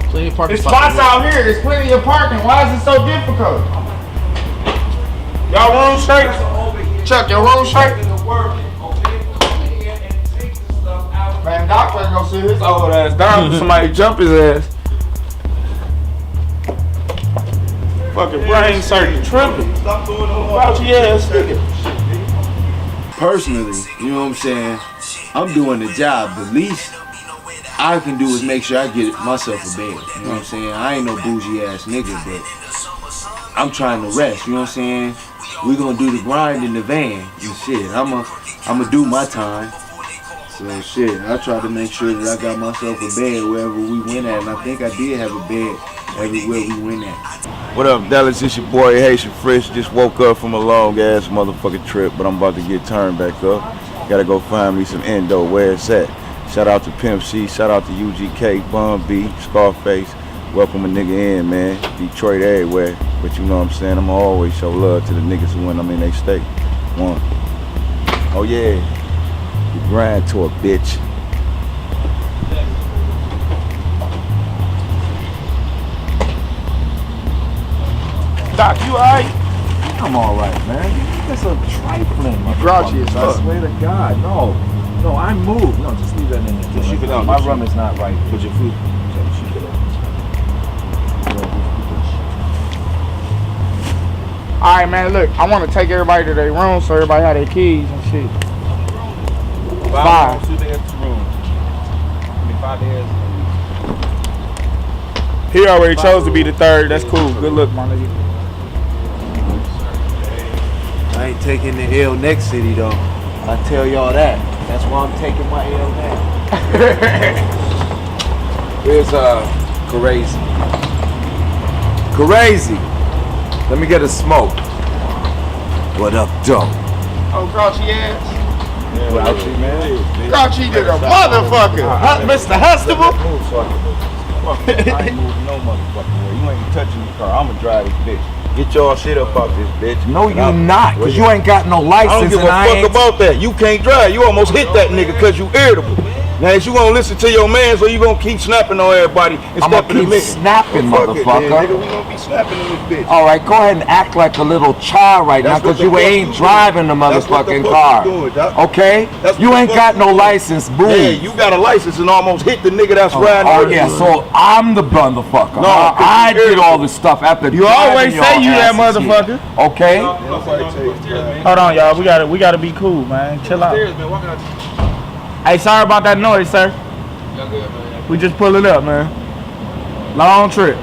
plenty of parking spots out here. There's plenty of parking. Why is it so difficult? Y'all room straight? Chuck, your room straight? Man, Doc better go sit his old ass down and somebody jump his ass. Fucking brain surgery tripping. Grouchy ass nigga. Personally, you know what I'm saying? I'm doing the job. The least I can do is make sure I get myself a bed. You know what I'm saying? I ain't no bougie ass nigga, but I'm trying to rest. You know what I'm saying? We gonna do the grind in the van and shit. I'ma do my time. So shit, I try to make sure that I got myself a bed wherever we went at, and I think I did have a bed everywhere we went at. What up, Dallas? It's your boy Haitian Fresh. Just woke up from a long ass motherfucking trip, but I'm about to get turned back up. Gotta go find me some endo. Where it's at? Shout out to Pimp C. Shout out to UGK, Bun B, Scarface. Welcome a nigga in, man. Detroit everywhere, but you know what I'm saying? I'ma always show love to the niggas who when I'm in they state. One. Oh yeah. The grind tour, bitch. Doc, you alright? I'm alright, man. That's a trifling. Grouchy as I fuck. swear to God, no. No, I moved. No, just leave that in there. Just keep it out. My rum is not right. Put your feet. Keep it out. Alright, man, look, I want to take everybody to their room so everybody have their keys and shit. 5. 2 days to room. 5 days. He already chose to be the third. That's cool. Good look, my nigga. I ain't taking the L next city though. I tell y'all that. That's why I'm taking my L now. Here's Crazy. Crazy. Let me get a smoke. What up, dope? Oh, Grouchy ass. Grouchy, man. Grouchy did a motherfucker. Mr. Huxtable. I ain't moving no motherfucking way. You ain't touching the car. I'ma drive this bitch. Get y'all shit up out this bitch. No, you not, cause you ain't got no license. I don't give a fuck about that. You can't drive. You almost hit that nigga cause you irritable. Now, is you gonna listen to your mans or you gonna keep snapping on everybody and I'm gonna stepping in keep the snapping, motherfucker. Yeah, nigga, we gonna be snapping in this bitch. All right, go ahead and act like a little child right now, because you ain't driving the motherfucking car. Okay? You ain't got no license, boo. Yeah, you got a license and almost hit the nigga that's riding. Oh yeah, so I'm the motherfucker. No, I did all this stuff after. You always say you that driving your asses motherfucker. here. Okay? Hold on, y'all. We gotta be cool, man. Chill out. Hey, sorry about that noise, sir. We just pulling up, man. Long trip.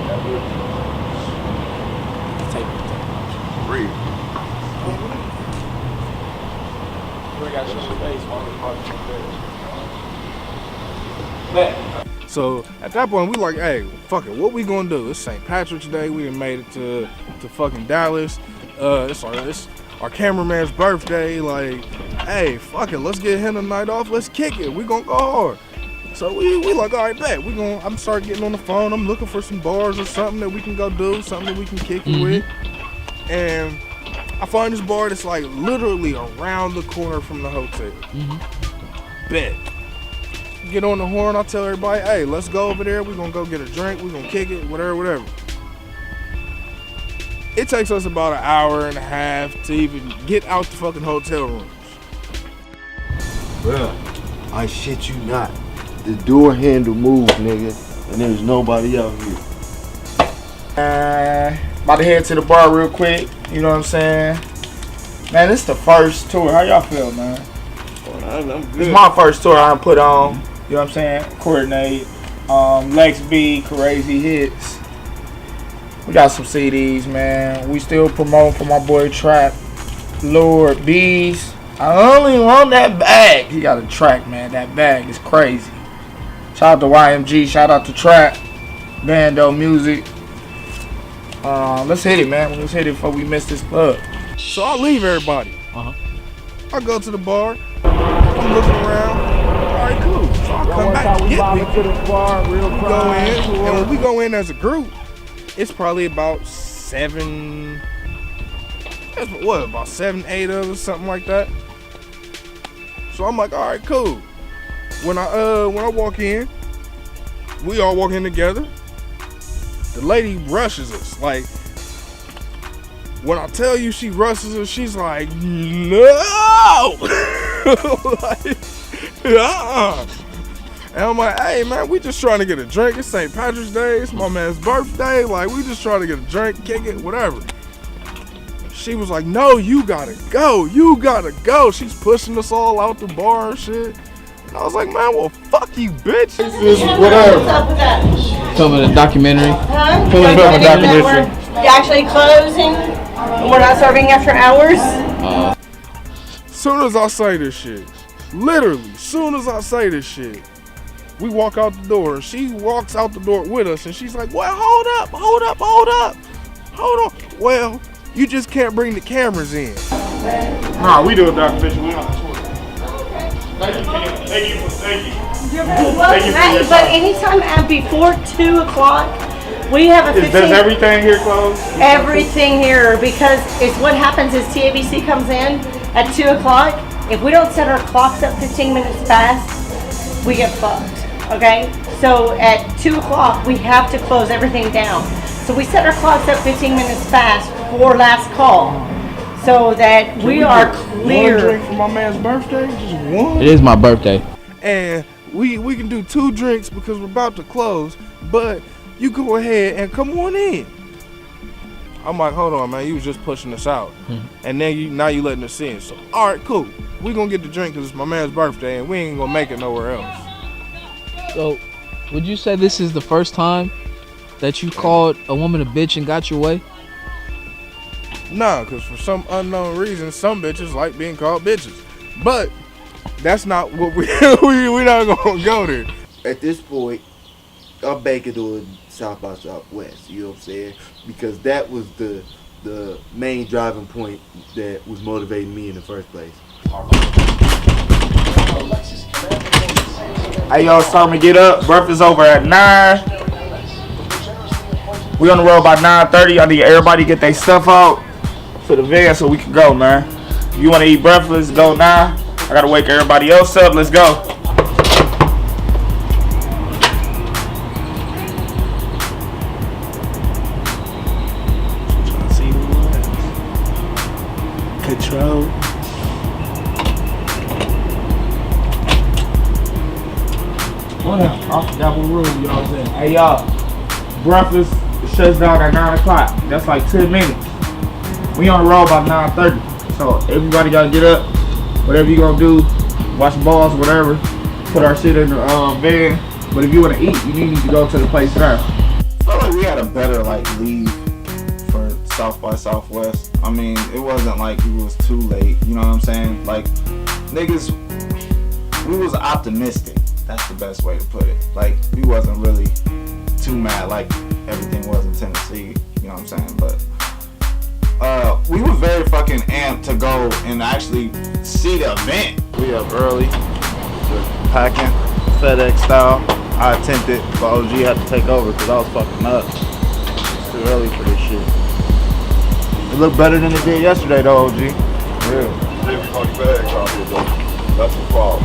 So at that point, we like, hey, fuck it, what we gonna do? It's St. Patrick's Day. We done made it to fucking Dallas. It's our cameraman's birthday. Like, hey, fuck it, let's get him a night off. Let's kick it. We gonna go hard. So we like, all right, bet. I'm start getting on the phone. I'm looking for some bars or something that we can go do, something that we can kick it with. And I find this bar that's like literally around the corner from the hotel. Bet. Get on the horn, I'll tell everybody, hey, let's go over there. We're gonna go get a drink, we're gonna kick it, whatever. It takes us about an hour and a half to even get out the fucking hotel rooms. Bruh, I shit you not. The door handle moved, nigga, and there's nobody out here. About to head to the bar real quick. You know what I'm saying? Man, this is the first tour. How y'all feel, man? I'm good. It's my first tour I put on. You know what I'm saying? Coordinate. Lex B, Crazy Hits. We got some CDs, man. We still promote for my boy Trap. Lord Bees. I only want that bag. He got a track, man. That bag is crazy. Shout out to YMG. Shout out to Trap. Bando Music. Let's hit it, man. Let's hit it before we miss this club. So I leave everybody. I go to the bar. I'm looking around. All right, cool. So I come back to get me. We go in, and when we go in as a group, it's probably about 7, 8 of us, something like that. So I'm like, all right, cool. When I walk in, we all walk in together. The lady rushes us. Like, when I tell you she rushes us, she's like, no! Like, and I'm like, hey, man, we just trying to get a drink. It's St. Patrick's Day. It's my man's birthday. Like, we just trying to get a drink, kick it, whatever. She was like, no, you gotta go. You gotta go. She's pushing us all out the bar and shit. And I was like, man, well, fuck you, bitch. This is whatever. Filming a documentary. Filming a documentary. You're actually closing. We're not serving after hours. Soon as I say this shit, literally, soon as I say this shit, we walk out the door. She walks out the door with us, and she's like, well, hold up. Well, you just can't bring the cameras in. Nah, we do a documentary. We on tour. Thank you. But anytime before 2 o'clock, we have a 15. Does everything here close? Everything here, because it's what happens is TABC comes in at 2 o'clock. If we don't set our clocks up 15 minutes fast, we get fucked. Okay? So at 2 o'clock, we have to close everything down. So we set our clocks up 15 minutes fast for last call, so that we are clear. One drink for my man's birthday, just one. It is my birthday. And we can do 2 drinks because we're about to close, but you go ahead and come on in. I'm like, hold on, man, you was just pushing us out, and then now you letting us in. So all right, cool. We gonna get the drink because it's my man's birthday, and we ain't gonna make it nowhere else. So, would you say this is the first time that you called a woman a bitch and got your way? Nah, because for some unknown reason, some bitches like being called bitches. But that's not what we not gonna go there. At this point, I'm banking on South by Southwest, you know what I'm saying? Because that was the main driving point that was motivating me in the first place. Hey, yo, it's time to get up. Breakfast over at 9. We on the road by 9:30. I need everybody to get their stuff out to the van so we can go, man. You want to eat breakfast? Go now. I got to wake everybody else up. Let's go. Control. What up? I forgot what room y'all was in. Hey y'all, breakfast shuts down at 9 o'clock. That's like 10 minutes. We on the road by 9:30. So everybody gotta get up. Whatever you gonna do, watch balls, whatever. Put our shit in the van. But if you wanna eat, you need to go to the place now. I feel like we had a better like leave for South by Southwest. I mean, it wasn't like it was too late. You know what I'm saying? Like niggas, we was optimistic. That's the best way to put it. Like we wasn't really too mad like everything was in Tennessee. You know what I'm saying? But we were very fucking amped to go and actually see the event. We up early, just packing, FedEx style. I attempted, but OG had to take over because I was fucking up. It's too early for this shit. It looked better than it did yesterday though, OG. Yeah. Everybody bags out here though. That's the problem.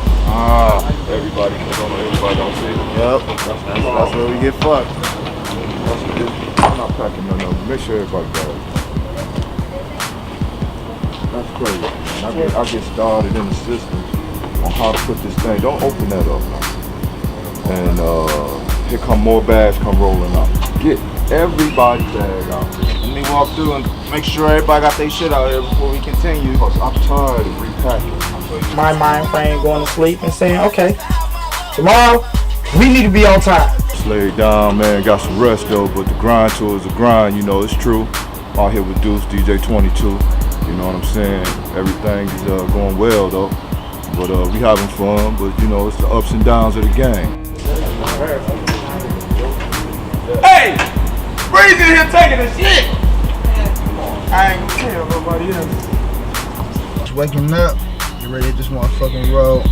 Everybody don't see it. Yep. That's where we get fucked. I'm not packing none of them. Make sure everybody bags. That's crazy, man. I get started in the system on how to put this thing. Don't open that up now. And here come more bags come rolling out. Get everybody's bag out. Let me walk through and make sure everybody got their shit out here before we continue. I'm tired of repacking. My mind frame going to sleep and saying, okay, tomorrow we need to be on time. Slayed down, man. Got some rest though, but the grind tour is a grind. You know, it's true. Out here with Deuce, DJ 22. You know what I'm saying? Everything is going well though. But we having fun. But you know, it's the ups and downs of the game. Hey! Breezy in here taking a shit! I ain't gonna tell nobody else. Just waking up, get ready to hit this motherfucking road.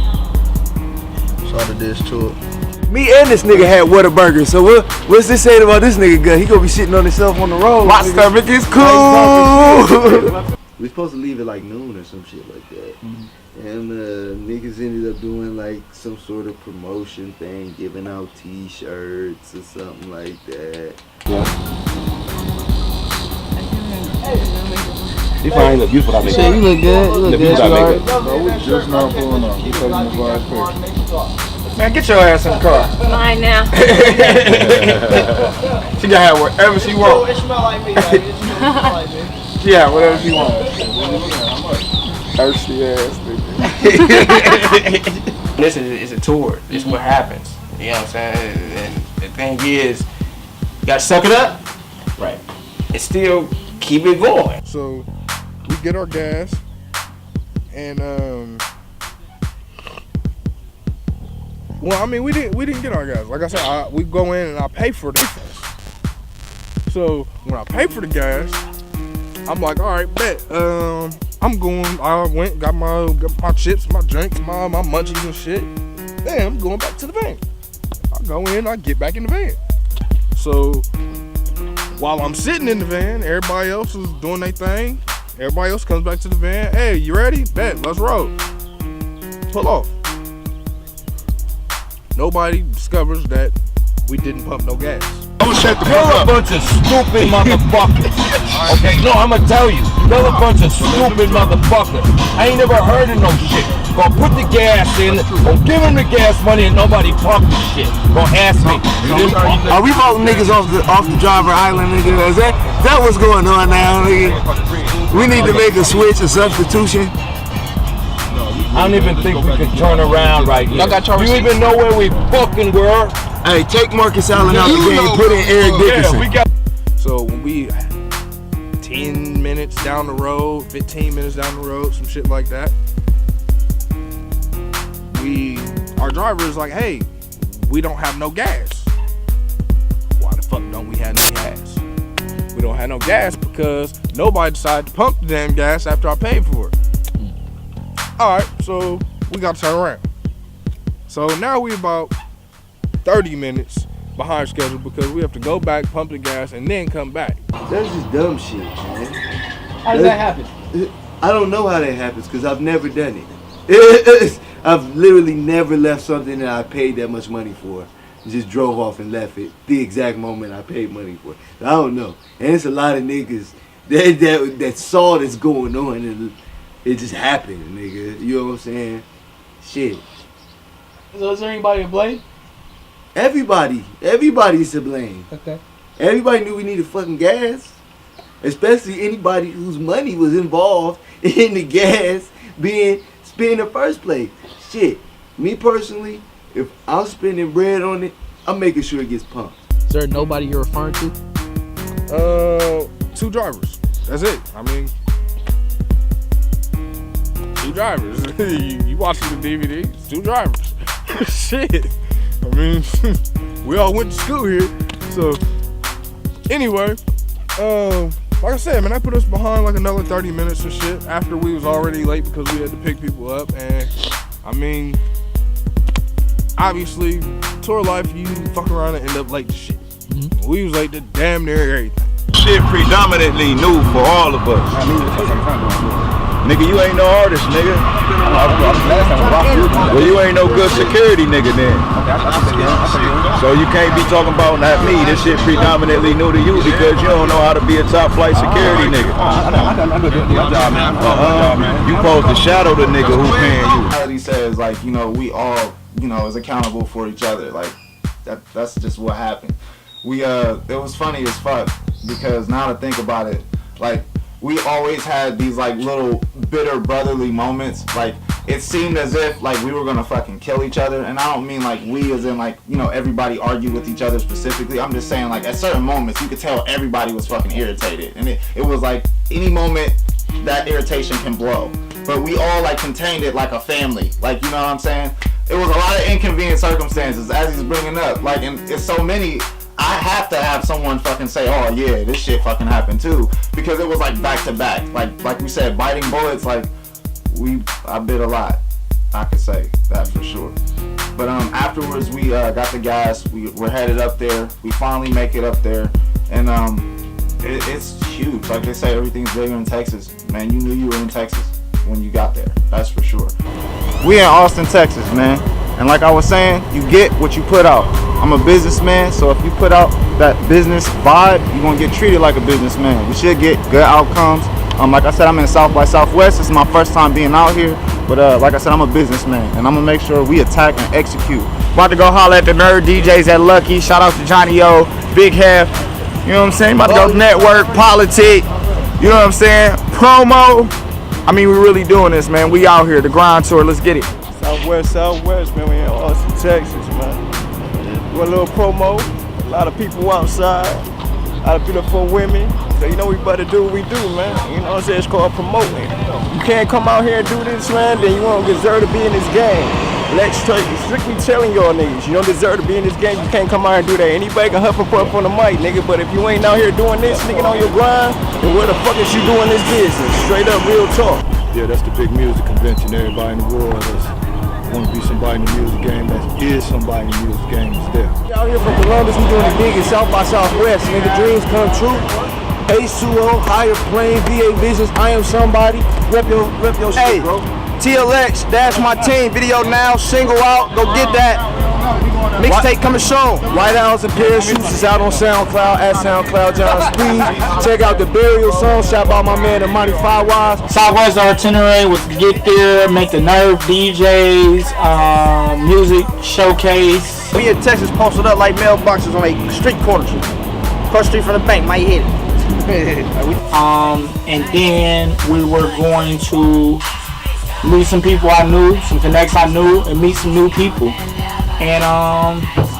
That's all it is to it. Me and this nigga had Whataburger, so what's this saying about this nigga good? He gonna be shitting on himself on the road. My stomach is cool! We supposed to leave at like noon or some shit like that. And niggas ended up doing like some sort of promotion thing, giving out t-shirts or something like that. You find look beautiful out there. Shit, you look good. You look good, sweetheart. Bro, we just now pulling up. You taking the vibe picture. Man, get your ass in the car. Mine now. She can have whatever she wants. It smell like me, baby. It smell like me. Yeah, whatever she wants. Thirsty ass nigga. This is a tour. This is what happens. You know what I'm saying? And the thing is, you gotta suck it up. Right. And still keep it going. So we get our gas and well, I mean we didn't get our gas. Like I said, we go in and I pay for the gas. So when I pay for the gas, I'm like, all right, bet. I'm going. I went, got my chips, my drinks, my munchies and shit. Then I'm going back to the van. I go in, I get back in the van. So while I'm sitting in the van, everybody else is doing their thing. Everybody else comes back to the van. Hey, you ready? Bet, let's roll. Pull off. Nobody discovers that we didn't pump no gas. You're a bunch of stupid motherfuckers. Okay, no, I'm gonna tell you. You're a bunch of stupid motherfuckers. I ain't never heard of no shit. Gonna put the gas in, gonna give him the gas money and nobody pump the shit. Gonna ask me. Are we voting niggas off the driver island, nigga? Is that what's going on now, nigga? We need to make a switch, a substitution. I don't even think we can turn around right here. You even know where we fucking were? Hey, take Marcus Allen out the game, put in Eric Dickerson. So when we 10 minutes down the road, 15 minutes down the road, some shit like that, our driver is like, hey, we don't have no gas. Why the fuck don't we have no gas? We don't have no gas because nobody decided to pump the damn gas after I paid for it. All right, so we got to turn around. So now we about 30 minutes behind schedule because we have to go back, pump the gas, and then come back. That's just dumb shit, man. How does that happen? I don't know how that happens because I've never done it. I've literally never left something that I paid that much money for. Just drove off and left it the exact moment I paid money for it. I don't know. And it's a lot of niggas that saw this going on and It just happened, nigga. You know what I'm saying? Shit. So is there anybody to blame? Everybody's to blame. Okay. Everybody knew we needed fucking gas. Especially anybody whose money was involved in the gas being spent in the first place. Shit. Me personally, if I'm spending bread on it, I'm making sure it gets pumped. Is there nobody you're referring to? 2 drivers. That's it. I mean, 2 drivers. you watching the DVD? 2 drivers. Shit. I mean, we all went to school here. So, anyway, like I said, man, that put us behind like another 30 minutes or shit after we was already late because we had to pick people up. And, I mean, obviously, tour life, you fuck around and end up late to shit. Mm-hmm. We was late to damn near everything. Shit predominantly new for all of us. Nigga, you ain't no artist, nigga. Well, you ain't no good security nigga then. So you can't be talking about not me. This shit predominantly new to you because you don't know how to be a top flight security nigga. You supposed to shadow the nigga who paying you. He says like, you know, we all, you know, is accountable for each other. Like that's just what happened. It was funny as fuck because now to think about it, like we always had these like little bitter brotherly moments. Like it seemed as if like we were gonna fucking kill each other, and I don't mean like we as in like, you know, everybody argued with each other specifically. I'm just saying like at certain moments you could tell everybody was fucking irritated, and it was like any moment that irritation can blow. But we all like contained it like a family. Like, you know what I'm saying? It was a lot of inconvenient circumstances as he's bringing up. Like, and it's so many. I have to have someone fucking say, oh yeah, this shit fucking happened too, because it was like back to back. Like we said, biting bullets. Like I bit a lot. I could say that for sure. But afterwards we got the gas. We're headed up there. We finally make it up there, and it's huge. Like they say, everything's bigger in Texas. Man, you knew you were in Texas when you got there. That's for sure. We in Austin, Texas, man. And like I was saying, you get what you put out. I'm a businessman, so if you put out that business vibe, you're gonna get treated like a businessman. We should get good outcomes. Like I said, I'm in South by Southwest. This is my first time being out here. But like I said, I'm a businessman, and I'm gonna make sure we attack and execute. About to go holler at the nerd DJs at Lucky. Shout out to Johnny O, Big Hef. You know what I'm saying? About to go network, politic. You know what I'm saying? Promo. I mean, we really doing this, man. We out here, the grind tour. Let's get it. Southwest, man. We in Austin, Texas, man. Do a little promo. A lot of people outside. A lot of beautiful women. So you know we better do what we do, man. You know what I'm saying? It's called promoting. You can't come out here and do this, man, then you won't deserve to be in this game. Let's strictly telling y'all niggas, you don't deserve to be in this game. You can't come out here and do that. Anybody can huff and puff on the mic, nigga. But if you ain't out here doing this, nigga, on your grind, then where the fuck is you doing this business? Straight up, real talk. Yeah, that's the big music convention. Everybody in the world that's want to be somebody in the music game, that is somebody in the music game is there. Out here from Columbus, we doing the biggest South by Southwest. Nigga, dreams come true. H2O, Higher Plane, VA Visions, I Am Somebody. Rep your shit, bro. TLX, that's my team. Video now, single out, go get that. Mixtape coming soon. White Owls and Parachutes is out on SoundCloud, at SoundCloud John Speed. Check out the Burial song, shot by my man, the Mighty Firewise. Southwest itinerary was to get there, make the Nerve DJs, music showcase. We in Texas posted up like mailboxes on a street corner. Across the street from the bank, might hit it. And then we were going to meet some people I knew, some connects I knew, and meet some new people. And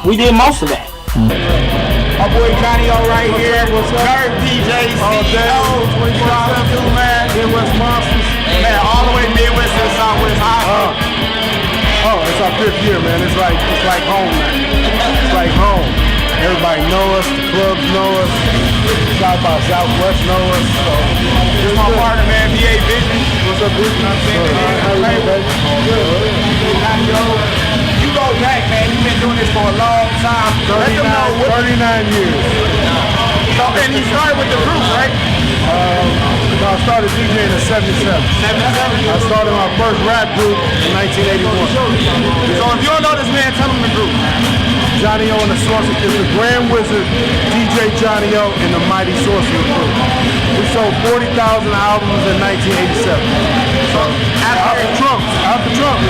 we did most of that. My boy Johnny O right here. What's up? Nerve DJ, CEO, 24/7, man. Midwest Monsters. Man, all the way Midwest to the Southwest. It's our 5th year, man. It's like home, man. It's like home. Everybody know us. The clubs know us. South by Southwest know us. So this is my partner, man. VA Vision. What's up, Vision? You know what I'm saying? You go back, man. You've been doing this for a long time. 39 years. So, and you started with the group, right? I started DJing in 77. I started my first rap group in 1981. So if you don't know this man, tell him the group. Johnny O and the Sorcerer is the Grand Wizard, DJ Johnny O and the Mighty Sorcerer Crew. We sold 40,000 albums in 1987. After Trump.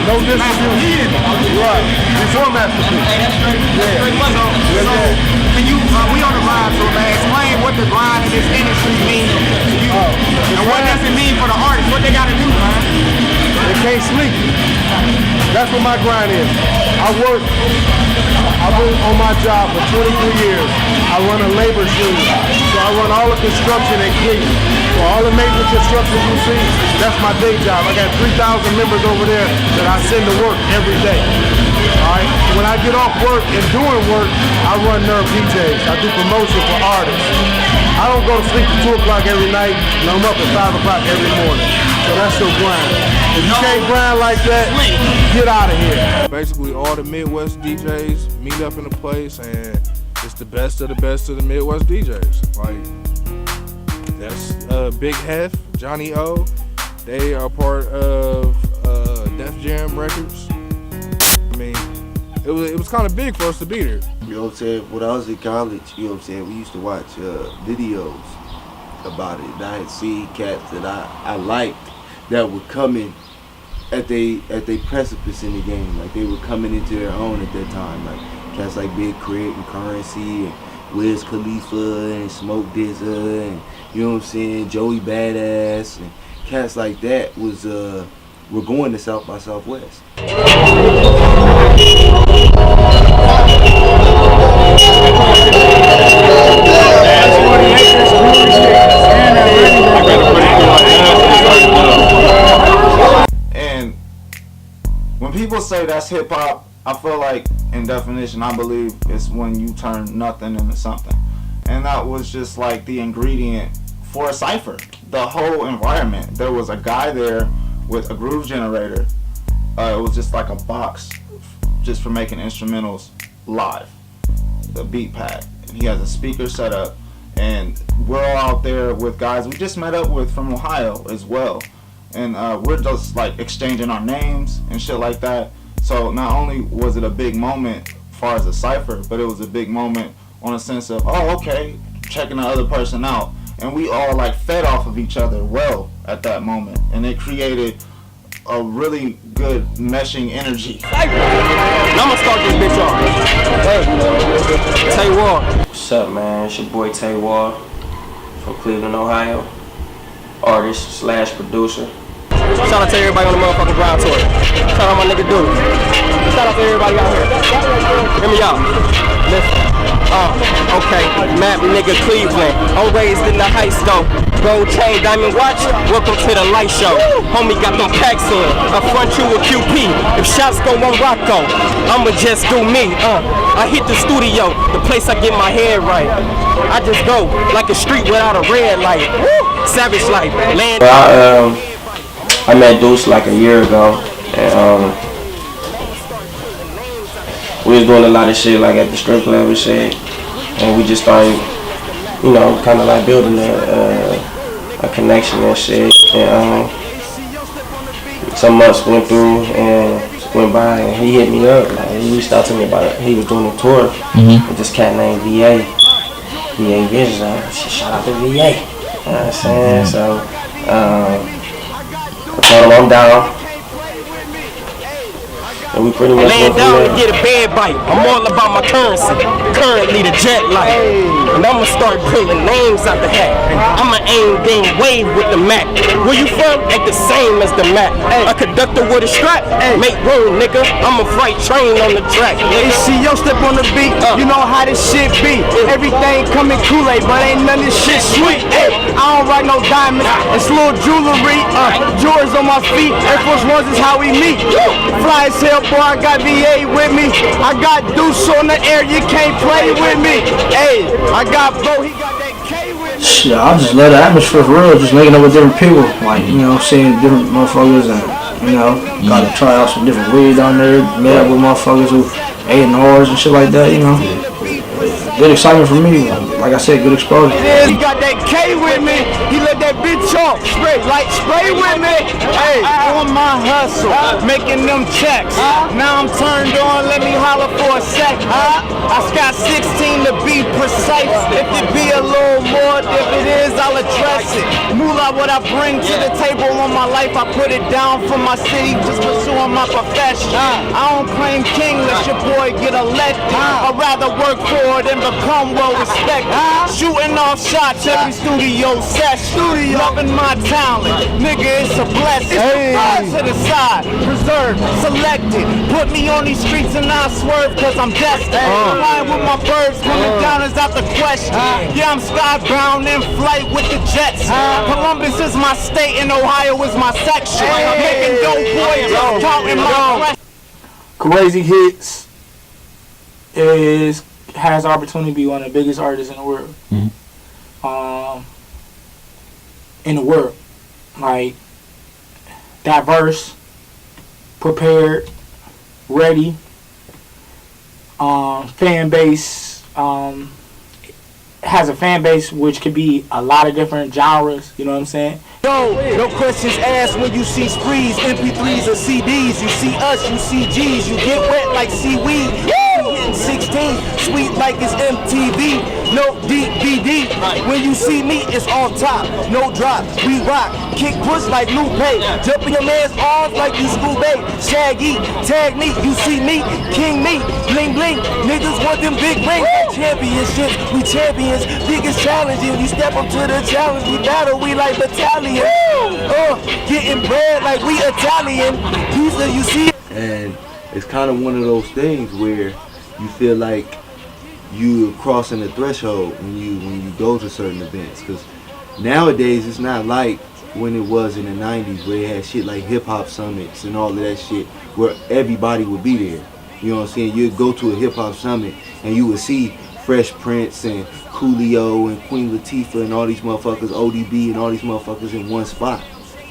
No distribution. Right. Before masterpiece. So, can you, we on the ride, so man, explain what the grind in this industry means to you. And what does it mean for the artists? What they gotta do, man? They can't sleep. That's what my grind is. I've been on my job for 23 years. I run a labor union. So I run all the construction in Cleveland. So all the major construction you see, that's my day job. I got 3,000 members over there that I send to work every day. Alright? When I get off work and doing work, I run Nerve DJs. I do promotion for artists. I don't go to sleep at 2 o'clock every night, and I'm up at 5 o'clock every morning. So that's your grind. If you can't grind like that, get out of here. Basically, all the Midwest DJs meet up in a place, and it's the best of the Midwest DJs. Like, that's Big Hef, Johnny O. They are part of Def Jam Records. I mean, it was kind of big for us to be there. You know what I'm saying? When I was in college, you know what I'm saying, we used to watch videos about it. And I had seen cats that I liked that were coming at they precipice in the game. Like, they were coming into their own at that time. Like cats like Big Crit and Currency and Wiz Khalifa and Smoke DZA and, you know what I'm saying, Joey Badass and cats like that were going to South by Southwest. And when people say that's hip hop, I feel like, in definition, I believe it's when you turn nothing into something. And that was just like the ingredient for a cypher. The whole environment. There was a guy there with a groove generator. It was just like a box just for making instrumentals live. The beat pad. And he has a speaker set up. And we're all out there with guys we just met up with from Ohio as well. And we're just like exchanging our names and shit like that. So not only was it a big moment as far as a cypher, but it was a big moment on a sense of, oh, okay, checking the other person out. And we all like fed off of each other well at that moment. And it created a really good meshing energy. Now I'm gonna start this bitch off. Hey, Tay Wall. What's up, man? It's your boy Tay Wall from Cleveland, Ohio. Artist / producer. Shout out to everybody on the motherfucking Grind Tour. Shout out my nigga Dude. Shout out to everybody out here. Hear me out. Listen. Okay. Map nigga Cleveland. I'm raised in the heights though. Gold chain, diamond watch. Welcome to the light show. Homie got them packs in. I front you with QP. If shots go on Rocco, I'ma just do me. I hit the studio, the place I get my head right. I just go like a street without a red light. Woo! Savage life. Land. I met Deuce like a year ago, and we was doing a lot of shit like at the strip club and shit, and we just started, you know, kind of like building a connection and shit. And some months went through and went by, and he hit me up. Like, he reached out to me about it. He was doing a tour with this cat named VA Vision. Shout out to VA. You know what I'm saying? So. I told him I'm down. And we pretty much laying down to get a bad bite. I'm all about my currency. Currently the jet light. And I'ma start pulling names out the hat. I'ma aim game wave with the Mac. Where you from? Ain't the same as the Mac. A conductor with a strap. Make room, nigga. I'm a freight train on the track. HCO step on the beat. You know how this shit be. Everything coming Kool-Aid, but ain't none of this shit sweet. Ay, I don't rock no diamonds. It's little jewelry. Jewelry's on my feet. Air Force Ones is how we meet. Fly as hell, boy. I got VA with me. I got Deuce on the air. You can't play with me. Hey, I got Bo. He got that K with me. Shit, I just love the atmosphere for real. Just linking up with different people. Like, you know, seeing different motherfuckers and, you know, got to try out some different weed down there. Met up with motherfuckers who A&Rs and shit like that, you know. Good excitement for me. Like I said, good exposure. He got that K with me. He look got that bitch off. Spray with me. Hey, on my hustle, making them checks. Now I'm turned on, let me holler for a sec. I got 16 to be precise. If it be a little more, if it is, I'll address it. Moolah, what I bring to the table on my life, I put it down for my city, just pursuing my profession. I don't claim king, let your boy get elected. I'd rather work for it and become well respected. Shooting off shots every studio session. Loving my talent, nigga, it's a blessing. To the side, preserved, selected. Put me on these streets and I swerve cause I'm destined. Flying with my birds, coming down is out the question. Yeah, I'm skybound in flight with the jets. Columbus is my state and Ohio is my section. Making dope boys, counting my Crazy Hits has the opportunity to be one of the biggest artists in the world. Like, diverse, prepared, ready, fan base, has a fan base which could be a lot of different genres, you know what I'm saying? Yo, no questions asked when you see sprees, MP3s or CDs. You see us, you see G's, you get wet like seaweed. Hitting 16, sweet like it's MTV. No DVD. When you see me, it's on top. No drop, we rock. Kick push like Lupe. Jump in your man's arms like you Scooby. Shaggy, tag me, you see me, king me, bling bling. Niggas want them big rings. Championships, we champions. Biggest challenge, if you step up to the challenge, we battle, we like battalion. Getting bread like we Italian. You see. And it's kind of one of those things where you feel like you're crossing the threshold when you go to certain events. Because nowadays it's not like when it was in the 90s where they had shit like hip hop summits and all of that shit where everybody would be there. You know what I'm saying? You'd go to a hip hop summit and you would see Fresh Prince and Coolio and Queen Latifah and all these motherfuckers, ODB and all these motherfuckers in one spot.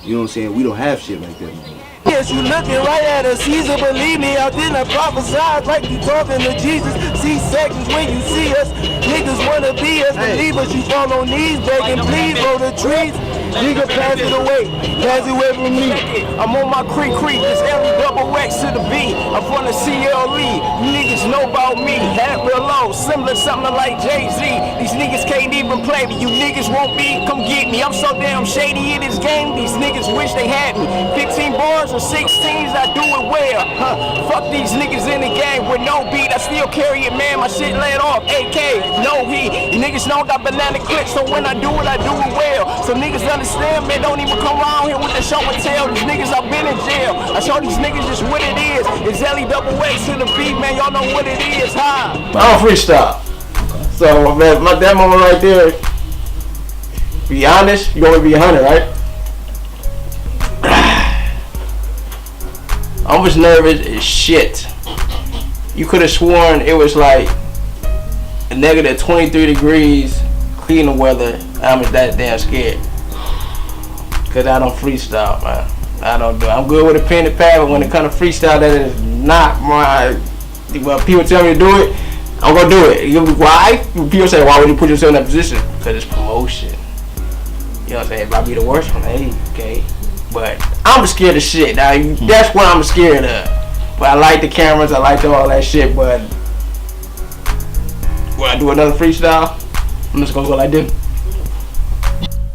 You know what I'm saying? We don't have shit like that anymore. Yes, you looking right at a Caesar, believe me, I didn't prophesize like you talking to Jesus. See seconds when you see us, niggas wanna be us, believers, you fall on knees, begging please, roll the trees. Nigga, pass it away from me. I'm on my creek, it's L-double-X to the B. I'm from the CLE, you niggas know about me. Hat real low, similar something like Jay-Z. These niggas can't even play me, you niggas won't be, come get me. I'm so damn shady in this game, these niggas wish they had me. 15 bars or 16s, I do it well. Fuck these niggas in the game with no beat, I still carry it, man. My shit laid off, AK, no heat. You niggas know I got banana clips, so when I do it well. So niggas understand, man, don't even come around here with the show and tell. These niggas I've been in jail. I show these niggas just what it is. It's L-double-X to the beat, man. Y'all know what it is, huh? I don't freestyle. So, man, that moment right there, be honest, you gonna be 100, right? I was nervous as shit. You could have sworn it was like a negative 23 degrees, cleaner weather. I was that damn scared. Cause I don't freestyle, man. I don't do it. I'm good with a pen and pad, but when it comes to freestyle, that is not my. When people tell me to do it, I'm gonna do it. Why? People say, why would you put yourself in that position? Cause it's promotion. You know what I'm saying? If I be the worst one, hey, okay. But I'm scared of shit. Now that's what I'm scared of. But I like the cameras, I like all that shit. But when I do another freestyle, I'm just gonna go like this.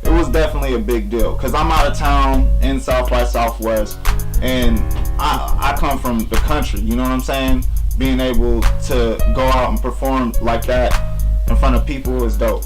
It was definitely a big deal because I'm out of town in South by Southwest, and I come from the country. You know what I'm saying? Being able to go out and perform like that in front of people is dope.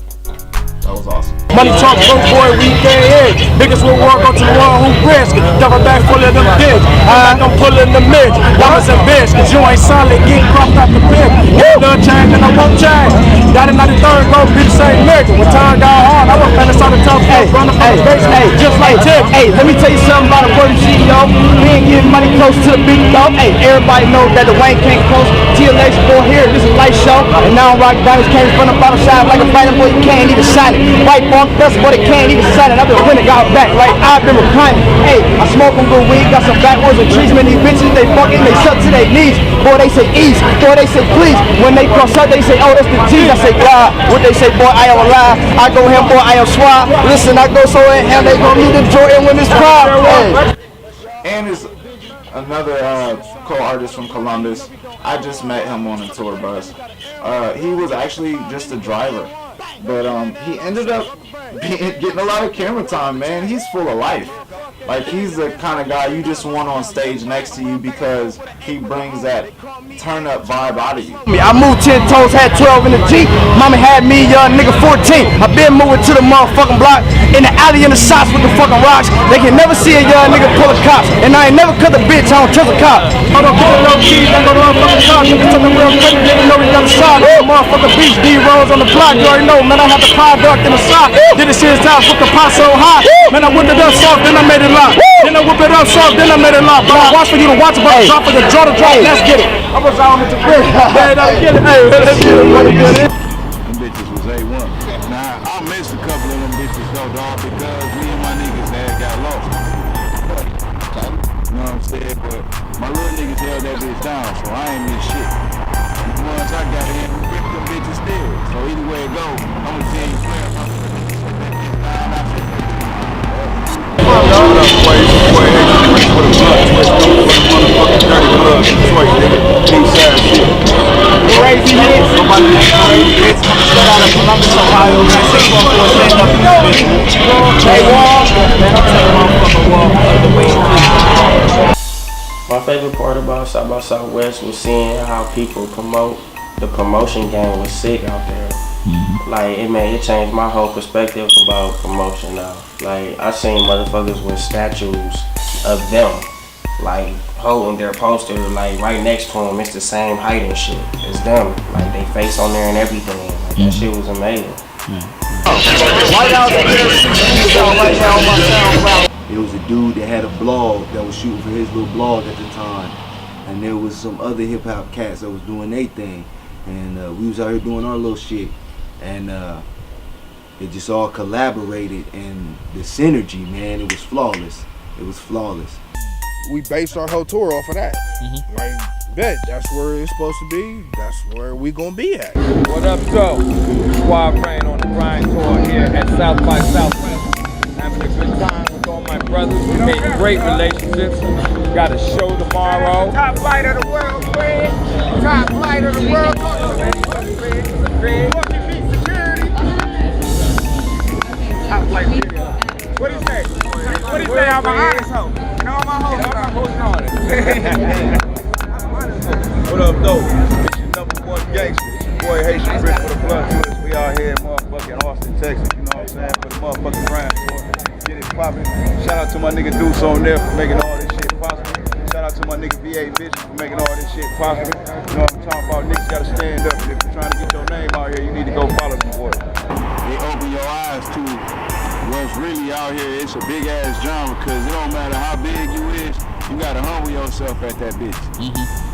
That was awesome. Money talk, broke boy, we can't hit. Niggas will walk up to the one who risk it. Double back full of them dicks. I'm pulling the mid. Diamonds and bitch, cause you ain't solid, get cropped out the pit. You done change and I won't change. Got another third, go be the same nigga. When time got hard, I was fanning on the tough, run up on the basement, just like Tip. Hey, let me tell you something about a worthy CEO. He ain't getting money close to the big dog. Hey, everybody knows that the Wayne came close. TLX boy here, this is a light show. And now Rock Diamonds came from the bottom side like a fighter boy, you can't even sign it. White Funk Festival, they can't even sign it. I've been winning, got back, right? I've been reclining. Hey, I smoke them good weed, got some backwards and trees. Man, these bitches, they fucking, they suck to their knees. Boy, they say ease, boy, they say please. When they cross up, they say, oh, that's the T. I say, God. What they say, boy, I am alive. I go here, boy, I am swab. Listen, I go so in hell, they gon' need the Jordan when it's prime. And is another co-artist from Columbus. I just met him on a tour bus. He was actually just a driver, but he ended up getting a lot of camera time, man. He's full of life. Like, he's the kind of guy you just want on stage next to you because he brings that turn-up vibe out of you. I moved 10 toes, had 12 in the Jeep. Mama had me, young nigga, 14. I been moving to the motherfucking block, in the alley in the shots with the fucking rocks. They can never see a young nigga pull a cops, and I ain't never cut a bitch, I don't trust a cop. I don't put no keys, I go to motherfucking car, nigga took me real quick, didn't know he got a shot. Motherfucking beach, D-Rose on the block, you already know, man, I had the pie dark in the sock. Did the shit house with the pot so high, man, I whipped it up soft, then I made it lock. Then I whip it up soft, then I made it lock. But I watch for you to watch it, but I drop for the draw to drop, let's get it. I was out at the bridge, man, let's get it, hey, let's get it. Them bitches was A1. Now, I missed a couple of them bitches though, dog, because me and my niggas had got lost. You know what I'm saying? But my little niggas held that bitch down, so I ain't miss shit. Once I got in, we ripped them bitches still. So either way it go, I'ma tell you straight up. Crazy hits. Straight out of Columbus, Ohio. Man, 614 standing up in this bitch. Hey, Wall. Man, I'm telling motherfucker Wall. My favorite part about South by Southwest was seeing how people promote. The promotion game was sick out there. Like, it changed my whole perspective about promotion now. Like, I seen motherfuckers with statues of them, like, holding their poster, like, right next to them. It's the same height and shit as them. Like, they face on there and everything. Like, that shit was amazing. There was a dude that had a blog that was shooting for his little blog at the time. And there was some other hip-hop cats that was doing their thing. And we was out here doing our little shit. And it just all collaborated, and the synergy, man, it was flawless. It was flawless. We based our whole tour off of that. Like, bet, that's where it's supposed to be. That's where we gonna be at. What up, though? Squad Brain on the grind tour here at South by Southwest. Having a good time with all my brothers. We made great relationships. Got a show tomorrow. Top flight of the world, Fred. Top flight of the world. Top flight video. What he say? What he say? I'm an honest hoe. No, I'm a hoe. I'm holding on it. What up, though? It's your #1 gangster. It's your boy Haitian Chris for the Blood Twist. We out here in motherfucking Austin, Texas. You know what I'm saying? For the motherfucking grind tour. Get it poppin'. Shout out to my nigga Deuce on there for making all this shit possible. Shout out to my nigga VA Bitches for making all this shit possible. You know what I'm talking about? Niggas gotta stand up. And if you're trying to get your name out here, you need to go follow them boys. They open your eyes to what's really out here. It's a big ass drama, because it don't matter how big you is, you gotta humble yourself at that bitch.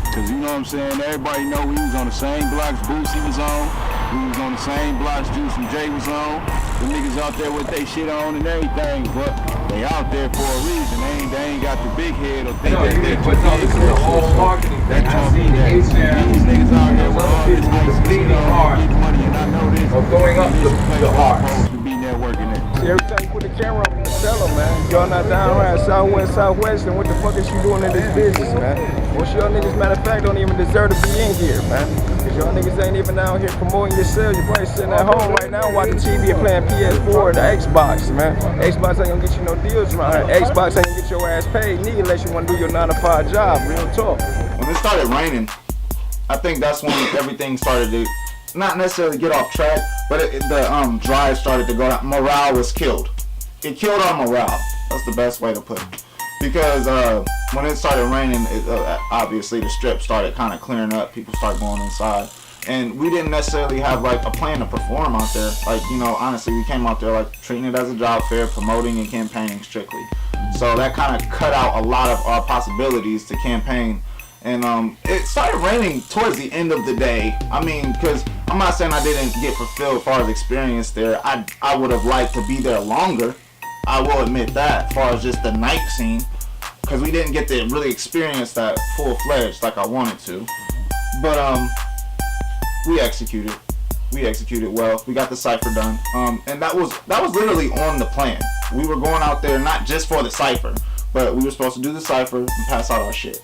Cause you know what I'm saying, everybody know we was on the same blocks Boosie was on. We was on the same blocks Juice and Jay was on. The niggas out there with they shit on and everything, but they out there for a reason. They ain't got the big head or think that they too big. This is all marketing. That told me that these niggas out here with all this bleeding heart of going up the heart. To be networking it. Every time you put the camera up, you tell them, man. Y'all not down around Southwest, and what the fuck is you doing in this business, man? Most of y'all niggas, matter of fact, don't even deserve to be in here, man. Cause y'all niggas ain't even out here promoting yourselves. You're probably sitting at home right now watching TV and playing PS4 or the Xbox, man. Xbox ain't gonna get you no deals around here. Xbox ain't gonna get your ass paid neither unless you wanna do your 9-to-5 job, real talk. When it started raining, I think that's when everything started to not necessarily get off track, but the drive started to go down. Morale was killed. It killed our morale. That's the best way to put it. Because when it started raining, obviously the strip started kind of clearing up. People started going inside. And we didn't necessarily have like a plan to perform out there. Like, you know, honestly, we came out there like treating it as a job fair, promoting and campaigning strictly. So that kind of cut out a lot of our possibilities to campaign. And it started raining towards the end of the day. I mean, because I'm not saying I didn't get fulfilled as far as experience there. I would have liked to be there longer. I will admit that, as far as just the night scene. Because we didn't get to really experience that full-fledged like I wanted to. But we executed. We executed well. We got the cypher done. And that was literally on the plan. We were going out there not just for the cypher, but we were supposed to do the cypher and pass out our shit.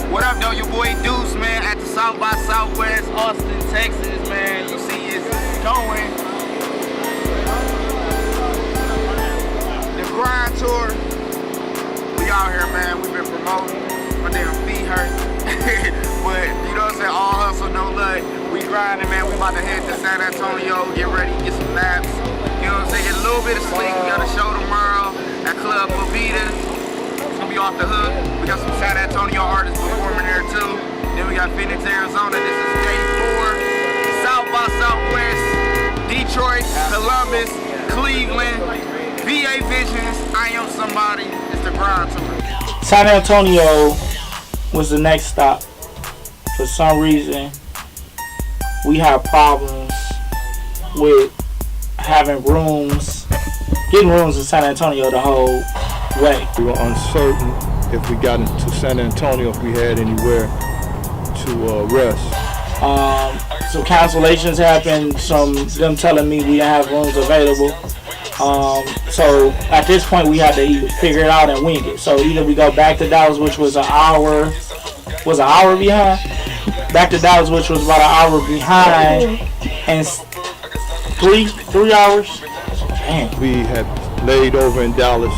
What up, though? Your boy Deuce, man, at the South by Southwest, Austin, Texas, man. You see it's going. The Grind Tour. We out here, man. We've been promoting. My damn feet hurt. But, you know what I'm saying? All hustle, no luck. We grinding, man. We about to head to San Antonio, get ready, get some laps. You know what I'm saying? Get a little bit of sleep. We got a show tomorrow at Club Bovita. Be off the hook. We got some San Antonio artists performing there too. Then we got Phoenix, Arizona. This is day 4. South by Southwest, Detroit, Columbus, Cleveland, VA Visions, I Am Somebody. It's the Grind Tour. San Antonio was the next stop. For some reason, we had problems with having rooms, getting rooms in San Antonio the whole way. We were uncertain if we got into San Antonio, if we had anywhere to rest. Some cancellations happened, some them telling me we didn't have rooms available. So at this point we had to either figure it out and wing it. So either we go back to Dallas, which was an hour behind. Back to Dallas, which was about an hour behind, and 3 hours. Damn. We had laid over in Dallas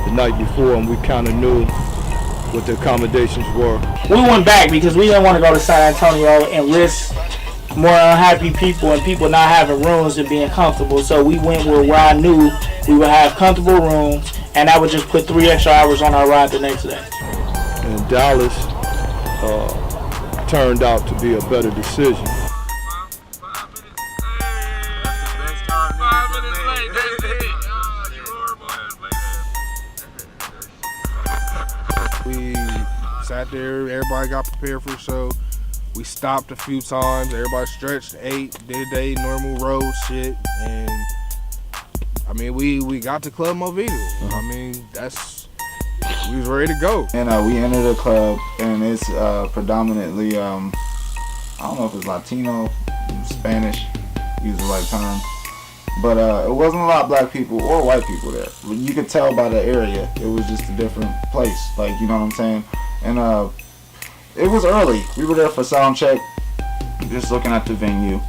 the night before, and we kind of knew what the accommodations were. We went back because we didn't want to go to San Antonio and risk more unhappy people and people not having rooms and being comfortable. So we went where I knew we would have comfortable rooms, and that would just put 3 extra hours on our ride the next day. And Dallas turned out to be a better decision. We sat there, everybody got prepared for the show. We stopped a few times, everybody stretched, ate, did their normal road shit, and I mean, we got to Club Movida. I mean, we was ready to go. And we entered the club, and it's predominantly, I don't know if it's Latino, Spanish, use the right term. But it wasn't a lot of black people or white people there. You could tell by the area, it was just a different place, like, you know what I'm saying? And it was early. We were there for sound check, just looking at the venue.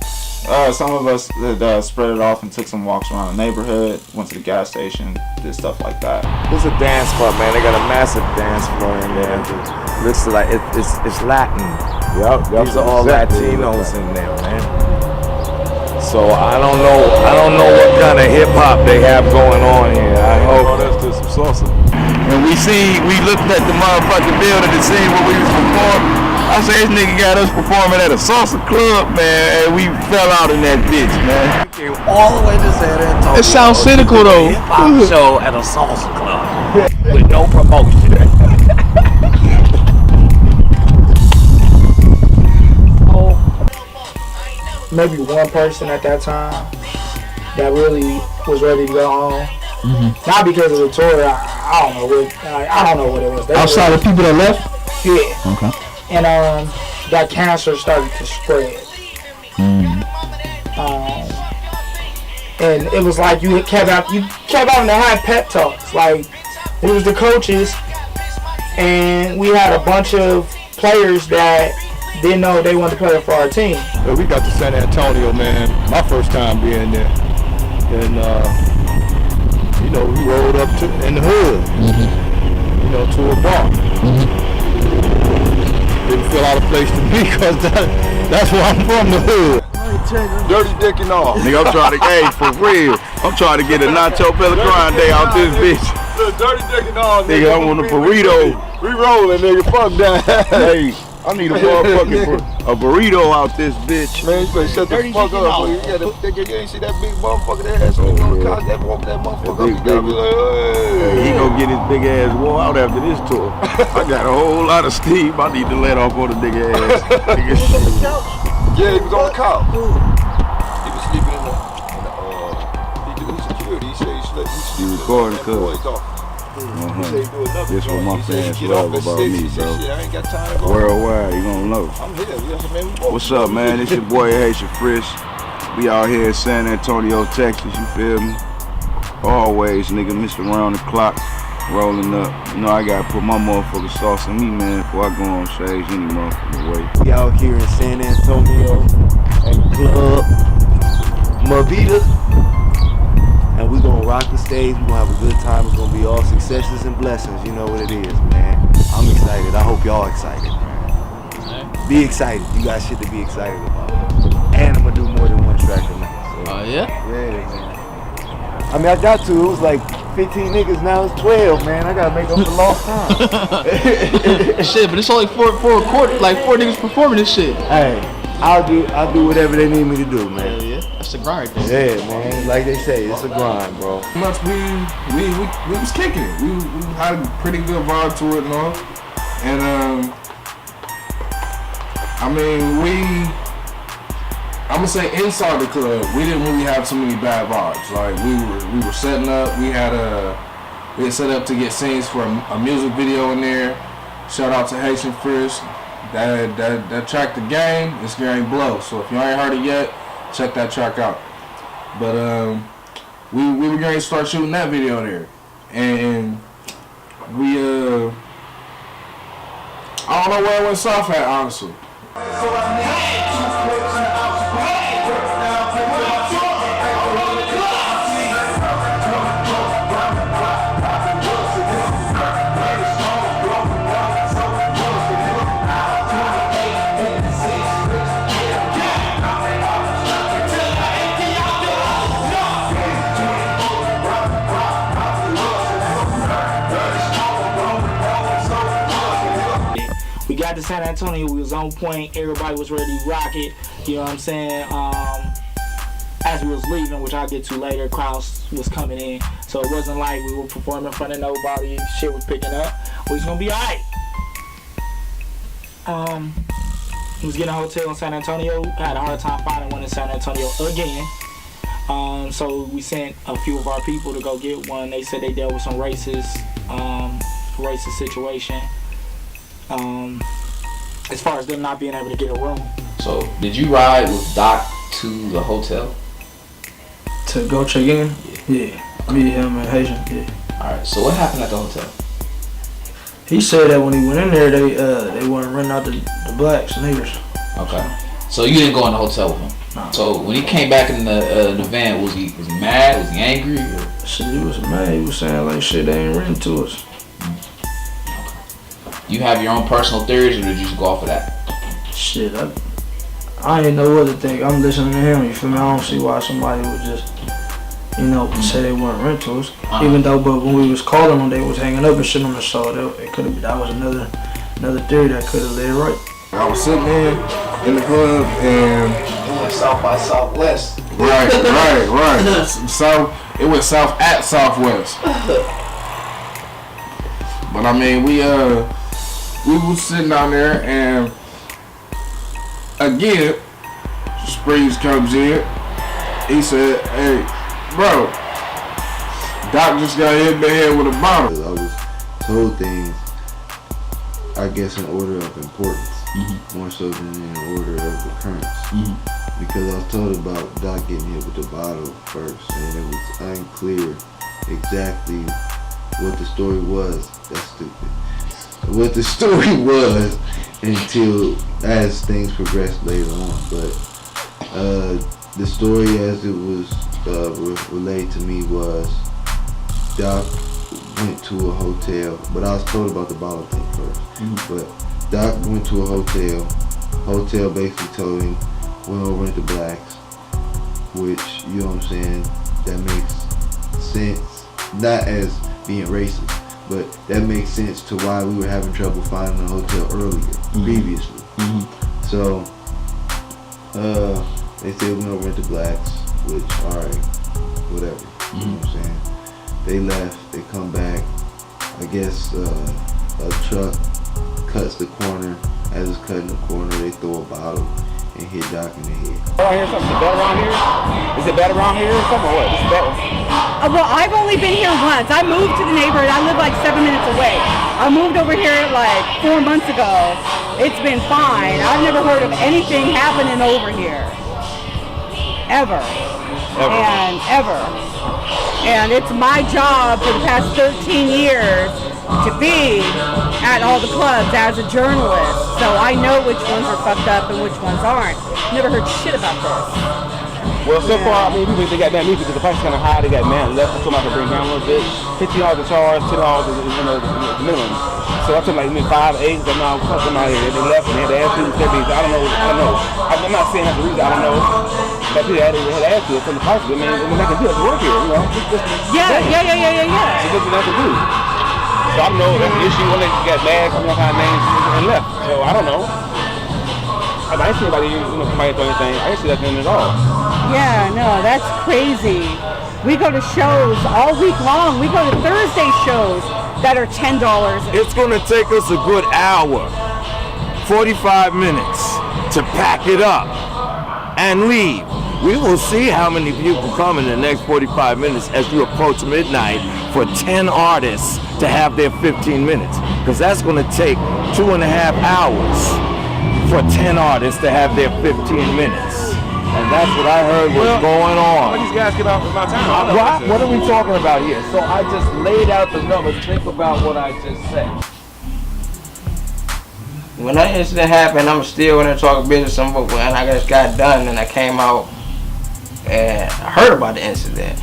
Some of us spread it off and took some walks around the neighborhood, went to the gas station, did stuff like that. It's a dance club, man. They got a massive dance floor in there. It looks like it's Latin. Yep. These are all Latinos in there, man. So I don't know what kind of hip hop they have going on here. I hope that's just some salsa. And we looked at the motherfucking building and seen where we was performing. I said, this nigga got us performing at a salsa club, man, and we fell out in that bitch, man. We came all the way to San Antonio. It sounds cynical though. Hip-hop show at a salsa club with no promotion. Maybe one person at that time that really was ready to go home. Mm-hmm. Not because of the tour. I don't know what it was. Outside of people that left? Yeah. Okay. And that cancer started to spread. And it was like you kept having to have pep talks. Like, it was the coaches, and we had a bunch of players that didn't know they wanted to play for our team. We got to San Antonio, man. My first time being there, and you know, we rolled up in the hood, you know, to a bar. Didn't feel out of place to me because that's where I'm from, the hood. Dirty dick and all. Nigga, I'm trying to, hey, for real. I'm trying to get a Nacho Pellegrine out this bitch. Look, dirty dick and all, nigga. I want a burrito. We rolling, nigga. Fuck that. Hey, I need a motherfucking a burrito out this bitch. Man, you better shut the fuck up. You ain't see that big motherfucker that had something on the couch that walked that motherfucker up. He get his big ass wore out after this tour. I got a whole lot of steam I need to let off on the big ass. He was on the couch? Yeah, he was on the couch. He was sleeping in the he do security. He said he slept. You recording, cuz? This what my fans love about me, bro. Worldwide, you gonna know. I'm here. Man, what's up, man? It's your boy Haitian Frisch. We out here in San Antonio, Texas, you feel me? Always, nigga, Mr. Round the Clock, rolling up. You know I gotta put my motherfucking sauce in me, man, before I go on stage any motherfucking way. We out here in San Antonio at Club Mavita. And we gonna rock the stage, we gonna have a good time. It's gonna be all successes and blessings, you know what it is, man. I'm excited, I hope y'all excited, man. Be excited, you got shit to be excited about. And I'm gonna do more than one track tonight. So. Oh, yeah? Yeah, man. I mean, I got to, it was like 15 niggas, now it's 12, man. I gotta make up the lost time. Shit, but it's only four niggas performing this shit. Hey, I'll do whatever they need me to do, man. Yeah, that's the grind right there. Yeah, man. Like they say, it's a grind, bro. Much we was kicking it. We had a pretty good vibe to it and all. And I mean I'm gonna say inside the club, we didn't really have too many bad vibes. Like we were setting up. We had set up to get scenes for a music video in there. Shout out to Haitian Frisch. That track, The Game, it's Game Blow. So if you ain't heard it yet, check that track out. But we were going to start shooting that video there, and we I don't know where it went south at, honestly. Got to San Antonio, we was on point, everybody was ready to rock it, you know what I'm saying? As we was leaving, which I'll get to later, crowds was coming in, so it wasn't like we were performing in front of nobody, shit was picking up, we was gonna be alright. We was getting a hotel in San Antonio, had a hard time finding one in San Antonio again, so we sent a few of our people to go get one. They said they dealt with some racist situation. As far as them not being able to get a room. So, did you ride with Doc to the hotel? To go check in? Yeah. Me, him, and Haitian, yeah. Alright, so what happened at the hotel? He said that when he went in there, they weren't renting out the blacks, niggers. Okay. So you didn't go in the hotel with him? No. So when he came back in the van, was he mad? Was he angry? Or? Shit, he was mad. He was saying like, shit, they ain't renting to us. You have your own personal theories, or did you just go off of that? Shit, I ain't know what to think. I'm listening to him, you feel me? I don't see why somebody would just, say they weren't rentals. Even though, but when we was calling them, they was hanging up and shit on the show. It could have. That was another theory that could have led right. I was sitting in the club and it went South by Southwest. Right. So it went south at Southwest. But I mean, we was sitting down there, and again, Sprees comes in. He said, "Hey, bro, Doc just got hit in the head with a bottle." I was told things, I guess, in order of importance, more so than in order of occurrence. Because I was told about Doc getting hit with the bottle first, and it was unclear exactly what the story was. That's stupid. What the story was until as things progressed later on. But the story as it was relayed to me was Doc went to a hotel, but I was told about the bottle thing first. But Doc went to a hotel. Hotel basically told him, we don't rent the blacks, which, you know what I'm saying, that makes sense. Not as being racist, but that makes sense to why we were having trouble finding a hotel previously. So they said we don't rent the blacks, which, alright, whatever. You know what I'm saying? They left, they come back, guess a truck cuts the corner. As it's cutting the corner, they throw a bottle and hit Doc in the head. Around here, something. Is it better around here? Is it better around here or something? Or what? Is it better? Well, I've only been here once. I moved to the neighborhood. I live like 7 minutes away. I moved over here like 4 months ago. It's been fine. I've never heard of anything happening over here. Ever. And it's my job for the past 13 years to be at all the clubs as a journalist. So I know which ones are fucked up and which ones aren't. Never heard shit about this. Well, so far, I mean, people think they got mad music because the price is kind of high. They got mad left. I told them I could bring down a little bit. $15 a charge, $10 the minimum. So I took like 5, 8, and now fuck them out here. They left and they had to ask me I don't know. I'm not saying that's the reason. I don't know. But people had to ask you from the price. I mean, they can do it to work here, you know. Yeah. So what do they have to do? So I don't know. That's the issue. When they got mad, coming up kind of names and left. So I don't know. I didn't see anybody, somebody throw anything. I didn't see that thing at all. Yeah, no, that's crazy. We go to shows all week long. We go to Thursday shows that are $10. It's going to take us a good hour, 45 minutes to pack it up and leave. We will see how many people come in the next 45 minutes as you approach midnight for 10 artists to have their 15 minutes. Because that's going to take 2.5 hours for 10 artists to have their 15 minutes. And that's what I heard was going on. When these guys get off of my time, What are we talking about here? So I just laid out the numbers. Think about what I just said. When that incident happened, I'm still in there talking business. When I just got done and I came out and I heard about the incident,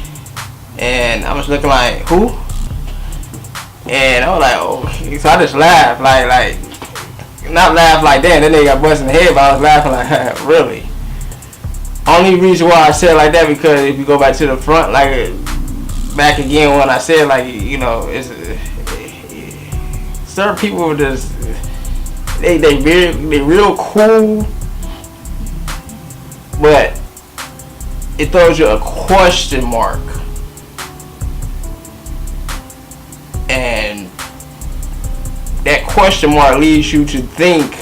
and I was looking like, who? And I was like, oh. So I just laughed, like not laugh like that. That nigga got busted in the head, but I was laughing like, really? Only reason why I said like that because if you go back to the front, like back again when I said like, you know, it's certain people just they real cool, but it throws you a question mark, and that question mark leads you to think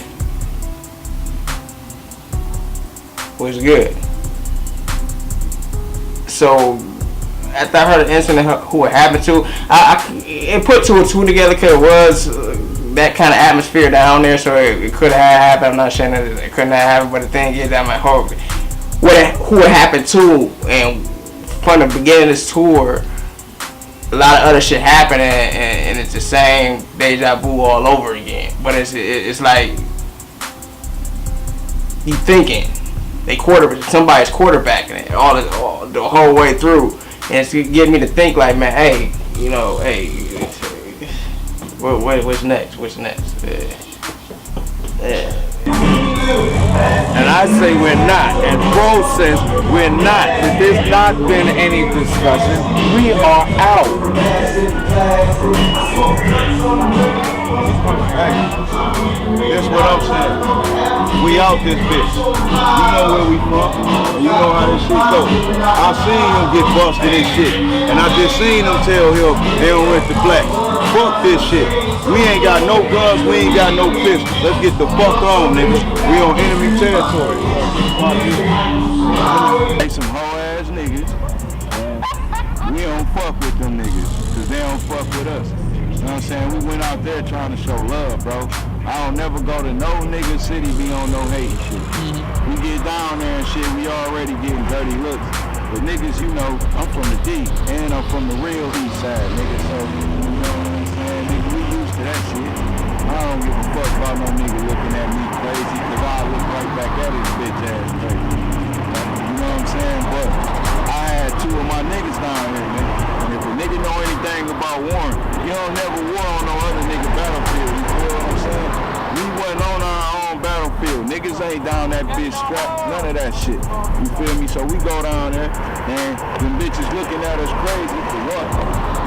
what's good. So after I heard the incident, who it happened to, it put 2 and 2 together because it was that kind of atmosphere down there, so it could have happened. I'm not saying that it couldn't have happened, but the thing is that who it happened to, and from the beginning of this tour, a lot of other shit happened, and it's the same deja vu all over again. But it's like you thinking somebody's quarterbacking it all the whole way through, and it's getting me to think like, man, hey, you know, what's next? And I say we're not. And Bro says we're not. But there's not been any discussion. We are out. That's what I'm saying. We out this bitch. You know where we from. You know how this shit go. I seen him get busted and shit. And I just seen him tell him they don't went to black. Fuck this shit. We ain't got no guns, we ain't got no pistols. Let's get the fuck on, nigga. We on enemy territory. They some hoe ass niggas. We don't fuck with them niggas, cause they don't fuck with us. You know what I'm saying? We went out there trying to show love, bro. I don't never go to no nigga city be on no hate shit. We get down there and shit, we already getting dirty looks. But niggas, you know, I'm from the D, and I'm from the real east side, nigga. So, you know what I'm saying? Nigga, we used to that shit. I don't give a fuck about no nigga looking at me crazy, cause I look right back at his bitch ass crazy. You know what I'm saying? But I had 2 of my niggas down here, nigga. And if a nigga know anything about warring, you don't never war on no other nigga battlefield. You feel what I'm saying? We wasn't on our own battlefield. Niggas ain't down that bitch strapped. None of that shit. You feel me? So we go down there, and them bitches looking at us crazy for what?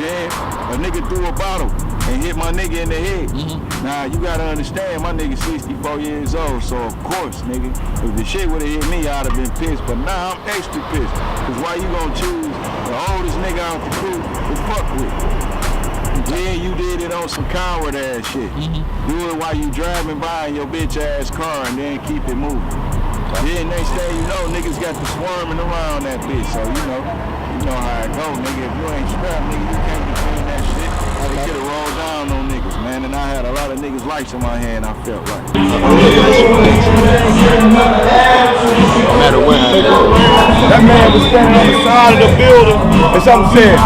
Then a nigga threw a bottle and hit my nigga in the head. Now, you gotta understand, my nigga 64 years old, so of course, nigga, if the shit would've hit me, I'd have been pissed, but now I'm extra pissed. Cause why you gonna choose the oldest nigga out the crew to fuck with? You Yeah, you did it on some coward ass shit. Do it while you driving by in your bitch ass car and then keep it moving. Then next thing you know, niggas got to swarming around that bitch. So you know how it go, nigga. If you ain't strapped, nigga, you can't defend that shit. They get it rolled down on niggas, man. And I had a lot of niggas' lights in my hand. I felt right. No matter what. That man was standing on the side of the building and something said,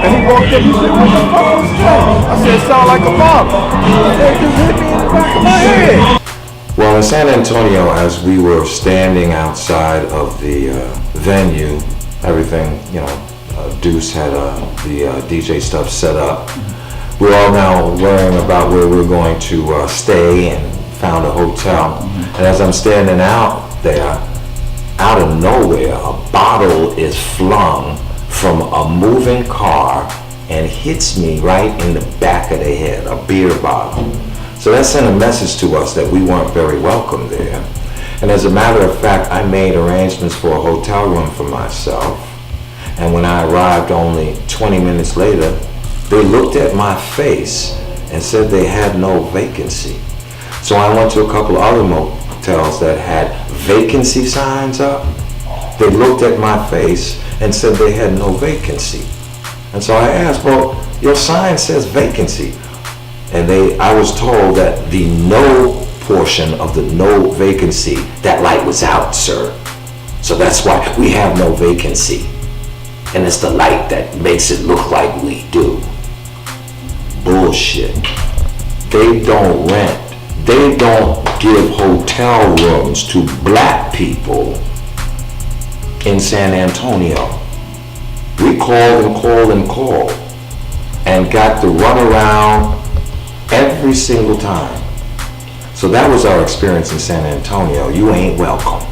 and he walked up, he said, what the fuck was that? I said, it sound like a bomb. He said, it just hit me in the back of my head. Well, in San Antonio, as we were standing outside of the venue, everything, Deuce had the DJ stuff set up. We're all now worrying about where we're going to stay and found a hotel. And as I'm standing out there, out of nowhere, a bottle is flung from a moving car and hits me right in the back of the head, a beer bottle. So that sent a message to us that we weren't very welcome there. And as a matter of fact, I made arrangements for a hotel room for myself. And when I arrived only 20 minutes later, they looked at my face and said they had no vacancy. So I went to a couple of other motels that had vacancy signs up. They looked at my face and said they had no vacancy. And so I asked, well, your sign says vacancy. And I was told that the no portion of the no vacancy, that light was out, sir. So that's why we have no vacancy. And it's the light that makes it look like we do. Bullshit. They don't rent. They don't give hotel rooms to black people in San Antonio. We called and called and called and got the runaround every single time. So that was our experience in San Antonio. You ain't welcome.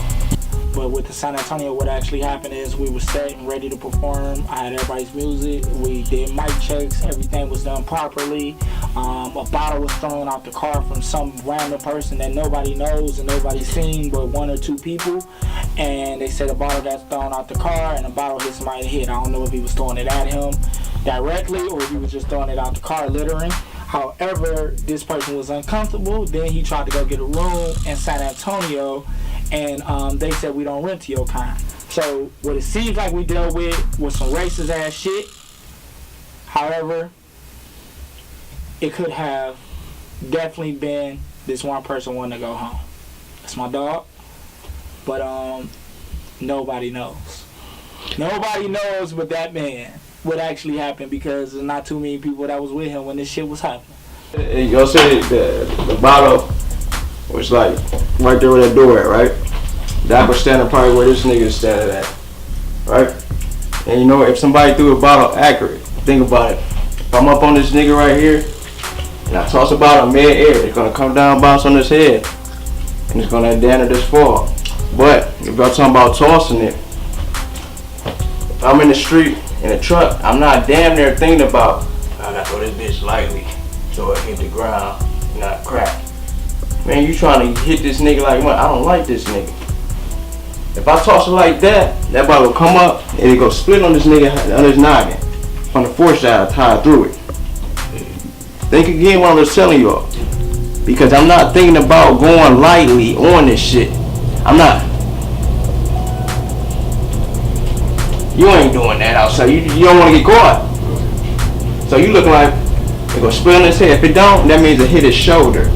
But with the San Antonio, what actually happened is we were set and ready to perform. I had everybody's music. We did mic checks. Everything was done properly. A bottle was thrown out the car from some random person that nobody knows and nobody's seen but one or two people. And they said a bottle got thrown out the car and a bottle hit somebody in the head. I don't know if he was throwing it at him directly or if he was just throwing it out the car, littering. However, this person was uncomfortable. Then he tried to go get a room in San Antonio, and they said we don't rent to your kind. So what it seems like we dealt with was some racist ass shit. However, it could have definitely been this one person wanting to go home. That's my dog. But nobody knows. Nobody knows but that man what actually happened because there's not too many people that was with him when this shit was happening. Y'all said the bottle was like right there where that door at, right? That was standing probably where this nigga is standing at, right? And you know, if somebody threw a bottle accurate, think about it. If I'm up on this nigga right here, and I toss a bottle mid-air, it's gonna come down, bounce on his head, and it's gonna damn near just fall. But if y'all talking about tossing it, if I'm in the street in a truck, I'm not damn near thinking about, I gotta throw this bitch lightly so it hit the ground, not crack. Man, you trying to hit this nigga like, I don't like this nigga. If I toss it like that, that bottle will come up and it go split on this nigga, on his noggin. From the force side, I tie through it. Think again what I was telling y'all. Because I'm not thinking about going lightly on this shit. I'm not. You ain't doing that outside. You don't want to get caught. So you looking like it gonna split on his head. If it don't, that means it hit his shoulder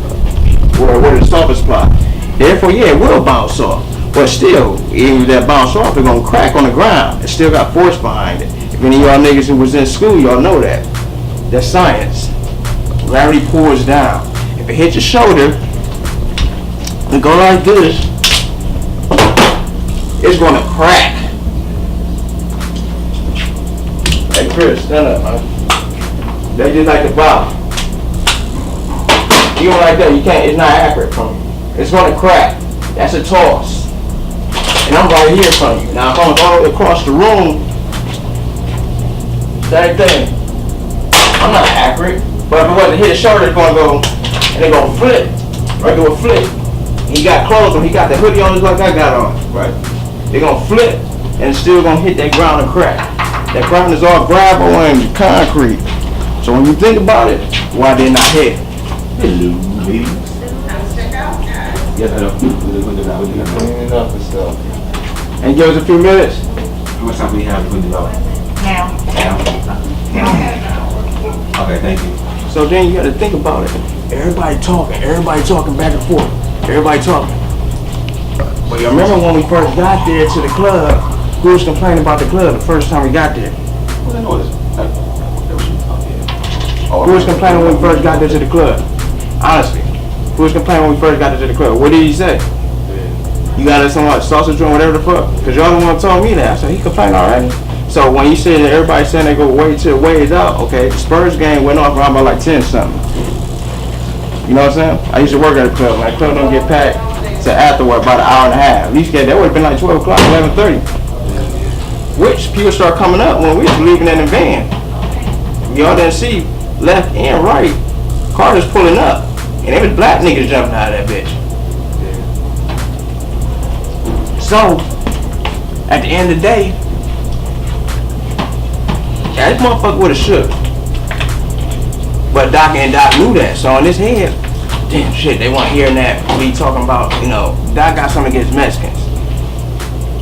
or where the soft spot. Therefore, yeah, it will bounce off. But still, even if that bounce off, it's gonna crack on the ground. It still got force behind it. If any of y'all niggas who was in school, y'all know that. That's science. Gravity pours down. If it hits your shoulder, and go like this, it's gonna crack. Hey Chris, stand up, man. That's just like the bottle. You go like that, you can't, it's not accurate from you. It's gonna crack. That's a toss. And I'm right here from you. Now if I'm going across the room, same thing. I'm not accurate. But if it wasn't hit his shoulder, it's gonna go, and it's gonna flip. Right, do a flip. He got clothes on, he got the hoodie on just like I got on. Right. They're gonna flip, and it's still gonna hit that ground and crack. That ground is all gravel and concrete. So when you think about it, why didn't I hit? Hello, ladies. Yes, hello. Cleaning up and stuff. And give us a few minutes. How much time do we have to put it out? Now. Okay, thank you. So then you got to think about it. Everybody talking back and forth. Everybody talking. But you remember when we first got there to the club, who was complaining about the club the first time we got there? Who was complaining when we first got there to the club? Honestly. Who was complaining when we first got there to the club? What did he say? You got us some sausage or whatever the fuck? Because y'all the one told me that. I said, he complained already. So when you said that everybody saying they go way to the ways out, okay, the Spurs game went off around about like 10 something. You know what I'm saying? I used to work at a club. When the club don't get packed to afterward about an hour and a half. At least that would have been like 12 o'clock, 11:30. Which people start coming up when we was leaving in the van. Y'all didn't see left and right. Cars pulling up. And there was black niggas jumping out of that bitch. So, at the end of the day, yeah, this motherfucker would've shook. But Doc and Doc knew that. So in his head, damn shit, they weren't hearing that. We talking about, you know, Doc got something against Mexicans.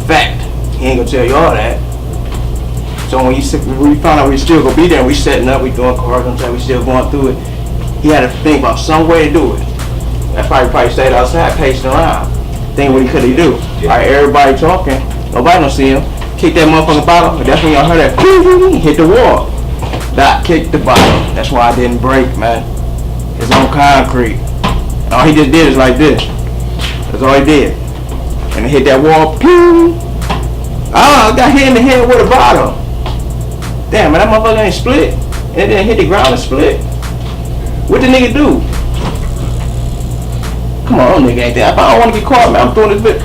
Fact. He ain't gonna tell you all that. So when we found out we still gonna be there, we setting up, we doing cars, we still going through it. He had to think about some way to do it. That's why he probably stayed outside pacing around. Think what he could do. Alright, everybody talking, nobody don't see him. Kick that motherfucking bottle, but that's when y'all heard that hit the wall. Doc kicked the bottle. That's why I didn't break, man. It's on concrete. And all he just did is like this. That's all he did. And it hit that wall, pew! I got hit in the head with a bottle. Damn, man, that motherfucker ain't split. And it didn't hit the ground and split. What the nigga do? Come on, nigga ain't that. If I don't want to get caught, man, I'm throwing this bitch.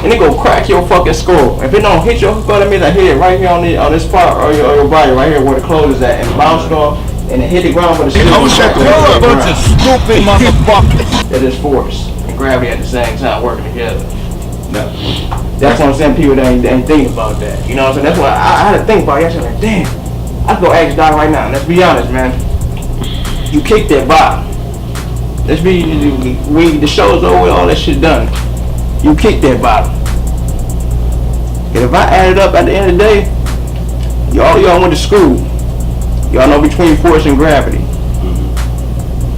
And it go crack your fucking skull. If it don't hit your skull, that means I hit it right here on this part or your body, right here where the clothes is at, and bounced off, and it hit the ground with a stupid. Oh, shut up, bunch of stupid motherfuckers. That is force and gravity at the same time working together. No. That's what I'm saying. People that ain't thinking about that. You know what I'm saying? That's why I had to think about it. I was like, damn. I can go ask Doc right now. Let's be honest, man. You kicked that bottom. Let's be, the show's over, all that shit done. You kicked that bottom. And if I add it up at the end of the day, y'all went to school. Y'all know between force and gravity.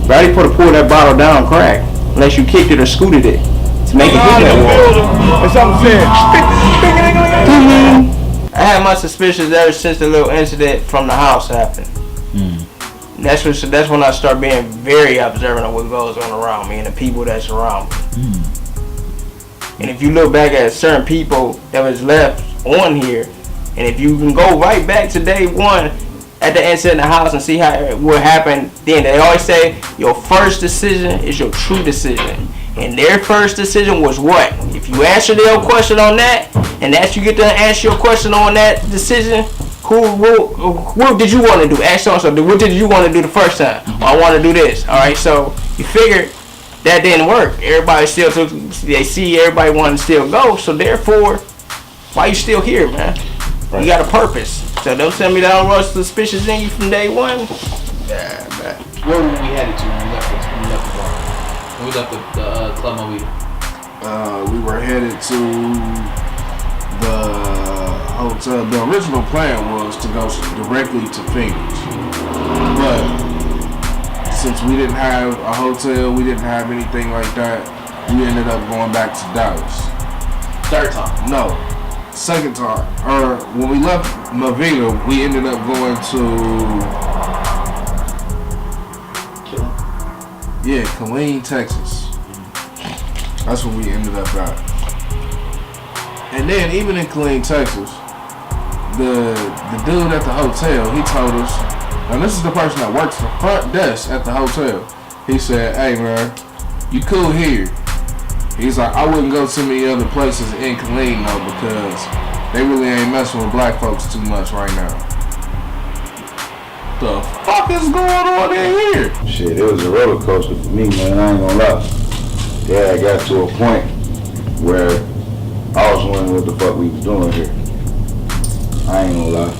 Gravity put that bottle down crack, unless you kicked it or scooted it to make it hit that wall. That's what I'm saying. I had my suspicions ever since the little incident from the house happened. That's when I start being very observant of what goes on around me and the people that's around me. And if you look back at certain people that was left on here, and if you can go right back to day one at the incident in the house and see what happened then, they always say your first decision is your true decision. And their first decision was what? If you answer their question on that, and as you get to answer your question on that decision, what did you want to do? Ask so what did you want to do the first time? I want to do this. Alright, so you figured that didn't work. Everybody still they see everybody wanting to still go, so therefore, why you still here, man? Right. You got a purpose. So don't tell me that I don't rush suspicious in you from day one. Yeah, man. Where were we headed to when we left the bar? When we left the Club Movie? We were headed to the hotel. The original plan was to go directly to Phoenix, but since we didn't have a hotel, we didn't have anything like that, we ended up going back to Dallas. Third time? No, second time. Or when we left Mavina, we ended up going to Killeen, Texas. That's where we ended up at. And then even in Killeen, Texas, the dude at the hotel, he told us, and this is the person that works the front desk at the hotel. He said, hey man, you cool here. He's like, I wouldn't go to many other places in Killeen though, because they really ain't messing with black folks too much right now. The fuck is going on in here? Shit, it was a roller coaster for me, man. I ain't gonna lie. Yeah, I got to a point where I was wondering what the fuck we was doing here. I ain't gonna lie.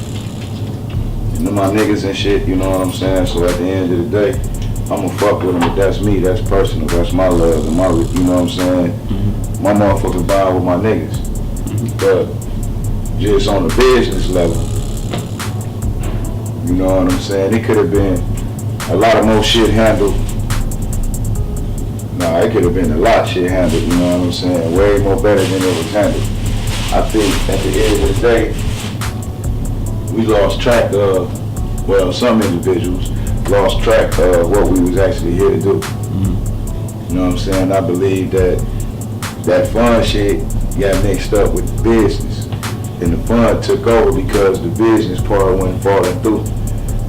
my niggas and shit, you know what I'm saying? So at the end of the day, I'ma fuck with them, but that's me, that's personal, that's my love, and my, you know what I'm saying? My motherfucking vibe with my niggas. But just on the business level, you know what I'm saying? It could have been a lot of more shit handled. Nah, it could have been a lot of shit handled, you know what I'm saying? Way more better than it was handled. I think at the end of the day, we lost track of, well, some individuals lost track of what we was actually here to do. You know what I'm saying? I believe that fun shit got mixed up with the business. And the fun took over because the business part went falling through.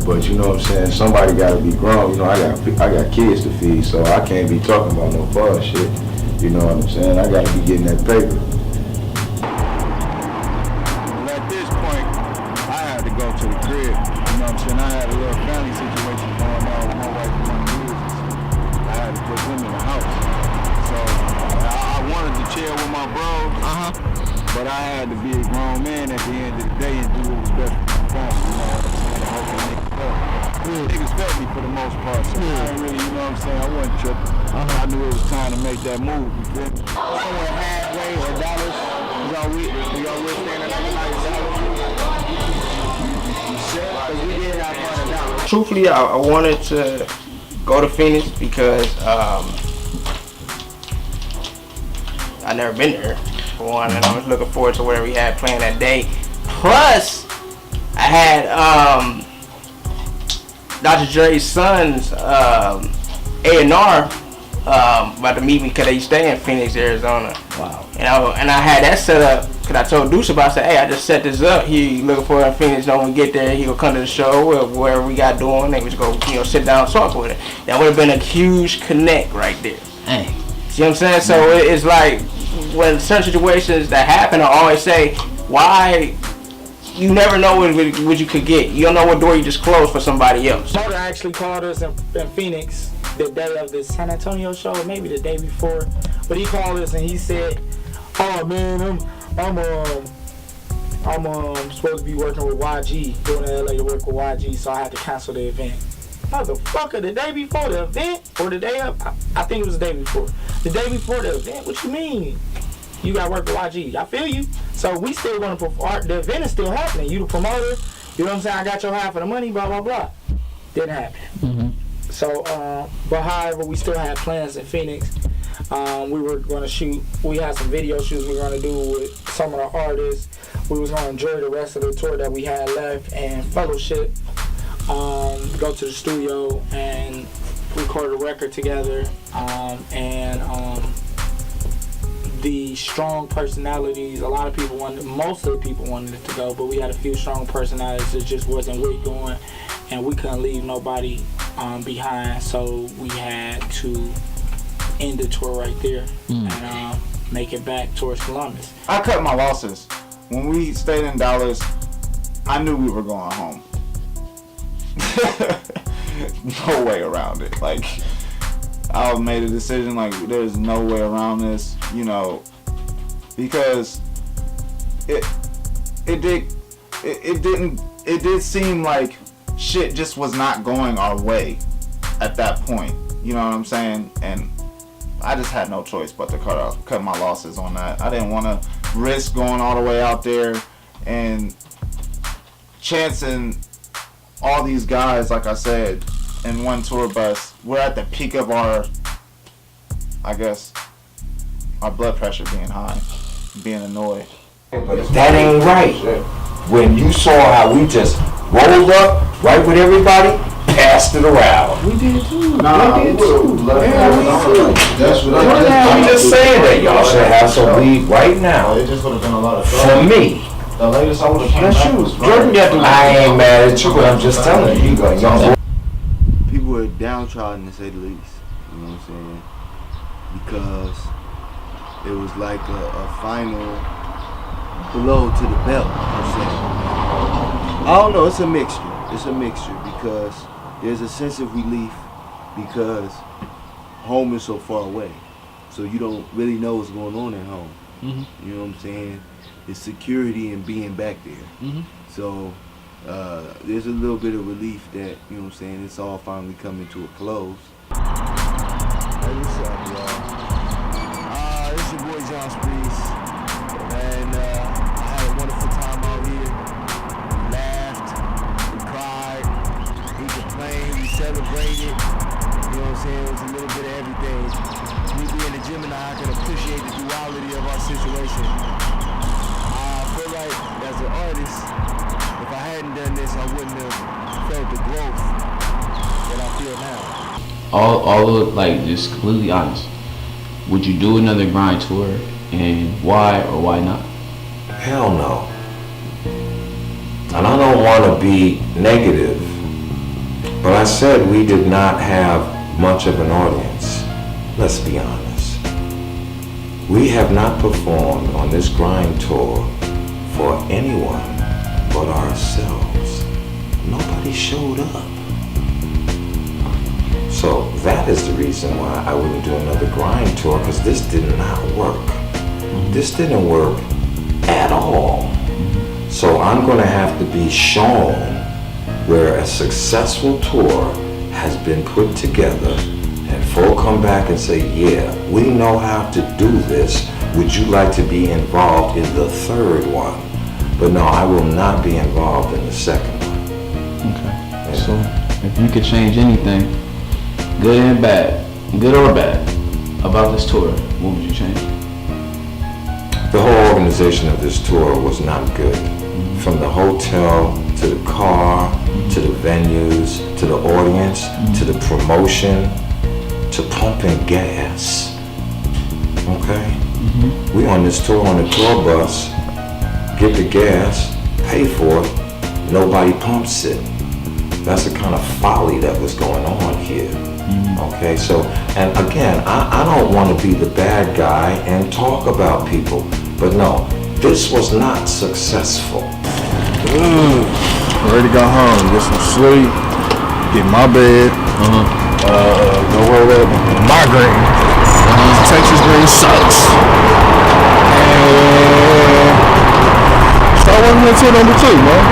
But you know what I'm saying? Somebody gotta be grown. You know, I got kids to feed, so I can't be talking about no fun shit. You know what I'm saying? I gotta be getting that paper. At this point, I had to go to the crib. You know what I'm saying? I had a little family situation going on with my wife and my kids. I had to put them in the house. So I wanted to chill with my bros, but I had to be a grown man at the end of the day and do what was best for my family. You know what I'm saying? I hope the niggas felt me. Niggas felt me for the most part, so I ain't really, you know what I'm saying? I wasn't tripping. I knew it was time to make that move, you feel me? Somewhere halfway or Dallas, y'all with staying another night in Dallas? Truthfully, I wanted to go to Phoenix because I never been there for one, and I was looking forward to whatever we had planned that day. Plus, I had Dr. Dre's son's A&R about to meet me because they stay in Phoenix, Arizona. Wow. And I had that set up because I told Deuce about it. I said, hey, I just set this up. He looking for it in Phoenix. When we get there, he will come to the show or wherever we got doing. They was go, sit down and talk with it. That would have been a huge connect right there. Hey. See what I'm saying? So it's like when certain situations that happen, I always say, why? You never know what you could get. You don't know what door you just closed for somebody else. Motor actually called us in Phoenix the day of the San Antonio show, maybe the day before. But he called us and he said, "Oh man, I'm supposed to be working with YG, going to LA to work with YG, so I had to cancel the event." Motherfucker, the day before the event, or the day of, I think it was the day before. The day before the event, what you mean? You got to work with YG. I feel you. So we still going to perform. The event is still happening. You the promoter. You know what I'm saying? I got your half of the money, blah, blah, blah. Didn't happen. So, but however, we still had plans in Phoenix. We were going to shoot. We had some video shoots we were going to do with some of the artists. We was going to enjoy the rest of the tour that we had left and fellowship. Go to the studio and record a record together. The strong personalities, a lot of people most of the people wanted it to go, but we had a few strong personalities that just wasn't really going, and we couldn't leave nobody behind, so we had to end the tour right there and make it back towards Columbus. I cut my losses. When we stayed in Dallas, I knew we were going home. No way around it. Like, I made a decision like there's no way around this, you know, because it did seem like shit just was not going our way at that point. You know what I'm saying? And I just had no choice but to cut my losses on that. I didn't want to risk going all the way out there and chancing all these guys, like I said, in one tour bus. We're at the peak of our, I guess, our blood pressure being high, being annoyed. That ain't right. When you saw how we just rolled up right with everybody, passed it around. We did too. Nah, we did too. That's what I'm just saying that y'all should have some lead right now. It just would have been a lot of For me. The latest I would have came That's back you. was Jordan got to. I ain't mad at you, but I'm just telling you. Y'all. People were downtrodden, to say the least. You know what I'm saying? Because it was like a final blow to the belt, per se. I don't know, it's a mixture. It's a mixture because there's a sense of relief because home is so far away. So you don't really know what's going on at home. You know what I'm saying? It's security and being back there. So there's a little bit of relief that, you know what I'm saying, it's all finally coming to a close. Hey, what's up, y'all? This is your boy John Sprees, and I had a wonderful time out here. We laughed, we cried, we complained, we celebrated. You know what I'm saying? It was a little bit of everything. Me being a Gemini, I can appreciate the duality of our situation. I feel like as an artist, if I hadn't done this, I wouldn't have felt the growth that I feel now. All of, like, just completely honest, would you do another grind tour, and why or why not? Hell no. And I don't want to be negative, but I said we did not have much of an audience. Let's be honest. We have not performed on this grind tour for anyone but ourselves. Nobody showed up. So that is the reason why I wouldn't do another grind tour, because this did not work. This didn't work at all. So I'm going to have to be shown where a successful tour has been put together and folk come back and say, yeah, we know how to do this. Would you like to be involved in the third one? But no, I will not be involved in the second one. Okay. Yeah. So if you could change anything, good and bad, good or bad, about this tour, what would you change? The whole organization of this tour was not good. From the hotel, to the car, to the venues, to the audience, to the promotion, to pumping gas. Okay? We on this tour on the tour bus, get the gas, pay for it, nobody pumps it. That's the kind of folly that was going on here. Okay, so, and again, I don't want to be the bad guy and talk about people, but no, this was not successful. Ready to go home, get some sleep, get my bed, go roll up migraine. Texas green sucks. And start working until number 2, man.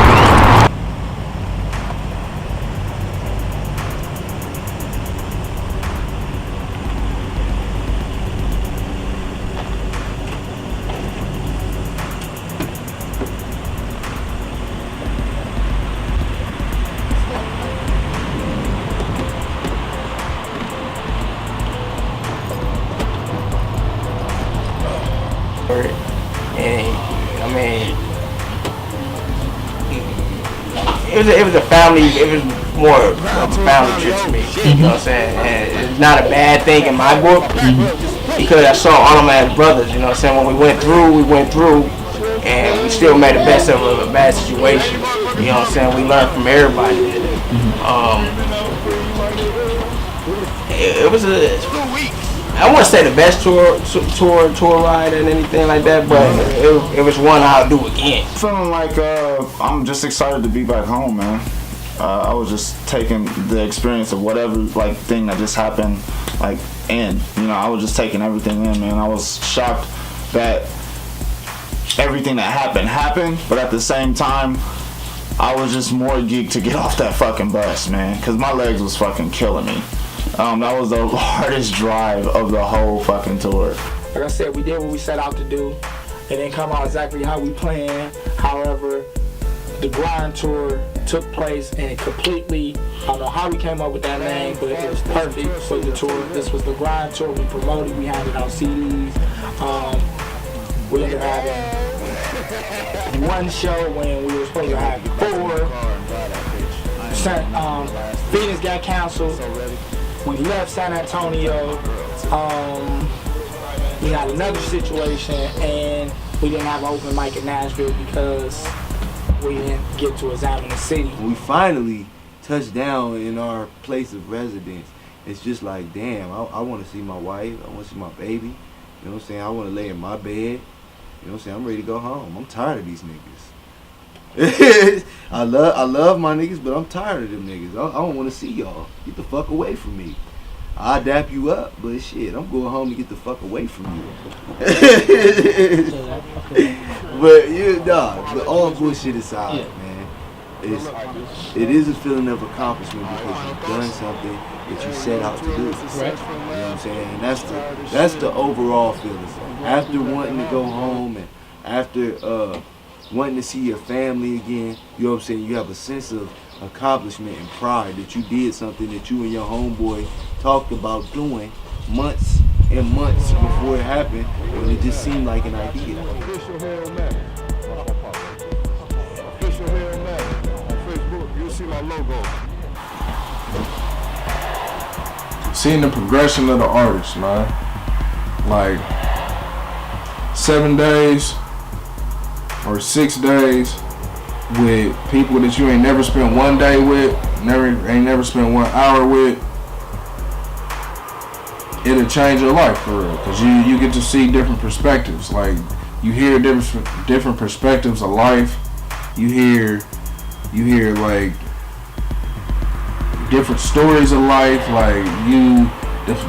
It was a family, it was more of a family trip to me, you know what I'm saying? And it's not a bad thing in my book, because I saw all of my brothers, you know what I'm saying? When we went through, and we still made the best of a bad situation, you know what I'm saying? We learned from everybody. It was I wouldn't say the best tour ride and anything like that, but it was one I'll do again. Feeling like I'm just excited to be back home, man. I was just taking the experience of whatever like thing that just happened, like in. You know, I was just taking everything in, man. I was shocked that everything that happened, but at the same time, I was just more geeked to get off that fucking bus, man, because my legs was fucking killing me. That was the hardest drive of the whole fucking tour. Like I said, we did what we set out to do. It didn't come out exactly how we planned. However, the grind tour took place and it completely, I don't know how we came up with that name, but it was perfect for the tour. This was the grind tour. We promoted, we handed out CDs. We ended up having one show when we were supposed to have 4. Phoenix got canceled. We left San Antonio. We had another situation, and we didn't have an open mic in Nashville because we didn't get to examine the city. We finally touched down in our place of residence. It's just like, damn, I want to see my wife. I want to see my baby. You know what I'm saying? I want to lay in my bed. You know what I'm saying? I'm ready to go home. I'm tired of these niggas. I love my niggas, but I'm tired of them niggas. I don't want to see y'all. Get the fuck away from me. I'll dap you up, but shit, I'm going home to get the fuck away from you. But but all bullshit aside, man. it is a feeling of accomplishment because you've done something that you set out to do. You know what I'm saying? And that's the overall feeling. After wanting to go home and after wanting to see your family again, you know what I'm saying? You have a sense of accomplishment and pride that you did something that you and your homeboy talked about doing months and months before it happened, when it just seemed like an idea. Official Hail Mary. Official Hail Mary on Facebook. You'll see my logo. Seeing the progression of the artist, man. Like 7 days or 6 days with people that you ain't never spent 1 day with, ain't never spent 1 hour with. It'll change your life for real, cause you get to see different perspectives. Like you hear different perspectives of life. You hear like different stories of life. Like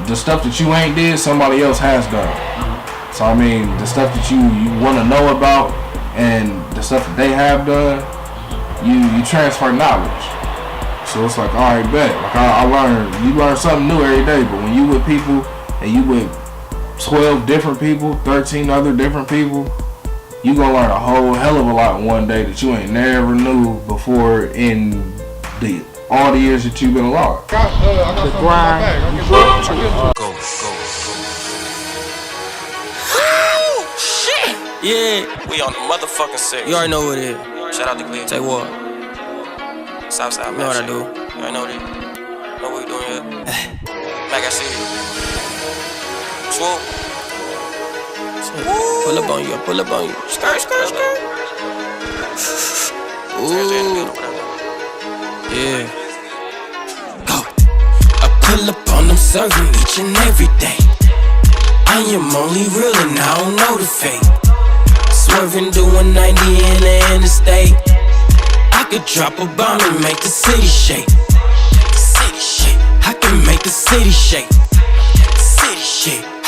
the stuff that you ain't did, somebody else has done. So I mean, the stuff that you want to know about and the stuff that they have done, you transfer knowledge. So it's like, all right, bet. Like you learn something new every day. But when you with people and you with 12 different people, 13 other different people, you gonna learn a whole hell of a lot in 1 day that you ain't never knew before in all the years that you've been alive. The grind. Go. Shit! Yeah. We on the motherfucking set. You already know what it is. Shout out to Glee. Take what? Southside, you know what I do. You already know that. Know what we doing here. Like I said. Swoop. Pull up on you, pull up on you. Skirt. Ooh. Yeah. Go. I pull up on them serving each and every day. I am only real and I don't know the fate. Swerving, doing 90 in the interstate. I could drop a bomb and make the city shake. I can make the city shake.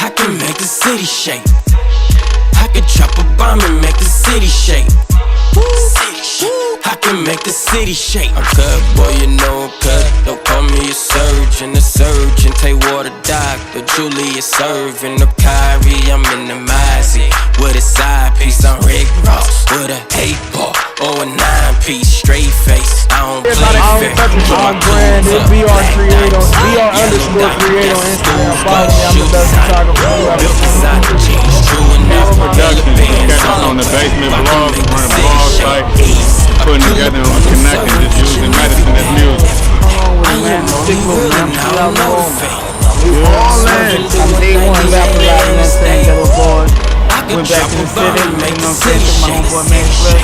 I can make the city shake. I could drop a bomb and make the city shake. I can make the city shake. I'm cut, boy, you know I'm cut. Don't call me a surgeon, take water doctor. Julius serving the Kyrie, I'm in the Mozzie. With a side piece, I'm Rick Ross. With a 8-ball or a 9-piece, straight face. I don't play fair. On brand, it's VR_create on VR_create on Instagram. Follow me, I'm the best photographer. Catch us on the Basement Blog, run a blog site, putting together and connecting, just using medicine as music. We all in. I'm day one rapper riding that thing that was born. Went back to the city, you know what I'm saying, took my homeboy man flip.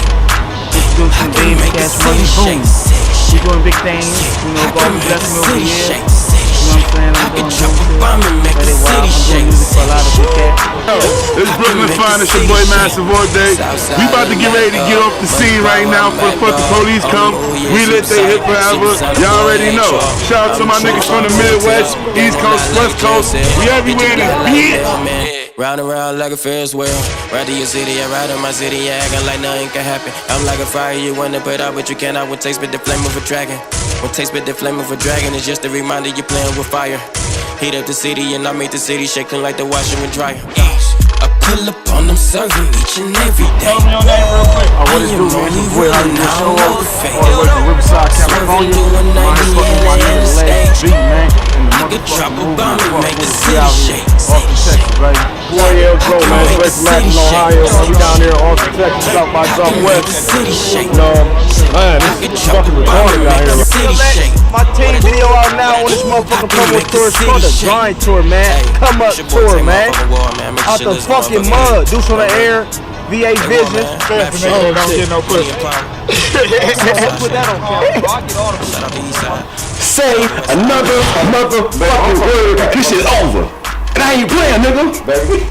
Just do some baby cash money, boom. We doing big things, you know, God bless me over here. You know what I'm saying, I'm doing good shit. Let it wild, I'm doing music for a lot of good cats. This is Brooklyn Finest, your boy Massive Orday. We about to get ready to get off the scene right now for the police come. We lit they hit forever. Y'all already know. Shout out to my niggas from the Midwest, East Coast, West Coast. We everywhere in this bitch. Round and round like a Ferris wheel. Ride to your city, I ride in my city, acting like nothing can happen. I'm like a fire you wanna put out, but you cannot. When taste but the flame of a dragon. When taste but the flame of a dragon is just a reminder you're playing with fire. Heat up the city and I make the city shaking like the washer and dryer. I pull up on them serving each and every day. Tell me your name real quick. What is doing, man? It's your boy, how you just show up all the way from Riverside, California. Man, fucking my nigga Last Beat, man. And the motherfucking movement, fuck with the out here, Austin, Texas, baby. 4 years old, man, straight from Akron, Ohio. We down here in Austin, Texas, South by Southwest. Man, this is fucking retarded out here. My team video out now on this motherfucking promo tour. It's called the Grind Tour, man. Come up tour, man. Out the fucking mud. Deuce on the air. VA Vision. Oh, don't get no pussy. Put that on camera. Say another motherfucking word. This shit over. And I ain't playing, nigga. Baby.